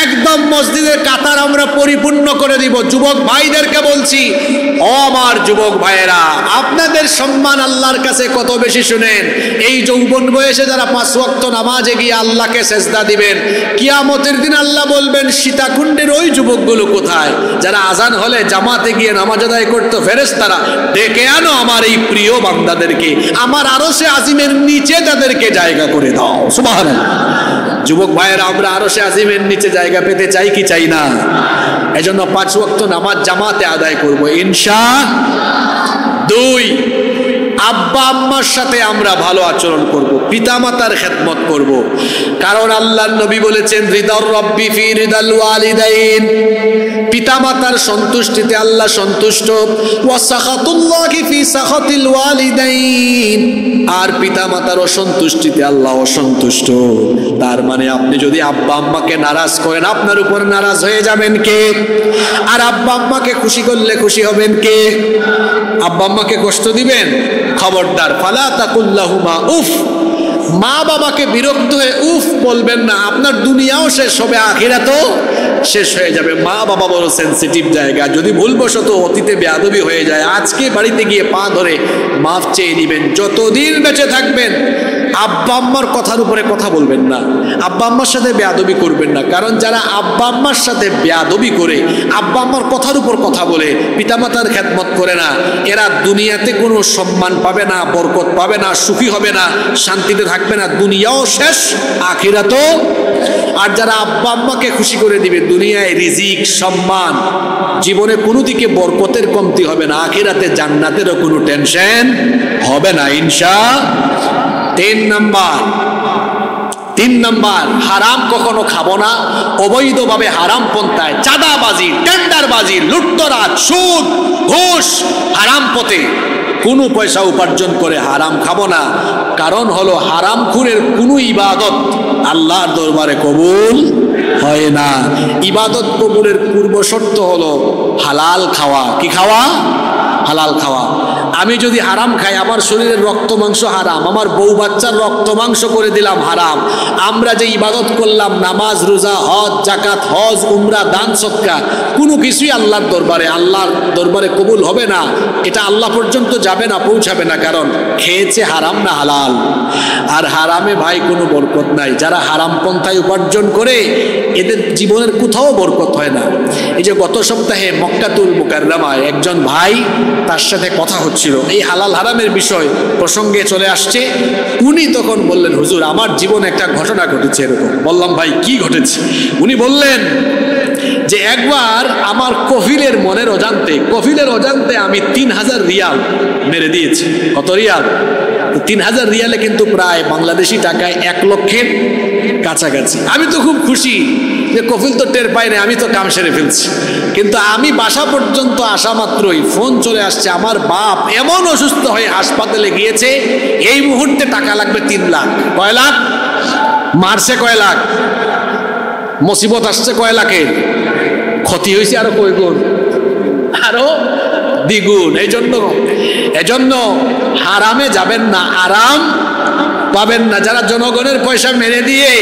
একদম মসজিদের কাতার আমরা পরিপূর্ণ করে দিব। যুবক ভাইদেরকে বলছি, ও আমার যুবক ভাইয়েরা, আপনাদের সম্মান আল্লাহর কাছে কত বেশি শুনেন। এই যৌবন বয়সে যারা 5 ওয়াক্ত নামাজে গিয়ে আল্লাহকে সেজদা দিবেন, কিয়ামতের দিন আল্লাহ বলবেন, সীতাকুণ্ডের ওই যুবকগুলো কোথায় যারা আজান হলে জামাতে গিয়ে নামাজ আদায় করতো? ফেরেশতারা ডেকে আনো আমার এই প্রিয় বান্দাদেরকে, আমার আরশে আজিমের নিচে তাদেরকে জায়গা করে দাও। সুবহানাল্লাহ। যুবক ভাইয়েরা, আমরা আরশে আজিমের নিচে জায়গা পেতে চাই কি চাই না? এজন্য 5 ওয়াক্ত নামাজ জামাতে আদায় করব ইনশাআল্লাহ। 2, আব্বা আম্মার সাথে আমরা ভালো আচরণ করব, পিতামাতার খেদমত করব, কারণ আল্লাহর নবী বলেছেন, রিদার রব্বি ফি রিদাল ওয়ালিদাইন, পিতামাতার সন্তুষ্টিতে আল্লাহ সন্তুষ্ট, ওয়া সাখাতুল্লাহি ফি সাখাতিল ওয়ালিদাইন, আর পিতামাতার অসন্তুষ্টিতে আল্লাহ অসন্তুষ্ট। তার মানে আপনি যদি আব্বা আম্মাকে নারাজ করেন, আপনার উপর নারাজ হয়ে যাবেন কে? আর আব্বা আম্মাকে খুশি করলে খুশি হবেন কে? আব্বা আম্মাকে কষ্ট দিবেন? খবরদার, ফালা তাকুল্লাহুমা উফ। মা বাবাকে বিরক্ত হয়ে উফ বলবেন না, আপনার দুনিয়াও শেষ হবে, আখিরাতও শেষ হয়ে যাবে। মা বাবা বড় সেন্সিটিভ জায়গা, যদি ভুলবশত অতীতে বেয়াদবি হয়ে যায়, আজকে বাড়িতে গিয়ে পা ধরে মাফ চেয়ে নেবেন। যতদিন বেঁচে থাকবেন আব্বা আম্মার কথার উপরে কথা বলবেন না, আব্বা আম্মার সাথে বেয়াদবি করবেন না, কারণ যারা আব্বা আম্মার সাথে বেয়াদবি করে, আব্বা আম্মার কথার উপর কথা বলে, পিতামাতার খেদমত করে না, এরা দুনিয়াতে কোনো সম্মান পাবে না, বরকত পাবে না, সুখী হবে না, শান্তিতে থাকবে না, দুনিয়াও শেষ, আখিরাতও। আর যারা আব্বা আম্মাকে খুশি করে দিবে, দুনিয়ায় রিজিক, সম্মান, জীবনে কোনো দিকে বরকতের কমতি হবে না, আখিরাতে জান্নাতেরও কোনো টেনশন হবে না ইনশাআল্লাহ। 3 নাম্বার, হারাম কখনো খাবো না। অবৈধভাবে হারাম পন্থায় চাঁদাবাজি, টেন্ডারবাজি, লুটতরাজ, সুদ, ঘুষ, হারাম পথে কোনো পয়সা উপার্জন করে হারাম খাবো না। কারণ হলো হারামখোরের কোনো ইবাদত আল্লাহর দরবারে কবুল হয় না। ইবাদত কবুলের পূর্ব শর্ত হলো হালাল খাওয়া। কি খাওয়া? হালাল খাওয়া। আমি যদি হারাম খাই, আমার শরীরের রক্ত মাংস হারাম, আমার বউ বাচ্চার রক্ত মাংস করে দিলাম হারাম। আমরা যে ইবাদত করলাম, নামাজ, রোজা, হজ, জাকাত, হজ, উমরা, দান, সদকা, কোনো কিছুই আল্লাহর দরবারে কবুল হবে না। এটা আল্লাহ পর্যন্ত যাবে না, পৌঁছাবে না, কারণ খেয়েছে হারাম না হালাল। আর হারামে ভাই কোনো বরকত নাই। যারা হারাম পন্থায় উপার্জন করে, এদের জীবনের কোথাও বরকত হয় না। এই যে গত সপ্তাহে মক্কাতুল মুকাররমায় একজন ভাই, তার সাথে কথা হচ্ছিল, এই হালাল হারামের বিষয় প্রসঙ্গে চলে আসছে। উনি তখন বললেন, হুজুর আমার জীবনে একটা ঘটনা ঘটেছে এরকম। বললাম, ভাই কি ঘটেছে? উনি বললেন যে একবার আমার কফিলের অজান্তে আমি 3000 রিয়াল মেরে দিয়েছি। কত রিয়াল? 3000 রিয়ালে কিন্তু প্রায় বাংলাদেশি টাকায় 1 লক্ষের কাছাকাছি। আমি তো খুব খুশি যে কফিল তো টের পাই না, আমি তো কাম সেরে ফেলছি। কিন্তু আমি বাসা পর্যন্ত আসা মাত্রই ফোন চলে আসছে, আমার বাপ এমন অসুস্থ হয়ে হাসপাতালে গিয়েছে, এই মুহূর্তে টাকা লাগবে 3 লাখ। কয় লাখ? মারছে কয় লাখ? মুসিবত আসছে কয় লাখের? ক্ষতি হয়েছে আরো কয় গুণ, আরো দ্বিগুণ। এজন্য হারামে যাবেন না, আরাম পাবেন না। যারা জনগণের পয়সা মেরে দিয়ে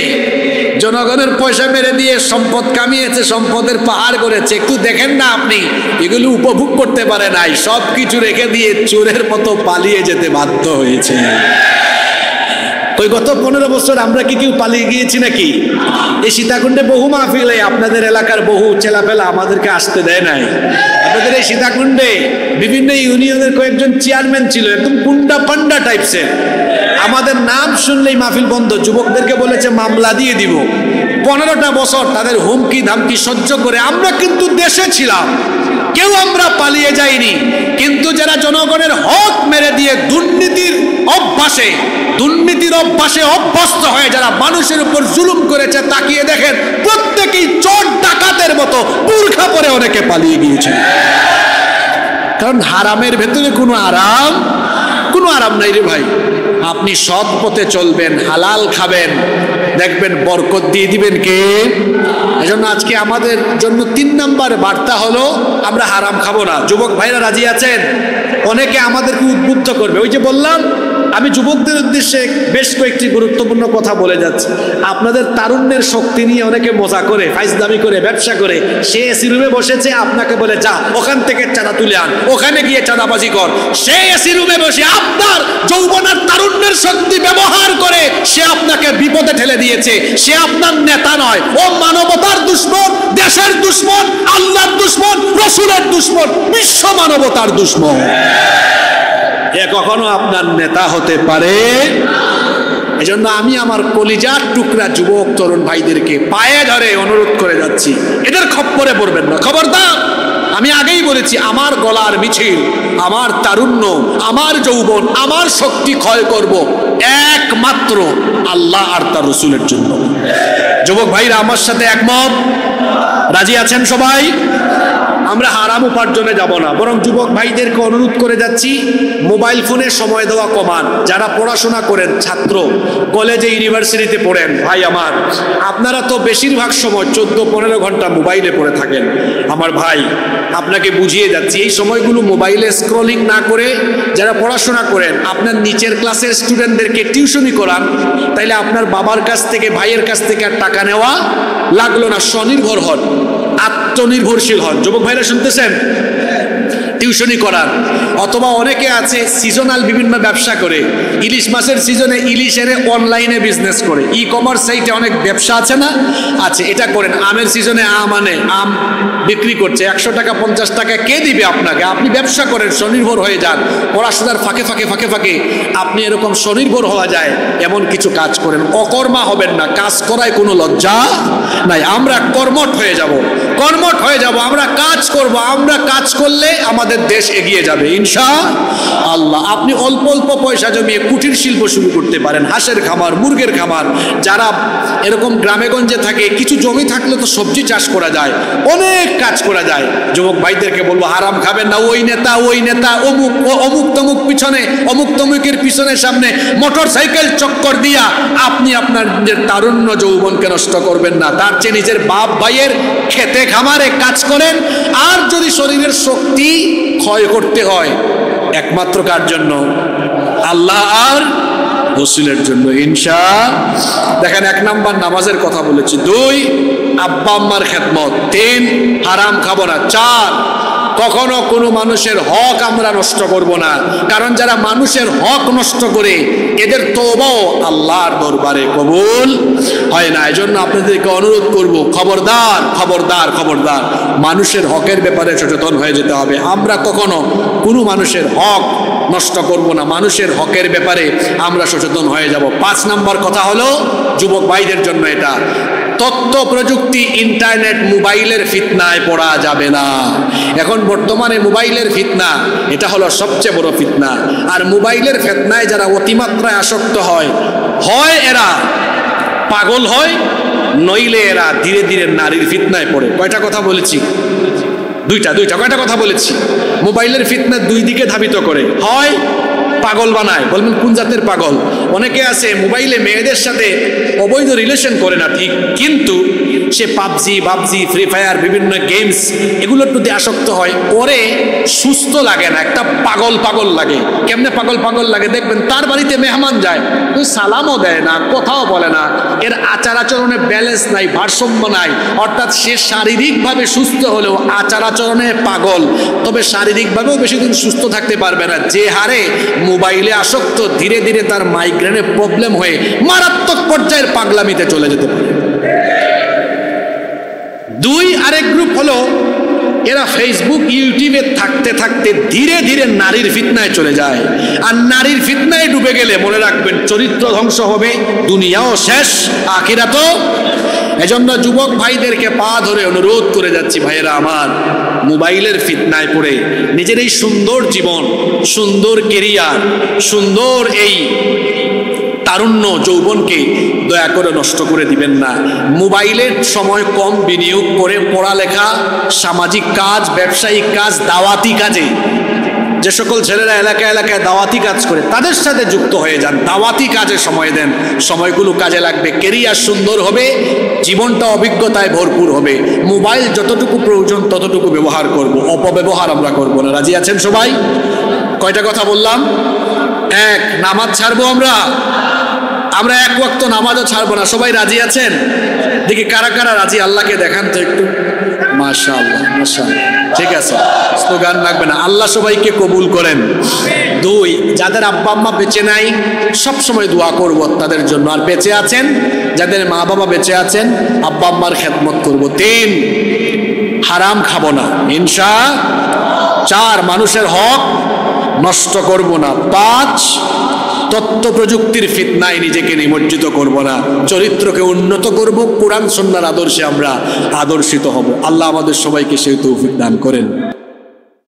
জনগণের পয়সা মেরে দিয়ে সম্পদ কামিয়েছে, সম্পদের পাহাড় করেছে। একটু দেখেন না আপনি, এগুলো উপভোগ করতে পারে নাই, সব কিছু রেখে দিয়ে চোরের মতো পালিয়ে যেতে বাধ্য হয়েছে। ওই গত 15 বছর আমরা কি কেউ পালিয়ে গিয়েছি নাকি? এই সীতাকুণ্ডে বহু মাহফিলে আপনাদের এলাকার বহু ছেলাপেলা আমাদেরকে আসতে দেয় নাই। আপনাদের এই সীতাকুণ্ডে বিভিন্ন ইউনিয়নের কয়েকজন চেয়ারম্যান ছিল, একদম গুন্ডা পান্ডা টাইপসের। আমাদের নাম শুনলেই মাহফিল বন্ধ, যুবকদেরকে বলেছে মামলা দিয়ে দিব। 15টা বছর তাদের হুমকি ধামকি সহ্য করে আমরা কিন্তু দেশে ছিলাম, কেউ আমরা পালিয়ে যাইনি। কিন্তু যারা জনগণের হক মেরে দিয়ে দুর্নীতির অভ্যাসে অভ্যস্ত হয়ে যারা মানুষের উপর জুলুম করেছে, তাকিয়ে দেখেন প্রত্যেকেই চোর ডাকাতের মতো বুরখা পরে অনেকে পালিয়ে গিয়েছে। কারণ হারামের ভেতরে কোনো আরাম নাই রে ভাই। আপনি সৎ পথে চলবেন, হালাল খাবেন, দেখবেন বরকত দিয়ে দিবেন কে। এজন্য আজকে আমাদের জন্য 3 নাম্বার বার্তা হলো আমরা হারাম খাবো না। যুবক ভাইরা রাজি আছেন? অনেকে আমাদেরকে উদ্বুদ্ধ করবে। ওই যে বললাম, আমি যুবকদের উদ্দেশ্যে বেশ কয়েকটি গুরুত্বপূর্ণ কথা বলে যাচ্ছি। আপনাদের তারুণ্যের শক্তি নিয়ে অনেকে মজা করে, ফাইজলামি করে, ব্যবসা করে। সে এসি রুমে বসেছে, আপনাকে বলে যা ওখান থেকে চাঁদা তুলে আন, ওখানে গিয়ে চাঁদাবাজি কর। সে এসি রুমে বসে আপনার যৌবন আর তারুণ্যের শক্তি ব্যবহার করে সে আপনাকে বিপদে ঠেলে দিয়েছে। সে আপনার নেতা নয়, ও মানবতার দুশমন, দেশের দুশমন, আল্লাহর দুশমন, রাসূলের দুশমন, বিশ্ব মানবতার দুশমন। এ কখনো আপনার নেতা হতে পারে। এজন্য আমি আমার কলিজার টুকরা যুবক তরুণ ভাইদেরকে পায়ে ধরে অনুরোধ করে যাচ্ছি, এদের খপ্পরে পড়বেন না, খবরদার। আমি আগেই বলেছি, আমার গলার মিছিল, আমার তারুণ্য, আমার যৌবন, আমার শক্তি ক্ষয় করব একমাত্র আল্লাহ আর তার রাসূলের জন্য। যুবক ভাইরা আমার সাথে একমত? রাজি আছেন সবাই? আমরা হারাম উপার্জনে যাব না, বরং যুবক ভাইদেরকে অনুরোধ করে যাচ্ছি মোবাইল ফোনে সময় দেওয়া কমান। যারা পড়াশোনা করেন, ছাত্র, কলেজে ইউনিভার্সিটিতে পড়েন, ভাই আমার, আপনারা তো বেশিরভাগ সময় 14-15 ঘন্টা মোবাইলে পড়ে থাকেন। আমার ভাই, আপনাকে বুঝিয়ে যাচ্ছি, এই সময়গুলো মোবাইলে স্ক্রলিং না করে যারা পড়াশোনা করেন, আপনার নিচের ক্লাসের স্টুডেন্টদেরকে টিউশনি করান। তাইলে আপনার বাবার কাছ থেকে, ভাইয়ের কাছ থেকে আর টাকা নেওয়া লাগলো না। স্বনির্ভর হন, আত্মনির্ভরশীল হন। যুবক ভাইরা শুনতেছেন? টিউশনি করার। অথবা অনেকে আছে সিজনাল বিভিন্ন ব্যবসা করে, ইলিশ মাছের সিজনে ইলিশের অনলাইনে বিজনেস করে, ই কমার্স সাইটে অনেক ব্যবসা আছে না? আছে, এটা করেন। আমের সিজনে আম বিক্রি করছে, 100 টাকা 50 টাকা কে দিবে আপনাকে? আপনি ব্যবসা করেন, স্বনির্ভর হয়ে যান। পড়াশোনার ফাঁকে ফাঁকে আপনি এরকম স্বনির্ভর হওয়া যায় এমন কিছু কাজ করেন। অকর্মা হবেন না, কাজ করায় কোনো লজ্জা নাই। আমরা কর্মঠ হয়ে যাব, আমরা কাজ করব। আমরা কাজ করলে আমাদের দেশ এগিয়ে যাবে ইনশাআল্লাহ। আপনি অল্প অল্প পয়সা জমিয়ে কুটির শিল্প শুরু করতে পারেন, হাঁসের খামার, মুরগের খামার। যারা এরকম গ্রামে গঞ্জে থাকে, কিছু জমি থাকলে তো সবজি চাষ করা যায়, অনেক কাজ করা যায়। যুবক ভাইদেরকে বলবো, হারাম খাবেন না। ওই নেতা অমুক তমুক পিছনে, অমুক তমুকের পিছনে সামনে মোটর সাইকেল চক্কর দিয়া আপনি আপনার তারুণ্য যৌবনকে নষ্ট করবেন না। তার চেয়ে নিজের বাপ ভাইয়ের খেতে খামারে কাজ করেন। আর যদি শরীরের শক্তি ক্ষয় করতে হয়, একমাত্র কার জন্য? আল্লাহ আর রাসূলের জন্য ইনশাআল্লাহ। দেখেন, 1 নাম্বার নামাজের কথা বলেছি, 2 আব্বা আম্মার খেদমত, 3 হারাম খাবো না, 4 কখনো কোনো মানুষের হক আমরা নষ্ট করব না। কারণ যারা মানুষের হক নষ্ট করে, এদের তওবাও আল্লাহর দরবারে কবুল হয় না। এজন্য আপনাদেরকে অনুরোধ করব, খবরদার, মানুষের হকের ব্যাপারে সচেতন হয়ে যেতে হবে। আমরা কখনো কোনো মানুষের হক নষ্ট করব না, মানুষের হকের ব্যাপারে আমরা সচেতন হয়ে যাব। 5 নাম্বার কথা হলো যুবক ভাইদের জন্য, এটা তথ্য প্রযুক্তি, ইন্টারনেট, মোবাইলের ফিতনায় পড়া যাবে না। এখন বর্তমানে মোবাইলের ফিতনা, এটা হলো সবচেয়ে বড় ফিতনা। আর মোবাইলের ফিতনায় যারা অতিমাত্রায় আসক্ত হয় এরা পাগল হয়, নইলে এরা ধীরে ধীরে নারীর ফিতনায় পড়ে। কয়টা কথা বলেছি? দুইটা। কয়টা কথা বলেছি? মোবাইলের ফিতনা 2 দিকে ধাবিত করে, হয় পাগল বানায়। বলবেন কোন জাতের পাগল? অনেকে আছে মোবাইলে মেয়েদের সাথে অবৈধ রিলেশন করে না ঠিক, কিন্তু সে পাবজি ফ্রি ফায়ার বিভিন্ন গেমস এগুলোর প্রতি আসক্ত হয়, পরে সুস্থ লাগে না, একটা পাগল পাগল লাগে। কেমনে পাগল পাগল লাগে দেখবেন, তার বাড়িতে মেহমান যায়, ওই সালামও দেয় না, কথাও বলে না, এর আচার আচরণে ব্যালেন্স নাই, ভারসাম্য নাই। অর্থাৎ সে শারীরিকভাবে সুস্থ হলেও আচার আচরণে পাগল, তবে শারীরিকভাবেও বেশি দিন সুস্থ থাকতে পারবে না। যে হারে মোবাইলে আসক্ত, ধীরে ধীরে তার মাইগ্রেনের প্রবলেম হয়ে মারাত্মক পর্যায়ের পাগলামিতে চলে যেতে পারে। দুই আরেক গ্রুপ হলো, এরা ফেসবুক ইউটিউবে থাকতে থাকতে ধীরে ধীরে নারীর ফিতনায় চলে যায়। আর নারীর ফিতনায় ডুবে গেলে মনে রাখবেন চরিত্র ধ্বংস হবে, দুনিয়াও শেষ, আখিরাতও। এজন্য যুবক ভাইদেরকে পা ধরে অনুরোধ করে যাচ্ছি, ভাইয়েরা আমার, মোবাইলের ফিতনায় পড়ে নিজের এই সুন্দর জীবন, সুন্দর কেরিয়ার, সুন্দর এই তারুণ্য যৌবনকে দয়া করে নষ্ট করে দিবেন না। মোবাইলের সময় কম বিনিয়োগ করে পড়ালেখা, সামাজিক কাজ, ব্যবসায়িক কাজ, দাওয়াতি কাজে, যে সকল ছেলেরা এলাকায় এলাকায় দাওয়াতি কাজ করে তাদের সাথে যুক্ত হয়ে যান, দাওয়াতি কাজে সময় দেন, সময়গুলো কাজে লাগবে, কেরিয়ার সুন্দর হবে, জীবনটা অভিজ্ঞতায় ভরপুর হবে। মোবাইল যতটুকু প্রয়োজন ততটুকু ব্যবহার করব, অপব্যবহার আমরা করব না। রাজি আছেন সবাই? কয়টা কথা বললাম? এক, নামাজ ছাড়বো আমরা এক ওয়াক্ত নামাজও ছাড়বো না। সবাই রাজি আছেন? দেখি কারা কারা রাজি, আল্লাহকে দেখান তো একটু। মাশাআল্লাহ মাশাআল্লাহ, ঠিক আছে, স্লোগান লাগবে না। আল্লাহ সবাইকে কবুল করেন। দুই, যাদের আব্বা আম্মা বেঁচে নাই সব সময় দোয়া করব তাদের জন্য, আর বেঁচে আছেন যাদের মা বাবা বেঁচে আছেন আব্বা আম্মার খেদমত করব। তিন, হারাম খাবো না ইনশাআল্লাহ। চার, মানুষের হক নষ্ট করব না। পাঁচ, তথ্য প্রযুক্তির ফিতনায় নিজেকে নিমজ্জিত করব না, চরিত্রকে উন্নত করব, কোরআন সুন্নাহর আদর্শে আমরা আদর্শিত হব। আল্লাহ আমাদের সবাইকে সেই তৌফিক দান করেন।